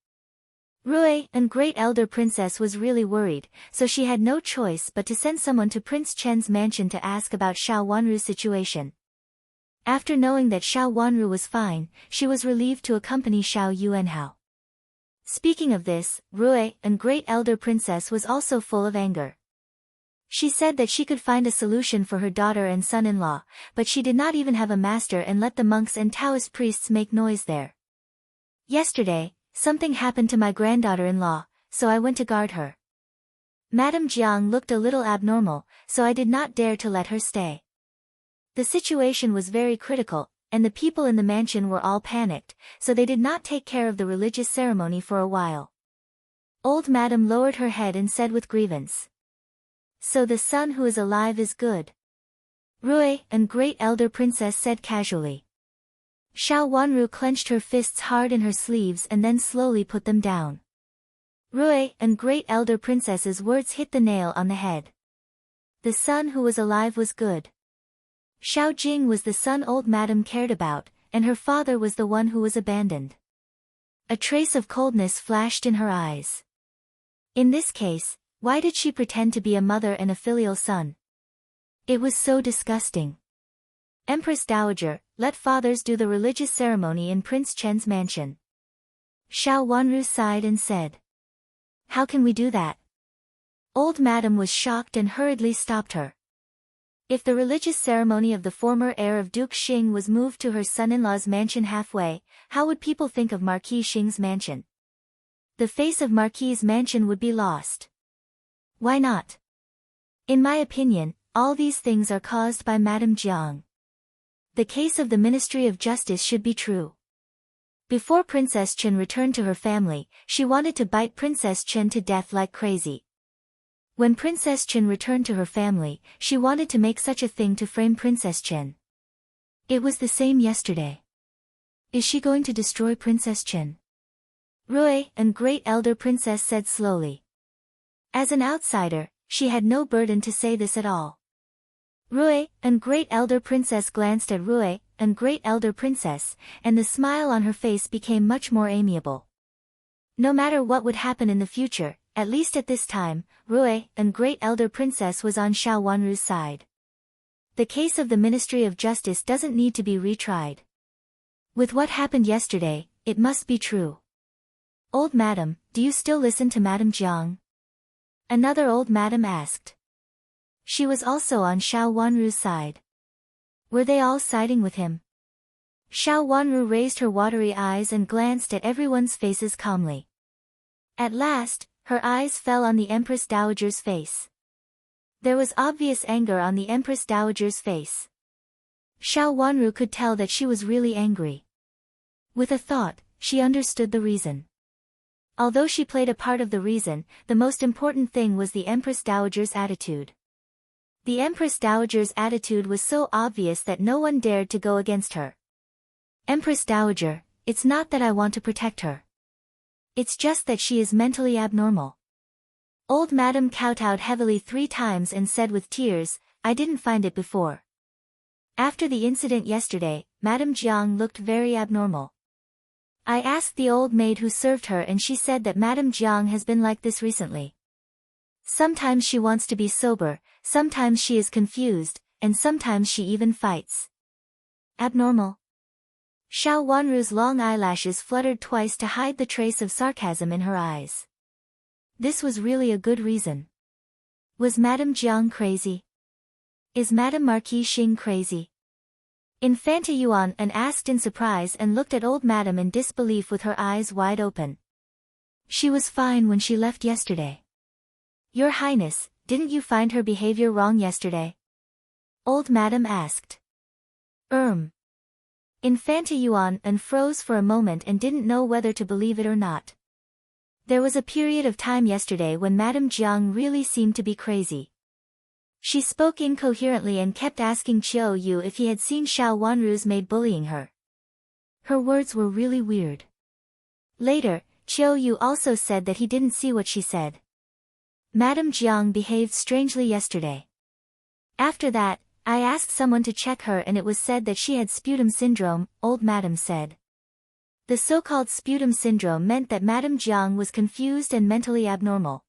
Rui, and great elder princess, was really worried, so she had no choice but to send someone to Prince Chen's mansion to ask about Xiao Wanru's situation. After knowing that Xiao Wanru was fine, she was relieved to accompany Xiao Yuanhao. Speaking of this, Rui, and great elder princess, was also full of anger. She said that she could find a solution for her daughter and son-in-law, but she did not even have a master and let the monks and Taoist priests make noise there. Yesterday, something happened to my granddaughter-in-law, so I went to guard her. Madame Jiang looked a little abnormal, so I did not dare to let her stay. The situation was very critical, and the people in the mansion were all panicked, so they did not take care of the religious ceremony for a while. Old Madame lowered her head and said with grievance. So the son who is alive is good. Rui, and great elder princess, said casually. Xiao Wanru clenched her fists hard in her sleeves and then slowly put them down. Rui, and great elder princess's words hit the nail on the head. The son who was alive was good. Xiao Jing was the son old Madame cared about, and her father was the one who was abandoned. A trace of coldness flashed in her eyes. In this case, why did she pretend to be a mother and a filial son? It was so disgusting. Empress Dowager, let fathers do the religious ceremony in Prince Chen's mansion. Xiao Wanru sighed and said. How can we do that? Old Madame was shocked and hurriedly stopped her. If the religious ceremony of the former heir of Duke Xing was moved to her son-in-law's mansion halfway, how would people think of Marquis Xing's mansion? The face of Marquis's mansion would be lost. Why not? In my opinion, all these things are caused by Madame Jiang. The case of the Ministry of Justice should be true. Before Princess Chen returned to her family, she wanted to bite Princess Chen to death like crazy. When Princess Chen returned to her family, she wanted to make such a thing to frame Princess Chen. It was the same yesterday. Is she going to destroy Princess Chen? Rui, and great elder princess, said slowly. As an outsider, she had no burden to say this at all. Rui, and great elder princess, glanced at Rui, and great elder princess, and the smile on her face became much more amiable. No matter what would happen in the future, at least at this time, Rui, and great elder princess, was on Xiao Wanru's side. The case of the Ministry of Justice doesn't need to be retried. With what happened yesterday, it must be true. Old Madam, do you still listen to Madame Jiang? Another old Madam asked. She was also on Xiao Wanru's side. Were they all siding with him? Xiao Wanru raised her watery eyes and glanced at everyone's faces calmly. At last, her eyes fell on the Empress Dowager's face. There was obvious anger on the Empress Dowager's face. Xiao Wanru could tell that she was really angry. With a thought, she understood the reason. Although she played a part of the reason, the most important thing was the Empress Dowager's attitude. The Empress Dowager's attitude was so obvious that no one dared to go against her. Empress Dowager, it's not that I want to protect her. It's just that she is mentally abnormal. Old Madame kowtowed heavily 3 times and said with tears, I didn't find it before. After the incident yesterday, Madame Jiang looked very abnormal. I asked the old maid who served her and she said that Madame Jiang has been like this recently. Sometimes she wants to be sober, sometimes she is confused, and sometimes she even fights. Abnormal. Xiao Wanru's long eyelashes fluttered twice to hide the trace of sarcasm in her eyes. This was really a good reason. Was Madame Jiang crazy? Is Madame Marquis Xing crazy? Infanta Yuan asked in surprise and looked at old Madame in disbelief with her eyes wide open. She was fine when she left yesterday. Your Highness, didn't you find her behavior wrong yesterday? Old Madame asked. Infanta Yuan froze for a moment and didn't know whether to believe it or not. There was a period of time yesterday when Madame Jiang really seemed to be crazy. She spoke incoherently and kept asking Qiu Yu if he had seen Xiao Wanru's maid bullying her. Her words were really weird. Later, Qiu Yu also said that he didn't see what she said. Madame Jiang behaved strangely yesterday. After that, I asked someone to check her and it was said that she had sputum syndrome, old Madame said. The so-called sputum syndrome meant that Madame Jiang was confused and mentally abnormal.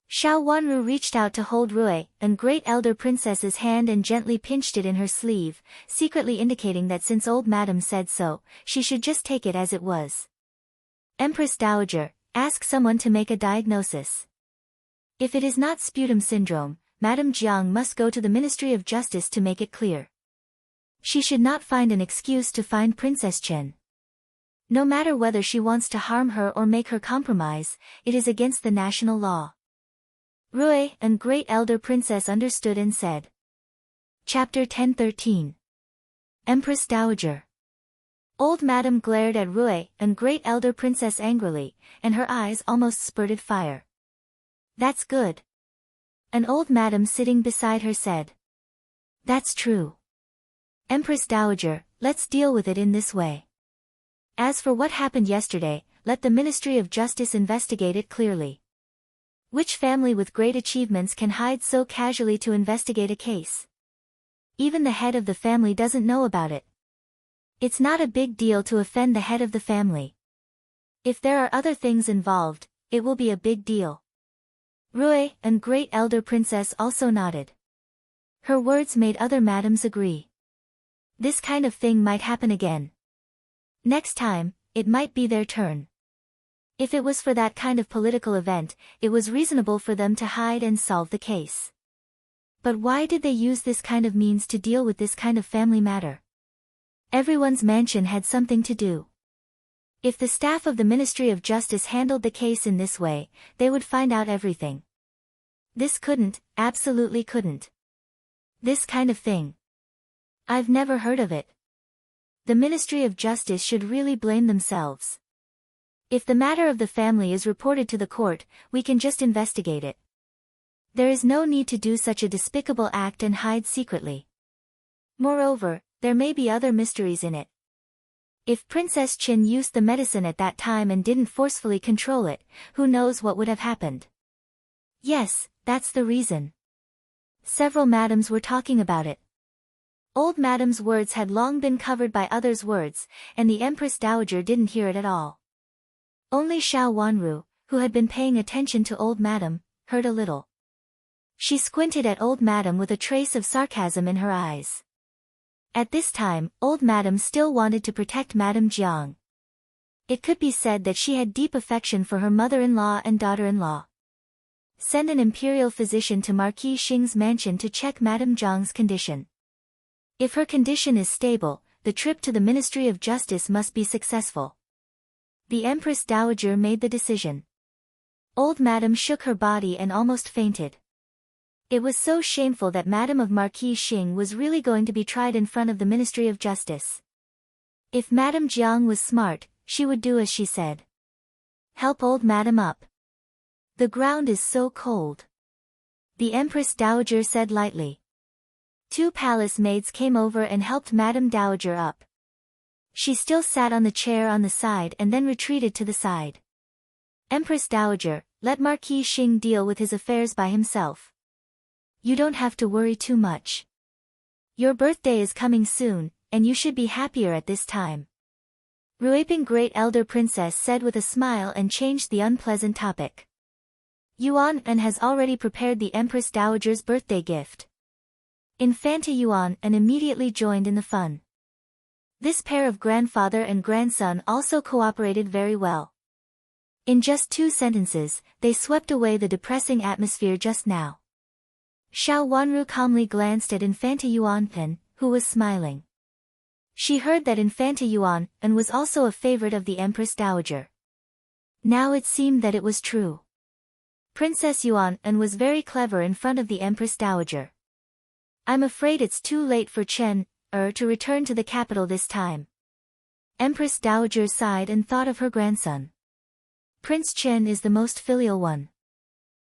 Xiao Wanru reached out to hold Rui, and great elder princess's hand, and gently pinched it in her sleeve, secretly indicating that since old madam said so, she should just take it as it was. Empress Dowager, ask someone to make a diagnosis. If it is not sputum syndrome, Madame Jiang must go to the Ministry of Justice to make it clear. She should not find an excuse to find Princess Chen. No matter whether she wants to harm her or make her compromise, it is against the national law. Rui and Great Elder Princess understood and said. Chapter 1013. Empress Dowager. Old Madam glared at Rui and Great Elder Princess angrily, and her eyes almost spurted fire. That's good. An old madam sitting beside her said. That's true. Empress Dowager, let's deal with it in this way. As for what happened yesterday, let the Ministry of Justice investigate it clearly. Which family with great achievements can hide so casually to investigate a case? Even the head of the family doesn't know about it. It's not a big deal to offend the head of the family. If there are other things involved, it will be a big deal. Rui and Great Elder Princess also nodded. Her words made other madams agree. This kind of thing might happen again. Next time, it might be their turn. If it was for that kind of political event, it was reasonable for them to hide and solve the case. But why did they use this kind of means to deal with this kind of family matter? Everyone's mansion had something to do. If the staff of the Ministry of Justice handled the case in this way, they would find out everything. This couldn't, absolutely couldn't. This kind of thing. I've never heard of it. The Ministry of Justice should really blame themselves. If the matter of the family is reported to the court, we can just investigate it. There is no need to do such a despicable act and hide secretly. Moreover, there may be other mysteries in it. If Princess Chen used the medicine at that time and didn't forcefully control it, who knows what would have happened? Yes, that's the reason. Several madams were talking about it. Old madam's words had long been covered by others' words, and the Empress Dowager didn't hear it at all. Only Xiao Wanru, who had been paying attention to old madam, heard a little. She squinted at old madam with a trace of sarcasm in her eyes. At this time, old madam still wanted to protect Madame Jiang. It could be said that she had deep affection for her mother-in-law and daughter-in-law. Send an imperial physician to Marquis Xing's mansion to check Madame Jiang's condition. If her condition is stable, the trip to the Ministry of Justice must be successful. The Empress Dowager made the decision. Old madam shook her body and almost fainted. It was so shameful that Madame of Marquis Xing was really going to be tried in front of the Ministry of Justice. If Madame Jiang was smart, she would do as she said. Help old madam up. The ground is so cold. The Empress Dowager said lightly. 2 palace maids came over and helped Madame Dowager up. She still sat on the chair on the side and then retreated to the side. Empress Dowager, let Marquis Xing deal with his affairs by himself. You don't have to worry too much. Your birthday is coming soon, and you should be happier at this time. Ruiping Great Elder Princess said with a smile and changed the unpleasant topic. Yuan An has already prepared the Empress Dowager's birthday gift. Infanta Yuan An immediately joined in the fun. This pair of grandfather and grandson also cooperated very well. In just 2 sentences, they swept away the depressing atmosphere just now. Xiao Wanru calmly glanced at Infanta Yuan An, who was smiling. She heard that Infanta Yuan An was also a favorite of the Empress Dowager. Now it seemed that it was true. Princess Yuan An was very clever in front of the Empress Dowager. I'm afraid it's too late for Chen to return to the capital this time. Empress Dowager sighed and thought of her grandson. Prince Chen is the most filial one.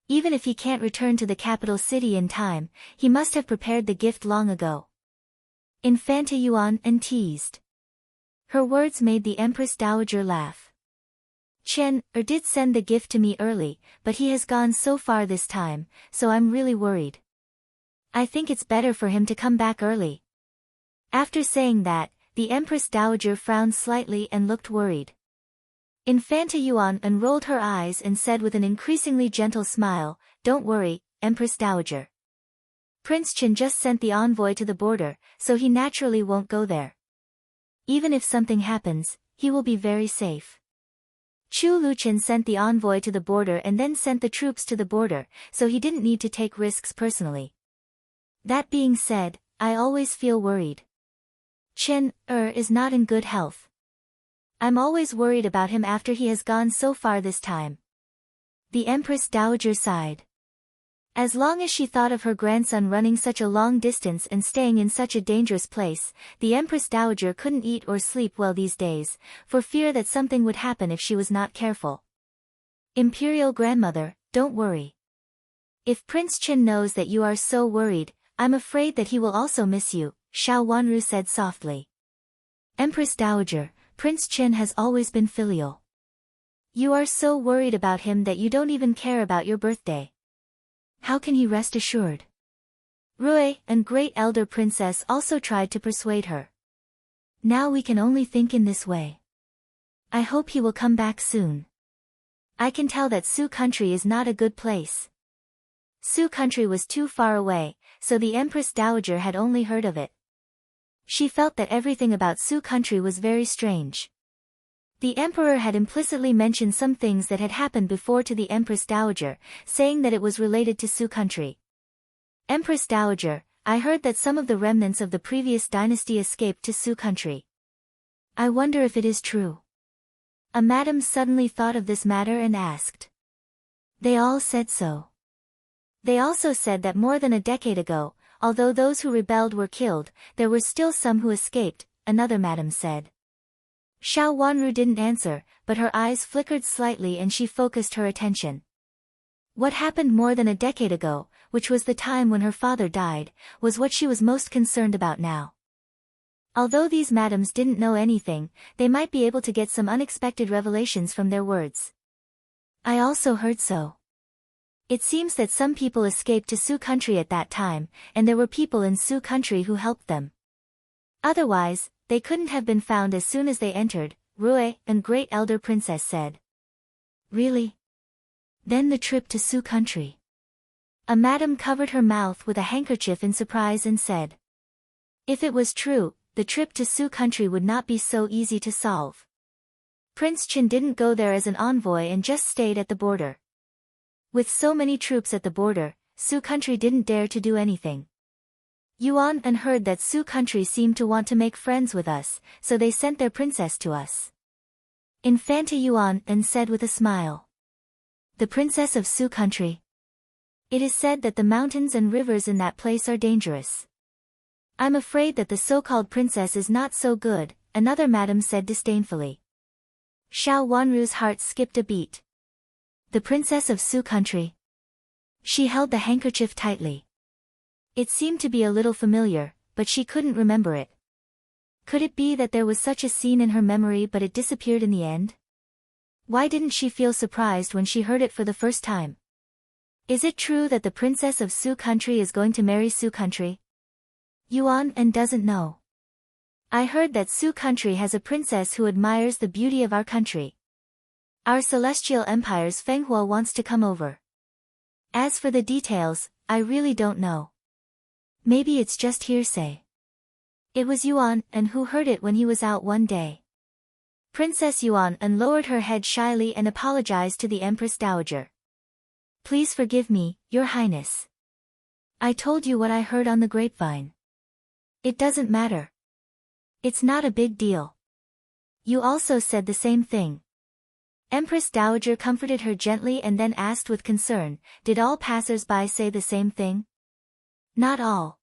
Even if he can't return to the capital city in time, he must have prepared the gift long ago. Infanta Yuan An teased. Her words made the Empress Dowager laugh. Chen did send the gift to me early, but he has gone so far this time, so I'm really worried. I think it's better for him to come back early. After saying that, the Empress Dowager frowned slightly and looked worried. Infanta Yuan unrolled her eyes and said with an increasingly gentle smile, "Don't worry, Empress Dowager. Prince Chen just sent the envoy to the border, so he naturally won't go there. Even if something happens, he will be very safe." Chu Luchen sent the envoy to the border and then sent the troops to the border, so he didn't need to take risks personally. That being said, I always feel worried. Chen is not in good health. I'm always worried about him after he has gone so far this time. The Empress Dowager sighed. As long as she thought of her grandson running such a long distance and staying in such a dangerous place, the Empress Dowager couldn't eat or sleep well these days, for fear that something would happen if she was not careful. Imperial Grandmother, don't worry. If Prince Chen knows that you are so worried, I'm afraid that he will also miss you, Xiao Wanru said softly. Empress Dowager, Prince Chen has always been filial. You are so worried about him that you don't even care about your birthday. How can he rest assured? Rui and Great Elder Princess also tried to persuade her. Now we can only think in this way. I hope he will come back soon. I can tell that Su country is not a good place. Su country was too far away, so the Empress Dowager had only heard of it. She felt that everything about Su country was very strange. The Emperor had implicitly mentioned some things that had happened before to the Empress Dowager, saying that it was related to Su country. Empress Dowager, I heard that some of the remnants of the previous dynasty escaped to Su country. I wonder if it is true. A madam suddenly thought of this matter and asked. They all said so. They also said that more than a decade ago, although those who rebelled were killed, there were still some who escaped, another madam said. Xiao Wanru didn't answer, but her eyes flickered slightly and she focused her attention. What happened more than a decade ago, which was the time when her father died, was what she was most concerned about now. Although these madams didn't know anything, they might be able to get some unexpected revelations from their words. I also heard so. It seems that some people escaped to Su country at that time, and there were people in Su country who helped them. Otherwise, they couldn't have been found as soon as they entered, Rui and Great Elder Princess said. Really? Then the trip to Su country. A madam covered her mouth with a handkerchief in surprise and said. If it was true, the trip to Su country would not be so easy to solve. Prince Chen didn't go there as an envoy and just stayed at the border. With so many troops at the border, Su country didn't dare to do anything. Yuan and heard that Su country seemed to want to make friends with us, so they sent their princess to us. Infanta Yuan and said with a smile. The princess of Su country. It is said that the mountains and rivers in that place are dangerous. I'm afraid that the so-called princess is not so good, another madam said disdainfully. Xiao Wanru's heart skipped a beat. The princess of Su country. She held the handkerchief tightly. It seemed to be a little familiar, but she couldn't remember it. Could it be that there was such a scene in her memory but it disappeared in the end? Why didn't she feel surprised when she heard it for the first time? Is it true that the princess of Su country is going to marry Su country? Yuan and doesn't know. I heard that Su country has a princess who admires the beauty of our country. Our celestial empire's Fenghua wants to come over. As for the details, I really don't know. Maybe it's just hearsay. It was Yuan and who heard it when he was out one day. Princess Yuan and lowered her head shyly and apologized to the Empress Dowager. Please forgive me, Your Highness. I told you what I heard on the grapevine. It doesn't matter. It's not a big deal. You also said the same thing. Empress Dowager comforted her gently and then asked with concern, did all passers-by say the same thing? Not all.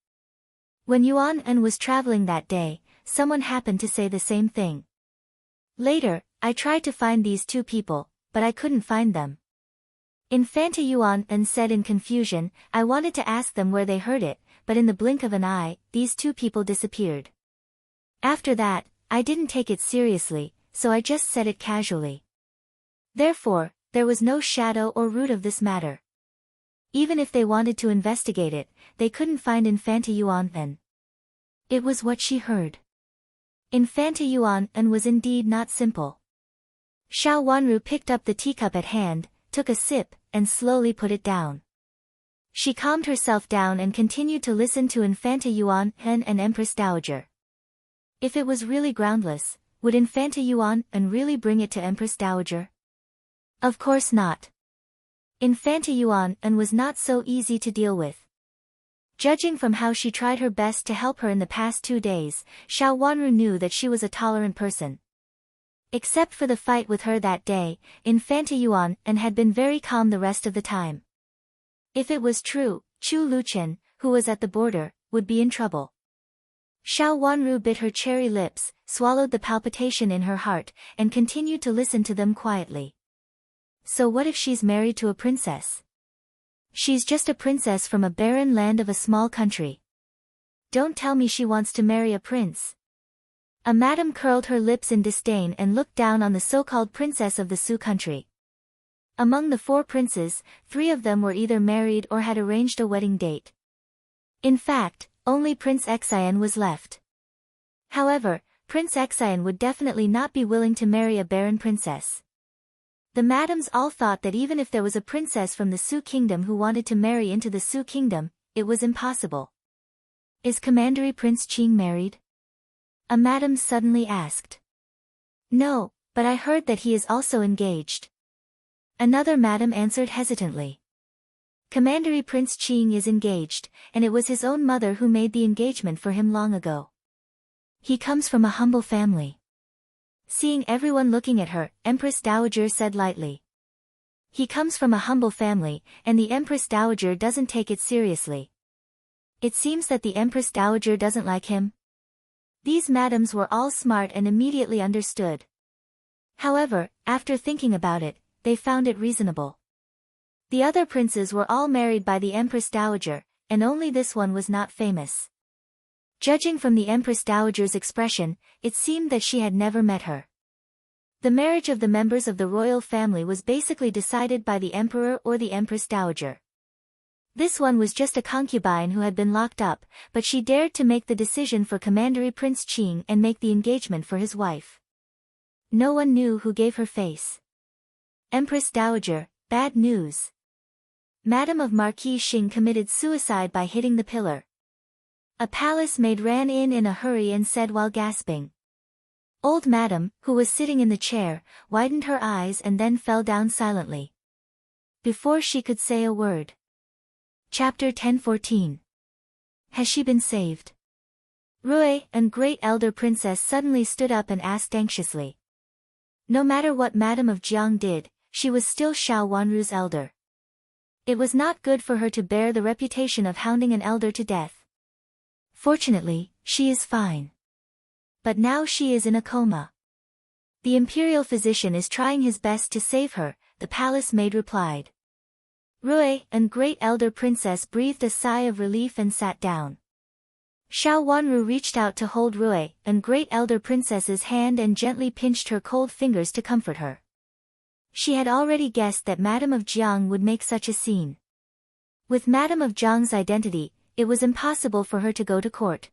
When Yuan and was traveling that day, someone happened to say the same thing. Later, I tried to find these two people, but I couldn't find them. Infanta Yuan and said in confusion, I wanted to ask them where they heard it, but in the blink of an eye, these two people disappeared. After that, I didn't take it seriously, so I just said it casually. Therefore, there was no shadow or root of this matter. Even if they wanted to investigate it, they couldn't find Infanta Yuan then. It was what she heard. Infanta Yuan was indeed not simple. Xiao Wanru picked up the teacup at hand, took a sip, and slowly put it down. She calmed herself down and continued to listen to Infanta Yuan and Empress Dowager. If it was really groundless, would Infanta Yuan really bring it to Empress Dowager? Of course not. Infanta Yuan was not so easy to deal with. Judging from how she tried her best to help her in the past 2 days, Xiao Wanru knew that she was a tolerant person. Except for the fight with her that day, Infanta Yuan had been very calm the rest of the time. If it was true, Chu Luchen, who was at the border, would be in trouble. Xiao Wanru bit her cherry lips, swallowed the palpitation in her heart, and continued to listen to them quietly. So what if she's married to a princess? She's just a princess from a barren land of a small country. Don't tell me she wants to marry a prince. A madam curled her lips in disdain and looked down on the so-called princess of the Su country. Among the 4 princes, 3 of them were either married or had arranged a wedding date. In fact, only Prince Xian was left. However, Prince Xian would definitely not be willing to marry a barren princess. The madams all thought that even if there was a princess from the Su kingdom who wanted to marry into the Su kingdom, it was impossible. Is Commandery Prince Qing married? A madam suddenly asked. No, but I heard that he is also engaged. Another madam answered hesitantly. Commandery Prince Qing is engaged, and it was his own mother who made the engagement for him long ago. He comes from a humble family. Seeing everyone looking at her, Empress Dowager said lightly. He comes from a humble family, and the Empress Dowager doesn't take it seriously. It seems that the Empress Dowager doesn't like him. These madams were all smart and immediately understood. However, after thinking about it, they found it reasonable. The other princes were all married by the Empress Dowager, and only this one was not famous. Judging from the Empress Dowager's expression, it seemed that she had never met her. The marriage of the members of the royal family was basically decided by the Emperor or the Empress Dowager. This one was just a concubine who had been locked up, but she dared to make the decision for Commandery Prince Qing and make the engagement for his wife. No one knew who gave her face. Empress Dowager, bad news. Madam of Marquis Xing committed suicide by hitting the pillar. A palace maid ran in a hurry and said while gasping. Old Madam, who was sitting in the chair, widened her eyes and then fell down silently. Before she could say a word. Chapter 1014. Has she been saved? Rui, a great elder princess, suddenly stood up and asked anxiously. No matter what Madam of Jiang did, she was still Xiao Wanru's elder. It was not good for her to bear the reputation of hounding an elder to death. Fortunately, she is fine. But now she is in a coma. The imperial physician is trying his best to save her, the palace maid replied. Rui, a great elder princess, breathed a sigh of relief and sat down. Xiao Wanru reached out to hold Rui, a great elder princess's hand, and gently pinched her cold fingers to comfort her. She had already guessed that Madam of Jiang would make such a scene. With Madam of Jiang's identity, it was impossible for her to go to court.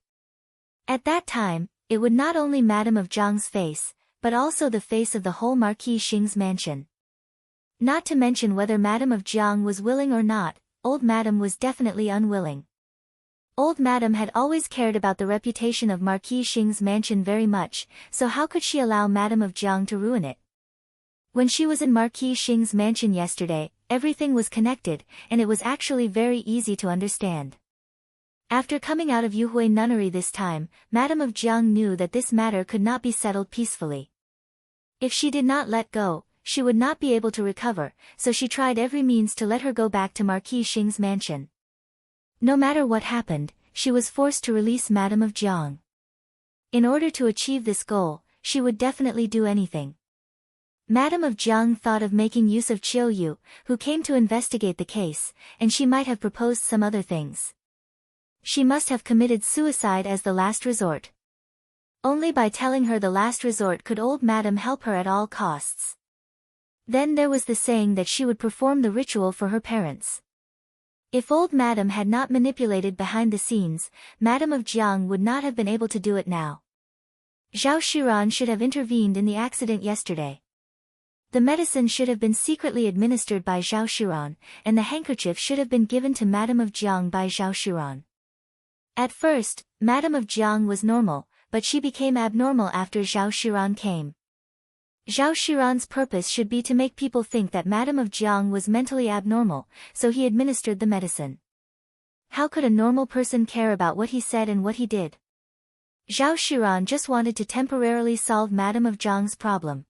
At that time, it would not only Madam of Jiang's face, but also the face of the whole Marquis Xing's mansion. Not to mention whether Madam of Jiang was willing or not, old Madam was definitely unwilling. Old Madam had always cared about the reputation of Marquis Xing's mansion very much, so how could she allow Madam of Jiang to ruin it? When she was in Marquis Xing's mansion yesterday, everything was connected, and it was actually very easy to understand. After coming out of Yuhui nunnery this time, Madam of Jiang knew that this matter could not be settled peacefully. If she did not let go, she would not be able to recover, so she tried every means to let her go back to Marquis Xing's mansion. No matter what happened, she was forced to release Madam of Jiang. In order to achieve this goal, she would definitely do anything. Madam of Jiang thought of making use of Qiu Yu, who came to investigate the case, and she might have proposed some other things. She must have committed suicide as the last resort. Only by telling her the last resort could old Madam help her at all costs. Then there was the saying that she would perform the ritual for her parents. If old Madam had not manipulated behind the scenes, Madam of Jiang would not have been able to do it now. Zhao Shiran should have intervened in the accident yesterday. The medicine should have been secretly administered by Zhao Shiran, and the handkerchief should have been given to Madame of Jiang by Zhao Shiran. At first, Madame of Jiang was normal, but she became abnormal after Zhao Shiran came. Zhao Shiran's purpose should be to make people think that Madame of Jiang was mentally abnormal, so he administered the medicine. How could a normal person care about what he said and what he did? Zhao Shiran just wanted to temporarily solve Madame of Jiang's problem.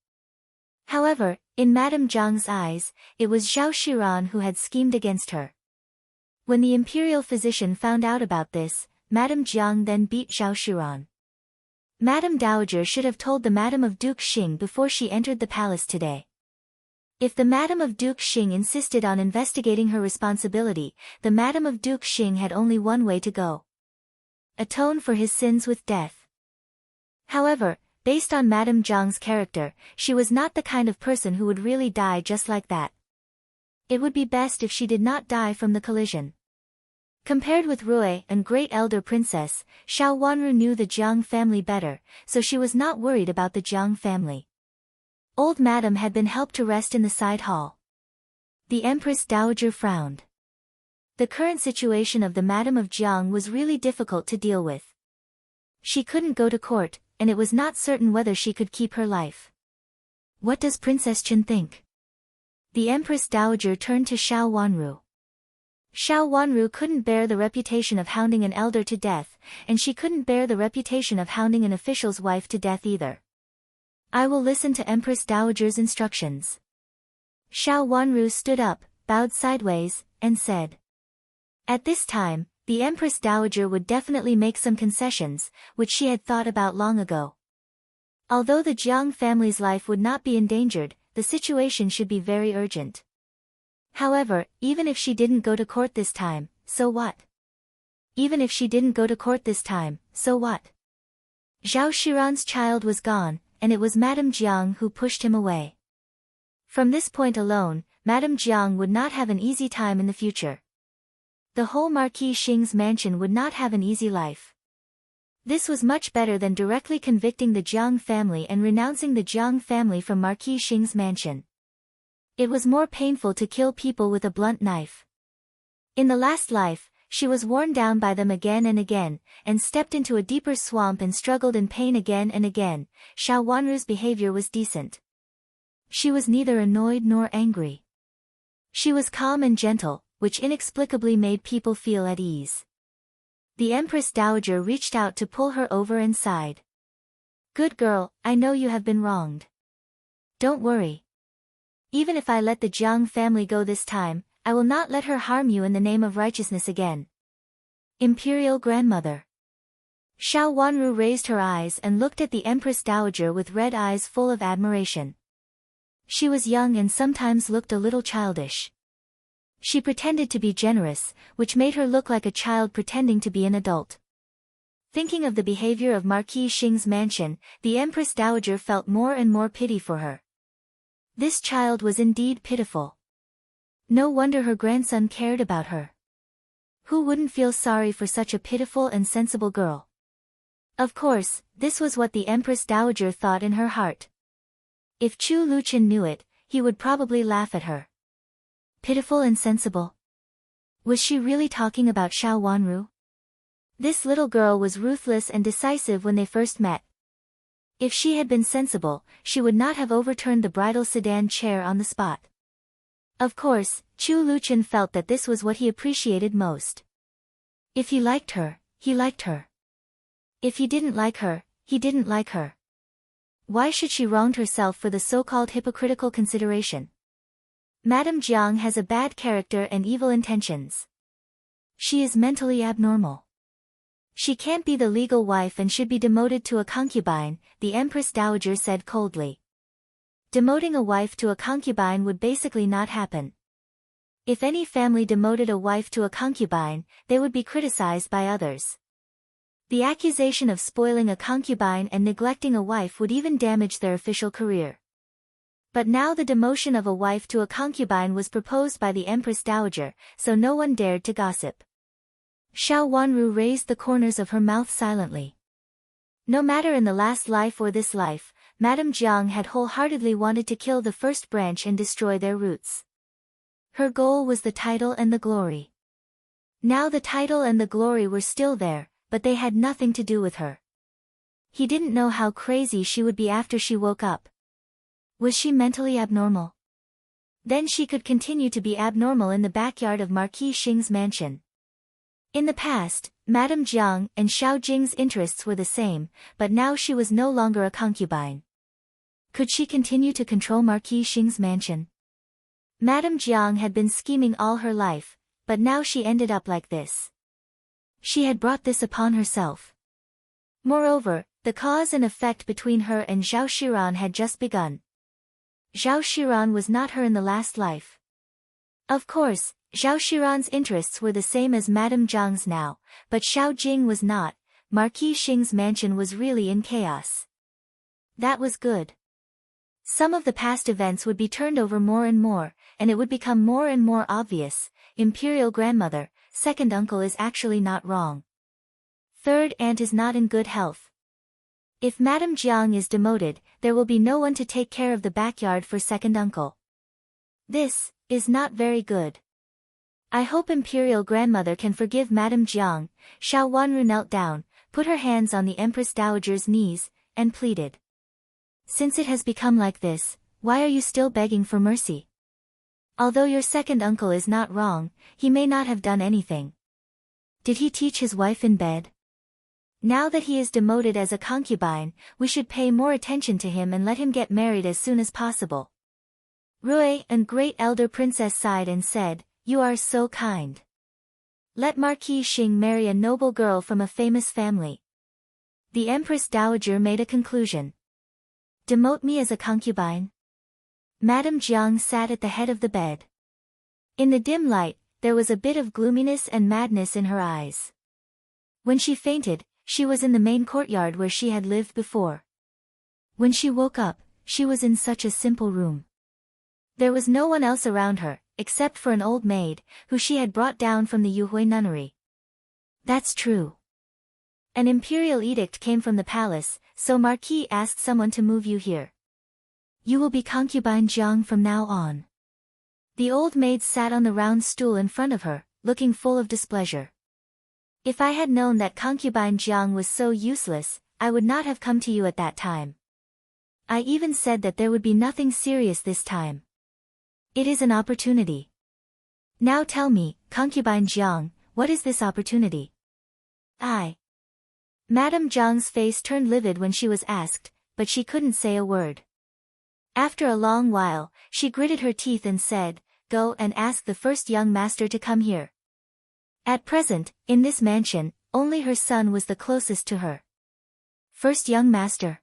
However, in Madame Jiang's eyes, it was Zhao Shiran who had schemed against her. When the imperial physician found out about this, Madame Jiang then beat Zhao Shiran. Madame Dowager should have told the Madame of Duke Xing before she entered the palace today. If the Madame of Duke Xing insisted on investigating her responsibility, the Madame of Duke Xing had only one way to go: atone for his sins with death. However, based on Madame Jiang's character, she was not the kind of person who would really die just like that. It would be best if she did not die from the collision. Compared with Rui and Great Elder Princess, Xiao Wanru knew the Jiang family better, so she was not worried about the Jiang family. Old Madame had been helped to rest in the side hall. The Empress Dowager frowned. The current situation of the Madame of Jiang was really difficult to deal with. She couldn't go to court, and it was not certain whether she could keep her life. What does Princess Chen think? The Empress Dowager turned to Xiao Wanru. Xiao Wanru couldn't bear the reputation of hounding an elder to death, and she couldn't bear the reputation of hounding an official's wife to death either. I will listen to Empress Dowager's instructions. Xiao Wanru stood up, bowed sideways, and said. At this time, the Empress Dowager would definitely make some concessions, which she had thought about long ago. Although the Jiang family's life would not be endangered, the situation should be very urgent. However, even if she didn't go to court this time, so what? Even if she didn't go to court this time, so what? Zhao Shiran's child was gone, and it was Madame Jiang who pushed him away. From this point alone, Madame Jiang would not have an easy time in the future. The whole Marquis Xing's mansion would not have an easy life. This was much better than directly convicting the Jiang family and renouncing the Jiang family from Marquis Xing's mansion. It was more painful to kill people with a blunt knife. In the last life, she was worn down by them again and again, and stepped into a deeper swamp and struggled in pain again and again. Xiao Wanru's behavior was decent. She was neither annoyed nor angry. She was calm and gentle, which inexplicably made people feel at ease. The Empress Dowager reached out to pull her over and sighed. Good girl, I know you have been wronged. Don't worry. Even if I let the Jiang family go this time, I will not let her harm you in the name of righteousness again. Imperial Grandmother. Xiao Wanru raised her eyes and looked at the Empress Dowager with red eyes full of admiration. She was young and sometimes looked a little childish. She pretended to be generous, which made her look like a child pretending to be an adult. Thinking of the behavior of Marquis Xing's mansion, the Empress Dowager felt more and more pity for her. This child was indeed pitiful. No wonder her grandson cared about her. Who wouldn't feel sorry for such a pitiful and sensible girl? Of course, this was what the Empress Dowager thought in her heart. If Chu Luqian knew it, he would probably laugh at her. Pitiful and sensible. Was she really talking about Xiao Wanru? This little girl was ruthless and decisive when they first met. If she had been sensible, she would not have overturned the bridal sedan chair on the spot. Of course, Chu Luqian felt that this was what he appreciated most. If he liked her, he liked her. If he didn't like her, he didn't like her. Why should she wrong herself for the so-called hypocritical consideration? Madame Jiang has a bad character and evil intentions. She is mentally abnormal. She can't be the legal wife and should be demoted to a concubine, the Empress Dowager said coldly. Demoting a wife to a concubine would basically not happen. If any family demoted a wife to a concubine, they would be criticized by others. The accusation of spoiling a concubine and neglecting a wife would even damage their official career. But now the demotion of a wife to a concubine was proposed by the Empress Dowager, so no one dared to gossip. Xiao Wanru raised the corners of her mouth silently. No matter in the last life or this life, Madame Jiang had wholeheartedly wanted to kill the first branch and destroy their roots. Her goal was the title and the glory. Now the title and the glory were still there, but they had nothing to do with her. He didn't know how crazy she would be after she woke up. Was she mentally abnormal? Then she could continue to be abnormal in the backyard of Marquis Xing's mansion. In the past, Madame Jiang and Xiao Jing's interests were the same, but now she was no longer a concubine. Could she continue to control Marquis Xing's mansion? Madame Jiang had been scheming all her life, but now she ended up like this. She had brought this upon herself. Moreover, the cause and effect between her and Zhao Shiran had just begun. Zhao Shiran was not her in the last life. Of course, Zhao Shiran's interests were the same as Madame Jiang's now, but Xiao Jing was not. Marquis Xing's mansion was really in chaos. That was good. Some of the past events would be turned over more and more, and it would become more and more obvious. Imperial grandmother, second uncle is actually not wrong. Third aunt is not in good health. If Madame Jiang is demoted, there will be no one to take care of the backyard for second uncle. This is not very good. I hope Imperial grandmother can forgive Madame Jiang. Xiao Wanru knelt down, put her hands on the Empress Dowager's knees, and pleaded. Since it has become like this, why are you still begging for mercy? Although your second uncle is not wrong, he may not have done anything. Did he teach his wife in bed? Now that he is demoted as a concubine, we should pay more attention to him and let him get married as soon as possible. Rui and great elder princess sighed and said, You are so kind. Let Marquis Xing marry a noble girl from a famous family. The Empress Dowager made a conclusion. Demote me as a concubine? Madame Jiang sat at the head of the bed. In the dim light, there was a bit of gloominess and madness in her eyes. When she fainted, she was in the main courtyard where she had lived before. When she woke up, she was in such a simple room. There was no one else around her, except for an old maid, who she had brought down from the Yuhui nunnery. That's true. An imperial edict came from the palace, so Marquis asked someone to move you here. You will be concubine Jiang from now on. The old maid sat on the round stool in front of her, looking full of displeasure. If I had known that concubine Jiang was so useless, I would not have come to you at that time. I even said that there would be nothing serious this time. It is an opportunity. Now tell me, concubine Jiang, what is this opportunity? Madame Jiang's face turned livid when she was asked, but she couldn't say a word. After a long while, she gritted her teeth and said, Go and ask the first young master to come here. At present, in this mansion, only her son was the closest to her. First young master.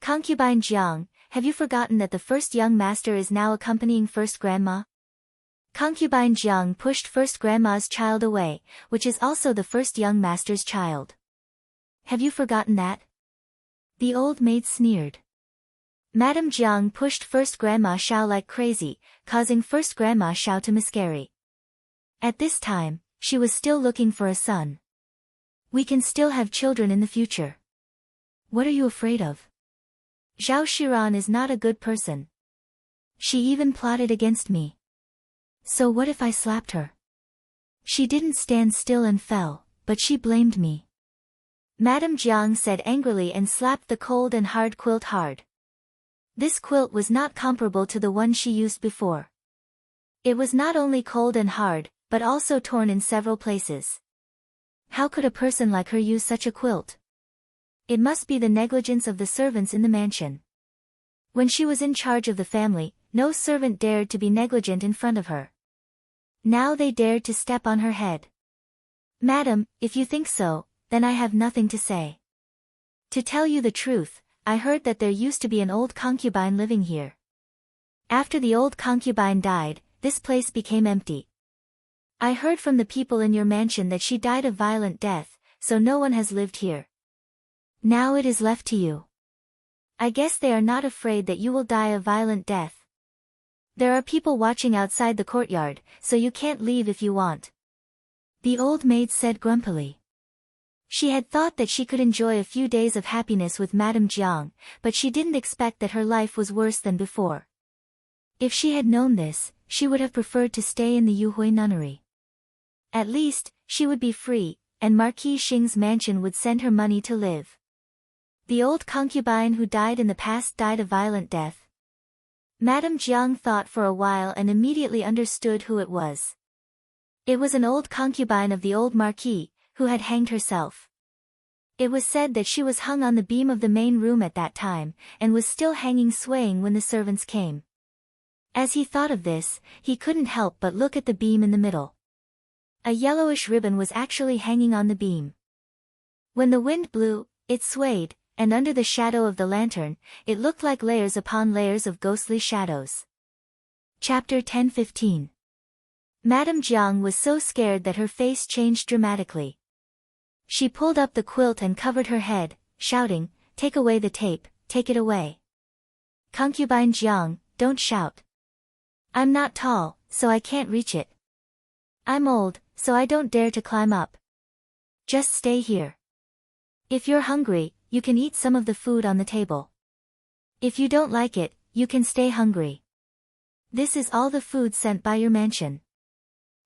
Concubine Jiang, have you forgotten that the first young master is now accompanying first grandma? Concubine Jiang pushed first grandma's child away, which is also the first young master's child. Have you forgotten that? The old maid sneered. Madame Jiang pushed first grandma Xiao like crazy, causing first grandma Xiao to miscarry. At this time, she was still looking for a son. We can still have children in the future. What are you afraid of? Zhao Shiran is not a good person. She even plotted against me. So what if I slapped her? She didn't stand still and fell, but she blamed me. Madame Jiang said angrily and slapped the cold and hard quilt hard. This quilt was not comparable to the one she used before. It was not only cold and hard, but also torn in several places. How could a person like her use such a quilt? It must be the negligence of the servants in the mansion. When she was in charge of the family, no servant dared to be negligent in front of her. Now they dared to step on her head. Madam, if you think so, then I have nothing to say. To tell you the truth, I heard that there used to be an old concubine living here. After the old concubine died, this place became empty. I heard from the people in your mansion that she died a violent death, so no one has lived here. Now it is left to you. I guess they are not afraid that you will die a violent death. There are people watching outside the courtyard, so you can't leave if you want. The old maid said grumpily. She had thought that she could enjoy a few days of happiness with Madame Jiang, but she didn't expect that her life was worse than before. If she had known this, she would have preferred to stay in the Yuhui nunnery. At least, she would be free, and Marquis Xing's mansion would send her money to live. The old concubine who died in the past died a violent death. Madame Jiang thought for a while and immediately understood who it was. It was an old concubine of the old marquis, who had hanged herself. It was said that she was hung on the beam of the main room at that time, and was still hanging swaying when the servants came. As he thought of this, he couldn't help but look at the beam in the middle. A yellowish ribbon was actually hanging on the beam. When the wind blew, it swayed, and under the shadow of the lantern, it looked like layers upon layers of ghostly shadows. Chapter 10-15. Madame Jiang was so scared that her face changed dramatically. She pulled up the quilt and covered her head, shouting, "Take away the tape, take it away. Concubine Jiang, don't shout. I'm not tall, so I can't reach it. I'm old, so I don't dare to climb up. Just stay here. If you're hungry, you can eat some of the food on the table. If you don't like it, you can stay hungry. This is all the food sent by your mansion.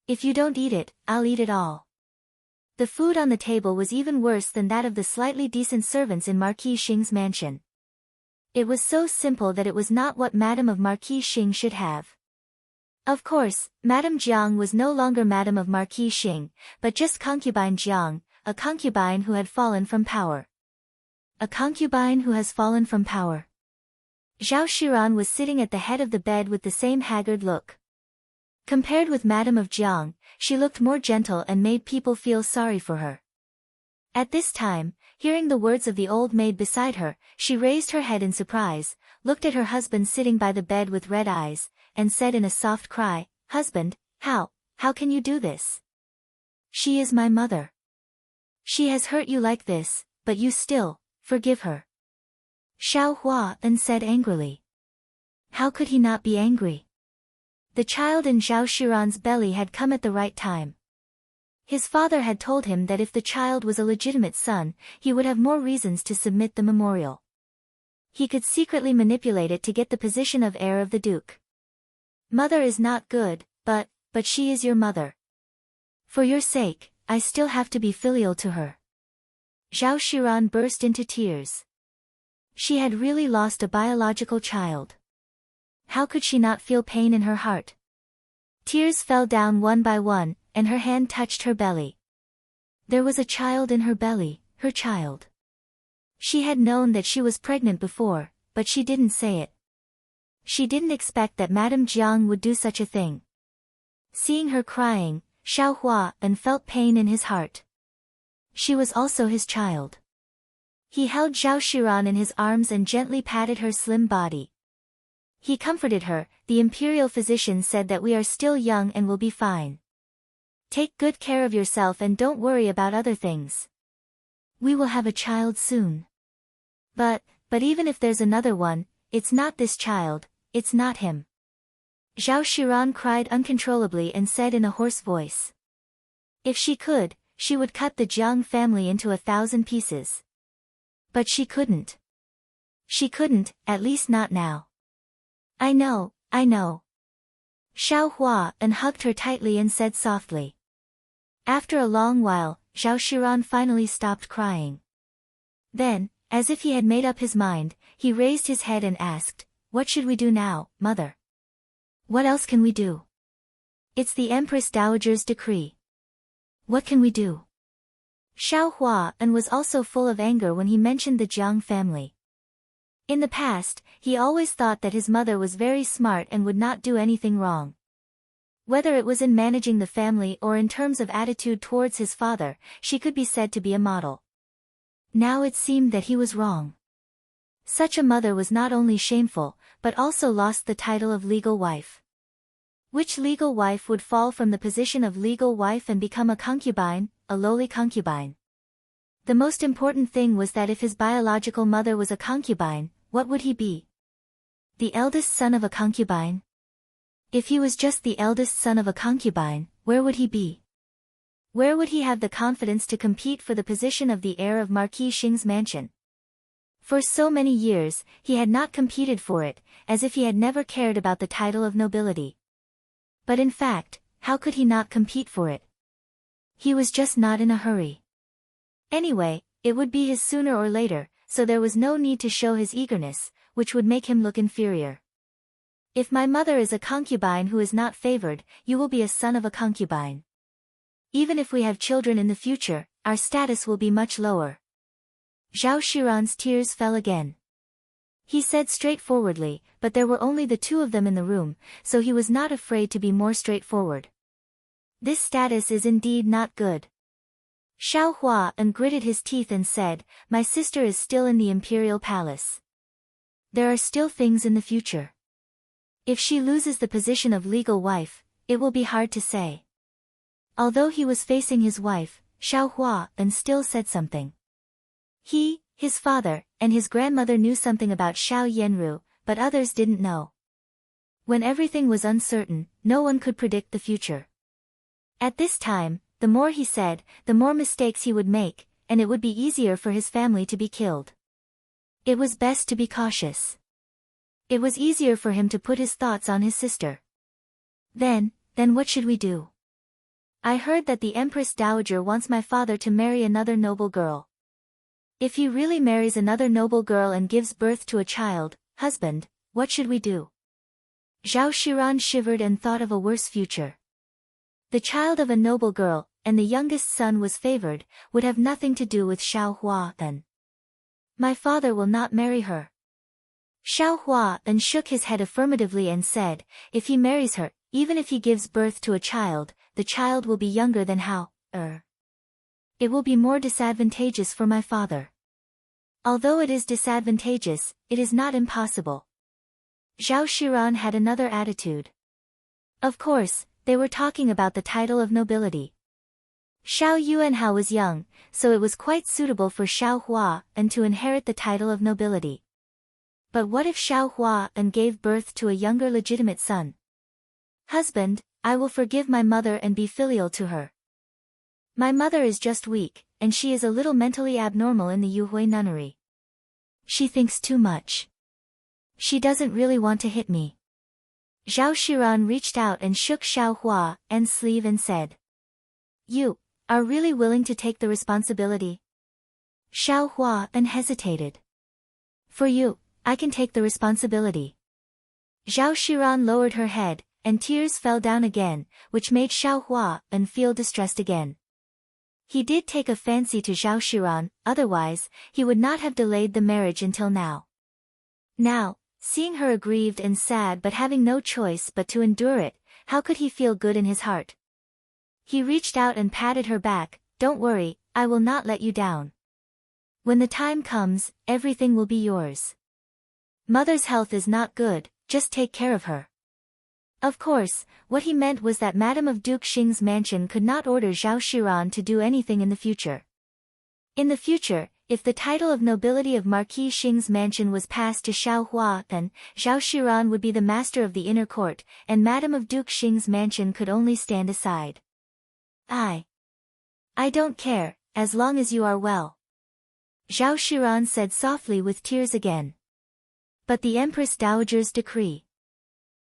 If you don't eat it, I'll eat it all." The food on the table was even worse than that of the slightly decent servants in Marquis Xing's mansion. It was so simple that it was not what Madame of Marquis Xing should have. Of course, Madame Jiang was no longer Madame of Marquis Xing, but just Concubine Jiang, a concubine who had fallen from power. A concubine who has fallen from power. Zhao Shiran was sitting at the head of the bed with the same haggard look. Compared with Madame of Jiang, she looked more gentle and made people feel sorry for her. At this time, hearing the words of the old maid beside her, she raised her head in surprise, looked at her husband sitting by the bed with red eyes, and said in a soft cry, "Husband, how can you do this? She is my mother. She has hurt you like this, but you still forgive her." Xiao Huan said angrily. How could he not be angry? The child in Zhao Shiran's belly had come at the right time. His father had told him that if the child was a legitimate son, he would have more reasons to submit the memorial. He could secretly manipulate it to get the position of heir of the duke. Mother is not good, but she is your mother. For your sake, I still have to be filial to her. Zhao Shiran burst into tears. She had really lost a biological child. How could she not feel pain in her heart? Tears fell down one by one, and her hand touched her belly. There was a child in her belly, her child. She had known that she was pregnant before, but she didn't say it. She didn't expect that Madame Jiang would do such a thing. Seeing her crying, Xiao Huan felt pain in his heart. She was also his child. He held Zhao Shiran in his arms and gently patted her slim body. He comforted her. The imperial physician said that we are still young and will be fine. Take good care of yourself and don't worry about other things. We will have a child soon. But even if there's another one, it's not this child, it's not him. Zhao Shiran cried uncontrollably and said in a hoarse voice. If she could, she would cut the Jiang family into 1,000 pieces. But she couldn't. She couldn't, at least not now. I know. Xiao Huan hugged her tightly and said softly. After a long while, Zhao Shiran finally stopped crying. Then, as if he had made up his mind, he raised his head and asked, "What should we do now, mother? What else can we do? It's the Empress Dowager's decree. What can we do?" Xiao Huan was also full of anger when he mentioned the Jiang family. In the past, he always thought that his mother was very smart and would not do anything wrong. Whether it was in managing the family or in terms of attitude towards his father, she could be said to be a model. Now it seemed that he was wrong. Such a mother was not only shameful, but also lost the title of legal wife. Which legal wife would fall from the position of legal wife and become a concubine, a lowly concubine? The most important thing was that if his biological mother was a concubine, what would he be? The eldest son of a concubine? If he was just the eldest son of a concubine, where would he be? Where would he have the confidence to compete for the position of the heir of Marquis Xing's mansion? For so many years, he had not competed for it, as if he had never cared about the title of nobility. But in fact, how could he not compete for it? He was just not in a hurry. Anyway, it would be his sooner or later, so there was no need to show his eagerness, which would make him look inferior. If my mother is a concubine who is not favored, you will be a son of a concubine. Even if we have children in the future, our status will be much lower. Zhao Shiran's tears fell again. He said straightforwardly, but there were only the two of them in the room, so he was not afraid to be more straightforward. This status is indeed not good. Xiao Hua gritted his teeth and said, my sister is still in the imperial palace. There are still things in the future. If she loses the position of legal wife, it will be hard to say. Although he was facing his wife, Xiao Hua still said something. He, his father, and his grandmother knew something about Xiao Yanru, but others didn't know. When everything was uncertain, no one could predict the future. At this time, the more he said, the more mistakes he would make, and it would be easier for his family to be killed. It was best to be cautious. It was easier for him to put his thoughts on his sister. Then what should we do? I heard that the Empress Dowager wants my father to marry another noble girl. If he really marries another noble girl and gives birth to a child, husband, what should we do? Zhao Shiran shivered and thought of a worse future. The child of a noble girl, and the youngest son was favored, would have nothing to do with Xiao Hua then. My father will not marry her. Xiao Hua shook his head affirmatively and said, if he marries her, even if he gives birth to a child, the child will be younger than Hao. It will be more disadvantageous for my father. Although it is disadvantageous, it is not impossible. Zhao Shiran had another attitude. Of course, they were talking about the title of nobility. Xiao Yuanhao was young, so it was quite suitable for Xiao Hua to inherit the title of nobility. But what if Xiao Hua gave birth to a younger legitimate son? Husband, I will forgive my mother and be filial to her. My mother is just weak, and she is a little mentally abnormal in the Yuhui nunnery. She thinks too much. She doesn't really want to hit me. Zhao Shiran reached out and shook Xiao Hua's sleeve and said. You are really willing to take the responsibility? Xiao Hua hesitated. For you, I can take the responsibility. Zhao Shiran lowered her head, and tears fell down again, which made Xiao Hua feel distressed again. He did take a fancy to Zhao Shiran, otherwise, he would not have delayed the marriage until now. Now, seeing her aggrieved and sad but having no choice but to endure it, how could he feel good in his heart? He reached out and patted her back, don't worry, I will not let you down. When the time comes, everything will be yours. Mother's health is not good, just take care of her. Of course, what he meant was that Madame of Duke Xing's mansion could not order Zhao Shiran to do anything in the future. In the future, if the title of nobility of Marquis Xing's mansion was passed to Xiao Hua, then Zhao Shiran would be the master of the inner court, and Madame of Duke Xing's mansion could only stand aside. I don't care, as long as you are well. Zhao Shiran said softly with tears again. But the Empress Dowager's decree.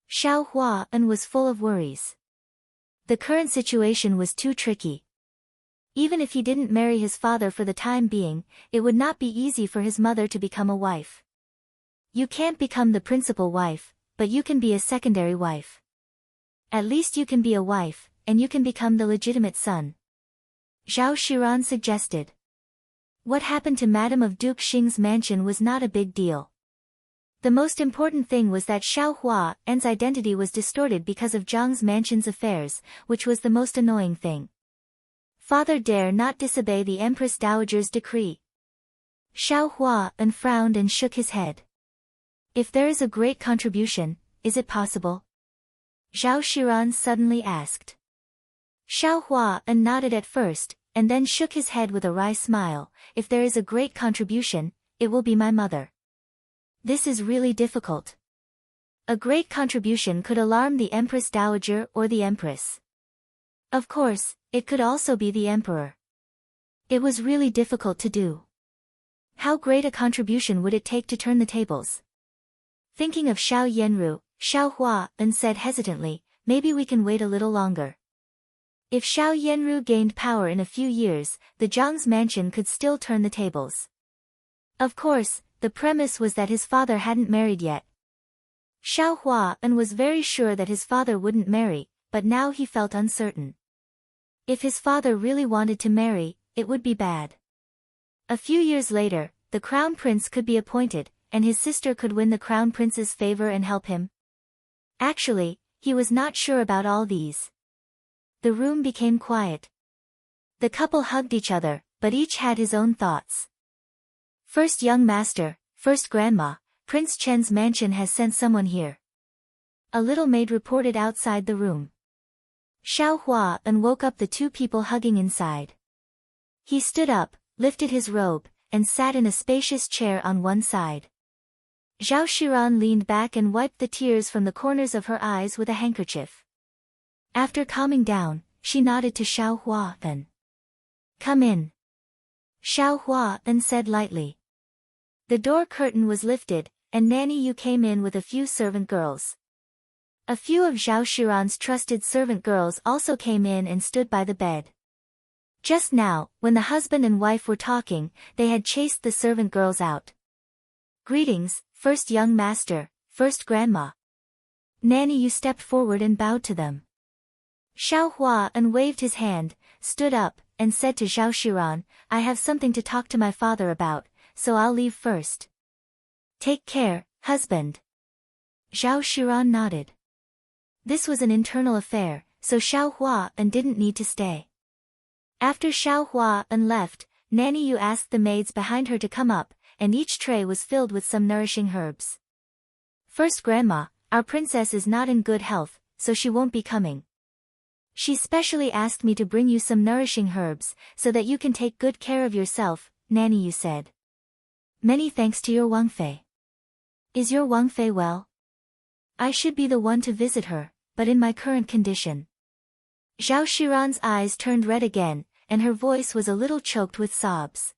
Xiao Hua was full of worries. The current situation was too tricky. Even if he didn't marry his father for the time being, it would not be easy for his mother to become a wife. You can't become the principal wife, but you can be a secondary wife. At least you can be a wife, and you can become the legitimate son. Zhao Shiran suggested. What happened to Madame of Duke Xing's mansion was not a big deal. The most important thing was that Xiao Hua's identity was distorted because of Zhang's mansion's affairs, which was the most annoying thing. Father dare not disobey the Empress Dowager's decree. Xiao Hua frowned and shook his head. If there is a great contribution, is it possible? Zhao Shiran suddenly asked. Xiao Hua nodded at first, and then shook his head with a wry smile. If there is a great contribution, it will be my mother. This is really difficult. A great contribution could alarm the Empress Dowager or the Empress. Of course, It could also be the emperor. It was really difficult to do. How great a contribution would it take to turn the tables? Thinking of Xiao Yanru, Xiao Hua said hesitantly, maybe we can wait a little longer. If Xiao Yanru gained power in a few years, the Zhang's mansion could still turn the tables. Of course, the premise was that his father hadn't married yet. Xiao Hua was very sure that his father wouldn't marry, but now he felt uncertain. If his father really wanted to marry, it would be bad. A few years later, the crown prince could be appointed, and his sister could win the crown prince's favor and help him. Actually, he was not sure about all these. The room became quiet. The couple hugged each other, but each had his own thoughts. First young master, first grandma, Prince Chen's mansion has sent someone here. A little maid reported outside the room. Xiao Hua woke up the two people hugging inside. He stood up, lifted his robe, and sat in a spacious chair on one side. Zhao Shiran leaned back and wiped the tears from the corners of her eyes with a handkerchief. After calming down, she nodded to Xiao Hua and "Come in." Xiao Hua said lightly. The door curtain was lifted, and Nanny Yu came in with a few servant girls. A few of Zhao Shiran's trusted servant girls also came in and stood by the bed. Just now, when the husband and wife were talking, they had chased the servant girls out. "Greetings, first young master, first grandma." Nanny Yu stepped forward and bowed to them. Xiao Hua waved his hand, stood up, and said to Zhao Shiran, "I have something to talk to my father about, so I'll leave first." "Take care, husband." Zhao Shiran nodded. This was an internal affair, so Xiao Hua didn't need to stay. After Xiao Hua left, Nanny Yu asked the maids behind her to come up, and each tray was filled with some nourishing herbs. "First grandma, our princess is not in good health, so she won't be coming. She specially asked me to bring you some nourishing herbs, so that you can take good care of yourself," Nanny Yu said. "Many thanks to your Wangfei. Is your Wangfei well? I should be the one to visit her, but in my current condition." Zhao Shiran's eyes turned red again, and her voice was a little choked with sobs.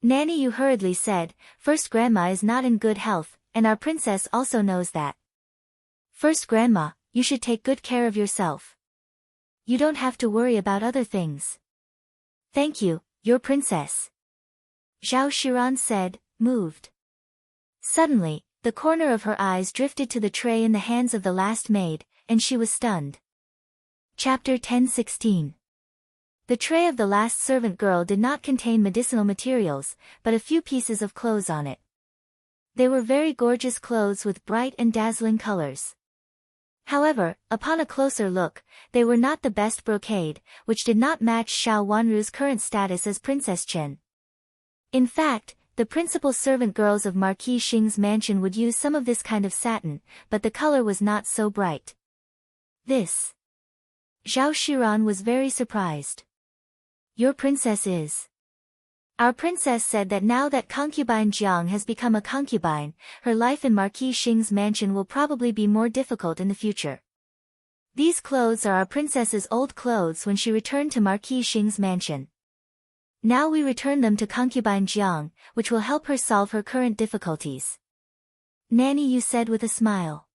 Nanny Yu hurriedly said, "First grandma is not in good health, and our princess also knows that. First grandma, you should take good care of yourself. You don't have to worry about other things." "Thank you, your princess," Zhao Shiran said, moved. Suddenly, the corner of her eyes drifted to the tray in the hands of the last maid, and she was stunned. Chapter 10:16. The tray of the last servant girl did not contain medicinal materials, but a few pieces of clothes on it. They were very gorgeous clothes with bright and dazzling colors. However, upon a closer look, they were not the best brocade, which did not match Xiao Wanru's current status as Princess Chen. In fact, the principal servant girls of Marquis Xing's mansion would use some of this kind of satin, but the color was not so bright. This. Zhao Shiran was very surprised. "Your princess is..." "Our princess said that now that concubine Jiang has become a concubine, her life in Marquis Xing's mansion will probably be more difficult in the future. These clothes are our princess's old clothes when she returned to Marquis Xing's mansion. Now we return them to concubine Jiang, which will help her solve her current difficulties," Nanny Yu said with a smile.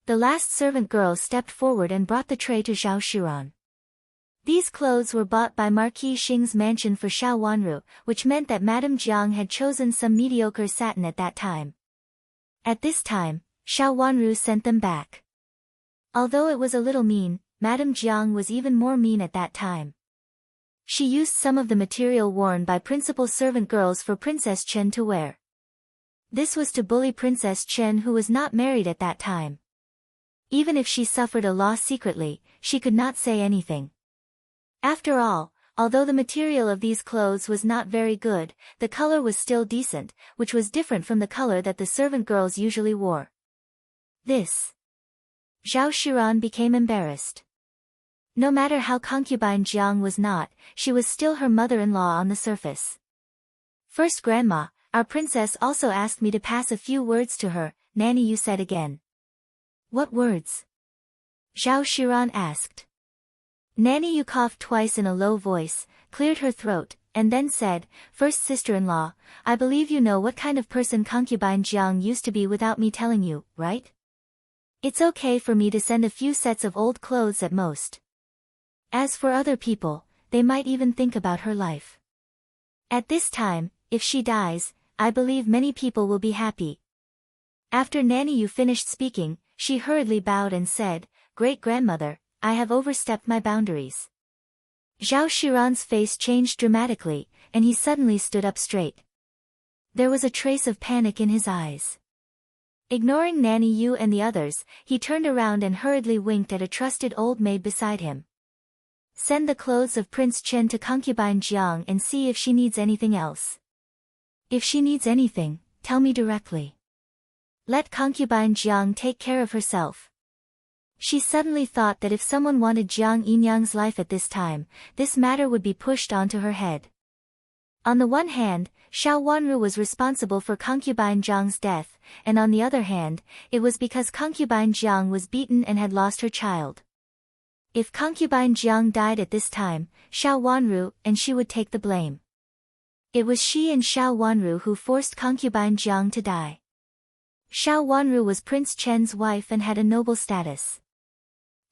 The last servant girl stepped forward and brought the tray to Zhao Shiran. These clothes were bought by Marquis Xing's mansion for Xiao Wanru, which meant that Madame Jiang had chosen some mediocre satin at that time. At this time, Xiao Wanru sent them back. Although it was a little mean, Madame Jiang was even more mean at that time. She used some of the material worn by principal servant girls for Princess Chen to wear. This was to bully Princess Chen, who was not married at that time. Even if she suffered a loss secretly, she could not say anything. After all, although the material of these clothes was not very good, the color was still decent, which was different from the color that the servant girls usually wore. This. Zhao Shiran became embarrassed. No matter how concubine Jiang was not, she was still her mother-in-law on the surface. "First grandma, our princess also asked me to pass a few words to her," Nanny Yu said again. "What words?" Zhao Shiran asked. Nanny Yu coughed twice in a low voice, cleared her throat, and then said, "First sister-in-law, I believe you know what kind of person concubine Jiang used to be without me telling you, right? It's okay for me to send a few sets of old clothes at most. As for other people, they might even think about her life. At this time, if she dies, I believe many people will be happy." After Nanny Yu finished speaking, she hurriedly bowed and said, "Great-grandmother, I have overstepped my boundaries." Zhao Shiran's face changed dramatically, and he suddenly stood up straight. There was a trace of panic in his eyes. Ignoring Nanny Yu and the others, he turned around and hurriedly winked at a trusted old maid beside him. "Send the clothes of Prince Chen to concubine Jiang and see if she needs anything else. If she needs anything, tell me directly. Let concubine Jiang take care of herself." She suddenly thought that if someone wanted Jiang Yinyang's life at this time, this matter would be pushed onto her head. On the one hand, Xiao Wanru was responsible for concubine Jiang's death, and on the other hand, it was because concubine Jiang was beaten and had lost her child. If concubine Jiang died at this time, Xiao Wanru and she would take the blame. It was she and Xiao Wanru who forced concubine Jiang to die. Xiao Wanru was Prince Chen's wife and had a noble status.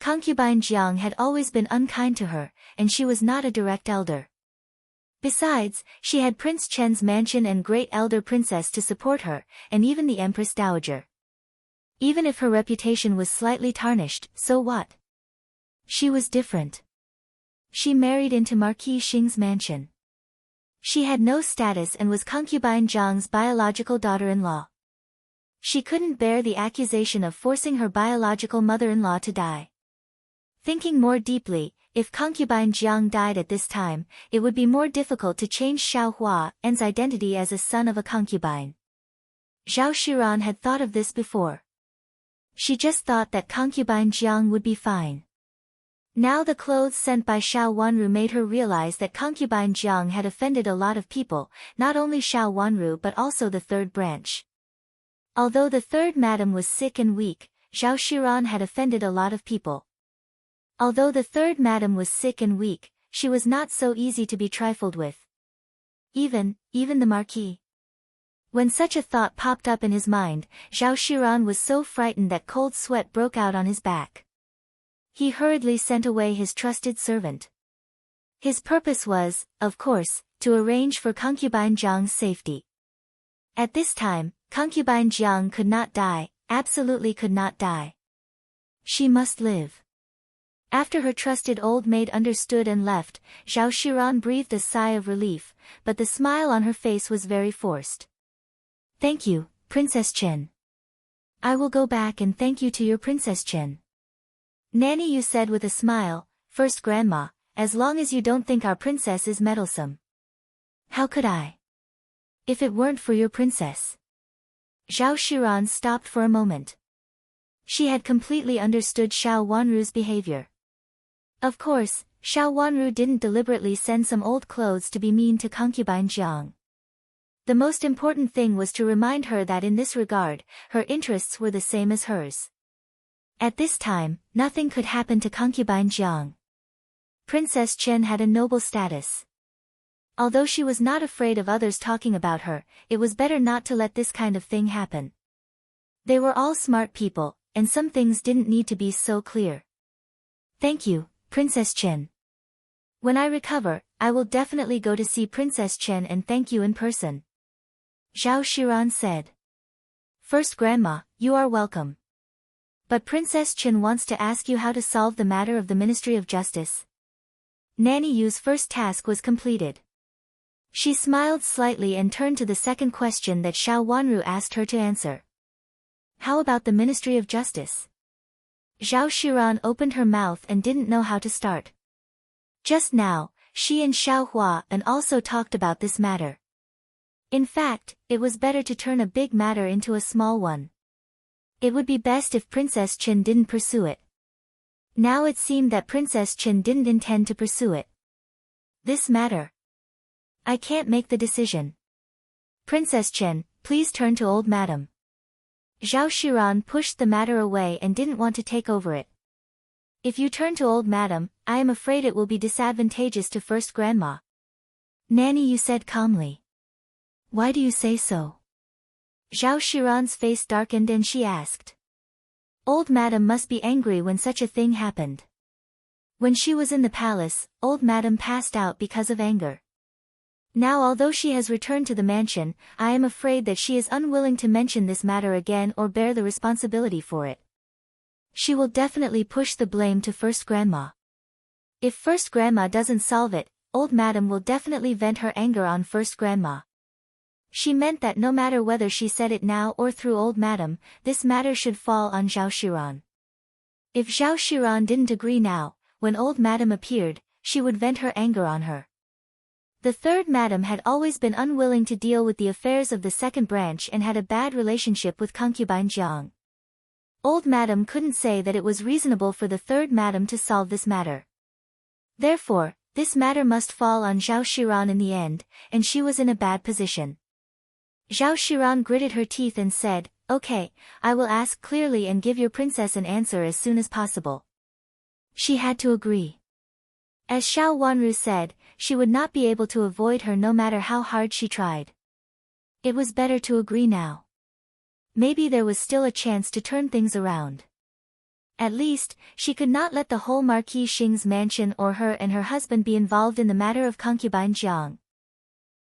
Concubine Jiang had always been unkind to her, and she was not a direct elder. Besides, she had Prince Chen's mansion and great elder princess to support her, and even the Empress Dowager. Even if her reputation was slightly tarnished, so what? She was different. She married into Marquis Xing's mansion. She had no status and was concubine Jiang's biological daughter-in-law. She couldn't bear the accusation of forcing her biological mother-in-law to die. Thinking more deeply, if concubine Jiang died at this time, it would be more difficult to change Xiao Hua's identity as a son of a concubine. Zhao Shiran had thought of this before. She just thought that concubine Jiang would be fine. Now the clothes sent by Xiao Wanru made her realize that concubine Jiang had offended a lot of people, not only Xiao Wanru but also the third branch. Although the third madam was sick and weak, Zhao Shiran had offended a lot of people. Although the third madam was sick and weak, she was not so easy to be trifled with. Even the Marquis. When such a thought popped up in his mind, Zhao Shiran was so frightened that cold sweat broke out on his back. He hurriedly sent away his trusted servant. His purpose was, of course, to arrange for concubine Jiang's safety. At this time, concubine Jiang could not die, absolutely could not die. She must live. After her trusted old maid understood and left, Zhao Shiran breathed a sigh of relief, but the smile on her face was very forced. "Thank you, Princess Chen. I will go back and thank you to your Princess Chen." Nanny Yu said with a smile, "First grandma, as long as you don't think our princess is meddlesome." "How could I? If it weren't for your princess." Zhao Shiran stopped for a moment. She had completely understood Xiao Wanru's behavior. Of course, Xiao Wanru didn't deliberately send some old clothes to be mean to concubine Jiang. The most important thing was to remind her that in this regard, her interests were the same as hers. At this time, nothing could happen to concubine Jiang. Princess Chen had a noble status. Although she was not afraid of others talking about her, it was better not to let this kind of thing happen. They were all smart people, and some things didn't need to be so clear. "Thank you, Princess Chen. When I recover, I will definitely go to see Princess Chen and thank you in person," Zhao Shiran said. "First grandma, you are welcome. But Princess Chen wants to ask you how to solve the matter of the Ministry of Justice." Nanny Yu's first task was completed. She smiled slightly and turned to the second question that Xiao Wanru asked her to answer. "How about the Ministry of Justice?" Zhao Shiran opened her mouth and didn't know how to start. Just now, she and Xiao Hua and also talked about this matter. In fact, it was better to turn a big matter into a small one. It would be best if Princess Chen didn't pursue it. Now it seemed that Princess Chen didn't intend to pursue it. This matter. I can't make the decision. Princess Chen, please turn to old madam. Zhao Shiran pushed the matter away and didn't want to take over it. If you turn to old madam, I am afraid it will be disadvantageous to first grandma. Nanny Yu said calmly. Why do you say so? Zhao Shiran's face darkened and she asked. Old madam must be angry when such a thing happened. When she was in the palace, old madam passed out because of anger. Now although she has returned to the mansion, I am afraid that she is unwilling to mention this matter again or bear the responsibility for it. She will definitely push the blame to first grandma. If first grandma doesn't solve it, old madam will definitely vent her anger on first grandma. She meant that no matter whether she said it now or through old madam, this matter should fall on Zhao Shiran. If Zhao Shiran didn't agree now, when old madam appeared, she would vent her anger on her. The third madam had always been unwilling to deal with the affairs of the second branch and had a bad relationship with concubine Jiang. Old madam couldn't say that it was reasonable for the third madam to solve this matter. Therefore, this matter must fall on Zhao Shiran in the end, and she was in a bad position. Zhao Shiran gritted her teeth and said, Okay, I will ask clearly and give your princess an answer as soon as possible. She had to agree. As Xiao Wanru said, she would not be able to avoid her no matter how hard she tried. It was better to agree now. Maybe there was still a chance to turn things around. At least, she could not let the whole Marquis Xing's mansion or her and her husband be involved in the matter of concubine Jiang.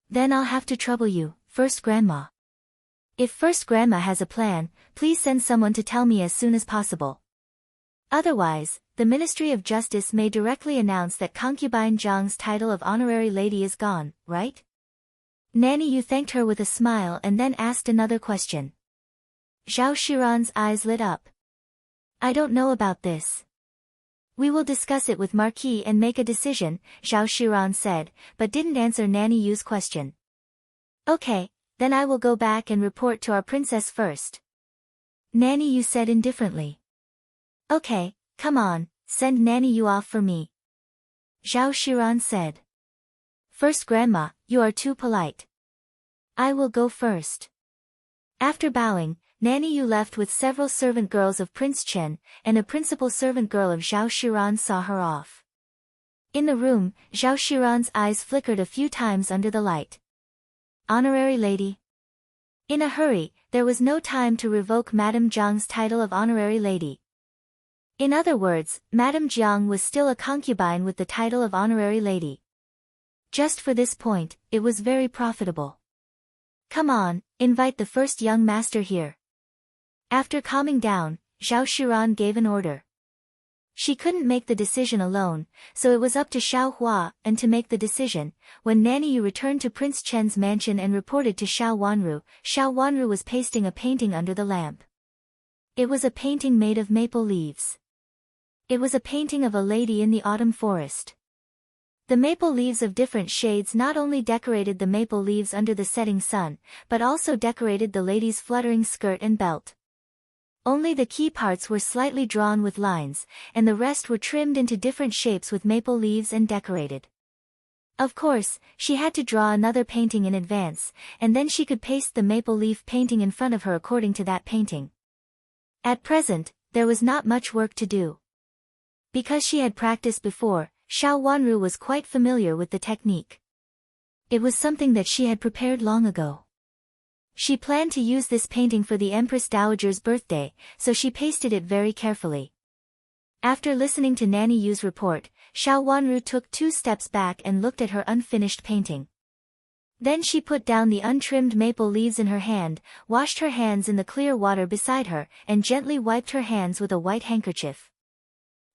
Then I'll have to trouble you, first grandma. If first grandma has a plan, please send someone to tell me as soon as possible. Otherwise, the Ministry of Justice may directly announce that concubine Jiang's title of honorary lady is gone, right? Nanny Yu thanked her with a smile and then asked another question. Zhao Shiran's eyes lit up. I don't know about this. We will discuss it with Marquis and make a decision, Zhao Shiran said, but didn't answer Nanny Yu's question. Okay, then I will go back and report to our princess first. Nanny Yu said indifferently. Okay, come on, send Nanny Yu off for me. Zhao Shiran said. First grandma, you are too polite. I will go first. After bowing, Nanny Yu left with several servant girls of Prince Chen, and a principal servant girl of Zhao Shiran saw her off. In the room, Zhao Shiran's eyes flickered a few times under the light. Honorary lady. In a hurry, there was no time to revoke Madame Jiang's title of honorary lady. In other words, Madame Jiang was still a concubine with the title of honorary lady. Just for this point, it was very profitable. Come on, invite the first young master here. After calming down, Zhao Shiran gave an order. She couldn't make the decision alone, so it was up to Xiao Hua and to make the decision. When Nanny Yu returned to Prince Chen's mansion and reported to Xiao Wanru was pasting a painting under the lamp. It was a painting made of maple leaves. It was a painting of a lady in the autumn forest. The maple leaves of different shades not only decorated the maple leaves under the setting sun, but also decorated the lady's fluttering skirt and belt. Only the key parts were slightly drawn with lines, and the rest were trimmed into different shapes with maple leaves and decorated. Of course, she had to draw another painting in advance, and then she could paste the maple leaf painting in front of her according to that painting. At present, there was not much work to do. Because she had practiced before, Xiao Wanru was quite familiar with the technique. It was something that she had prepared long ago. She planned to use this painting for the Empress Dowager's birthday, so she pasted it very carefully. After listening to Nanny Yu's report, Xiao Wanru took 2 steps back and looked at her unfinished painting. Then she put down the untrimmed maple leaves in her hand, washed her hands in the clear water beside her, and gently wiped her hands with a white handkerchief.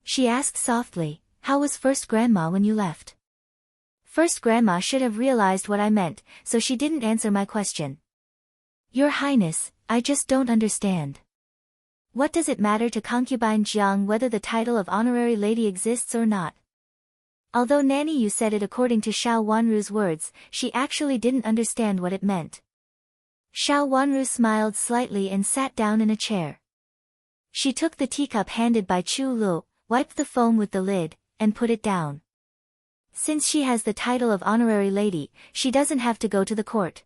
She asked softly, "How was first grandma when you left?" First grandma should have realized what I meant, so she didn't answer my question. Your Highness, I just don't understand. What does it matter to concubine Jiang whether the title of honorary lady exists or not? Although Nanny Yu said it according to Xiao Wanru's words, she actually didn't understand what it meant. Xiao Wanru smiled slightly and sat down in a chair. She took the teacup handed by Chu Lu, wiped the foam with the lid, and put it down. Since she has the title of honorary lady, she doesn't have to go to the court.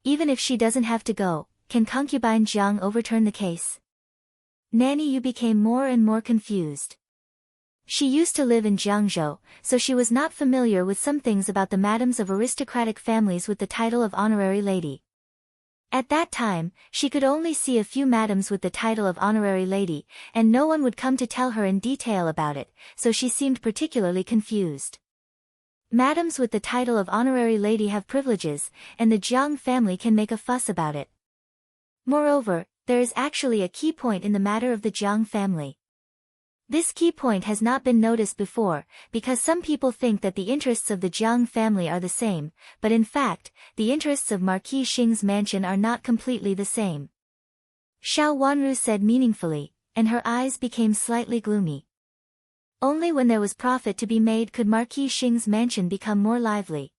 Even if she doesn't have to go, can concubine Jiang overturn the case? Nanny Yu became more and more confused. She used to live in Jiangzhou, so she was not familiar with some things about the madams of aristocratic families with the title of honorary lady. At that time, she could only see a few madams with the title of honorary lady, and no one would come to tell her in detail about it, so she seemed particularly confused. Madams with the title of honorary lady have privileges, and the Jiang family can make a fuss about it. Moreover, there is actually a key point in the matter of the Jiang family. This key point has not been noticed before, because some people think that the interests of the Jiang family are the same, but in fact, the interests of Marquis Xing's mansion are not completely the same. Xiao Wanru said meaningfully, and her eyes became slightly gloomy. Only when there was profit to be made could Marquis Xing's mansion become more lively.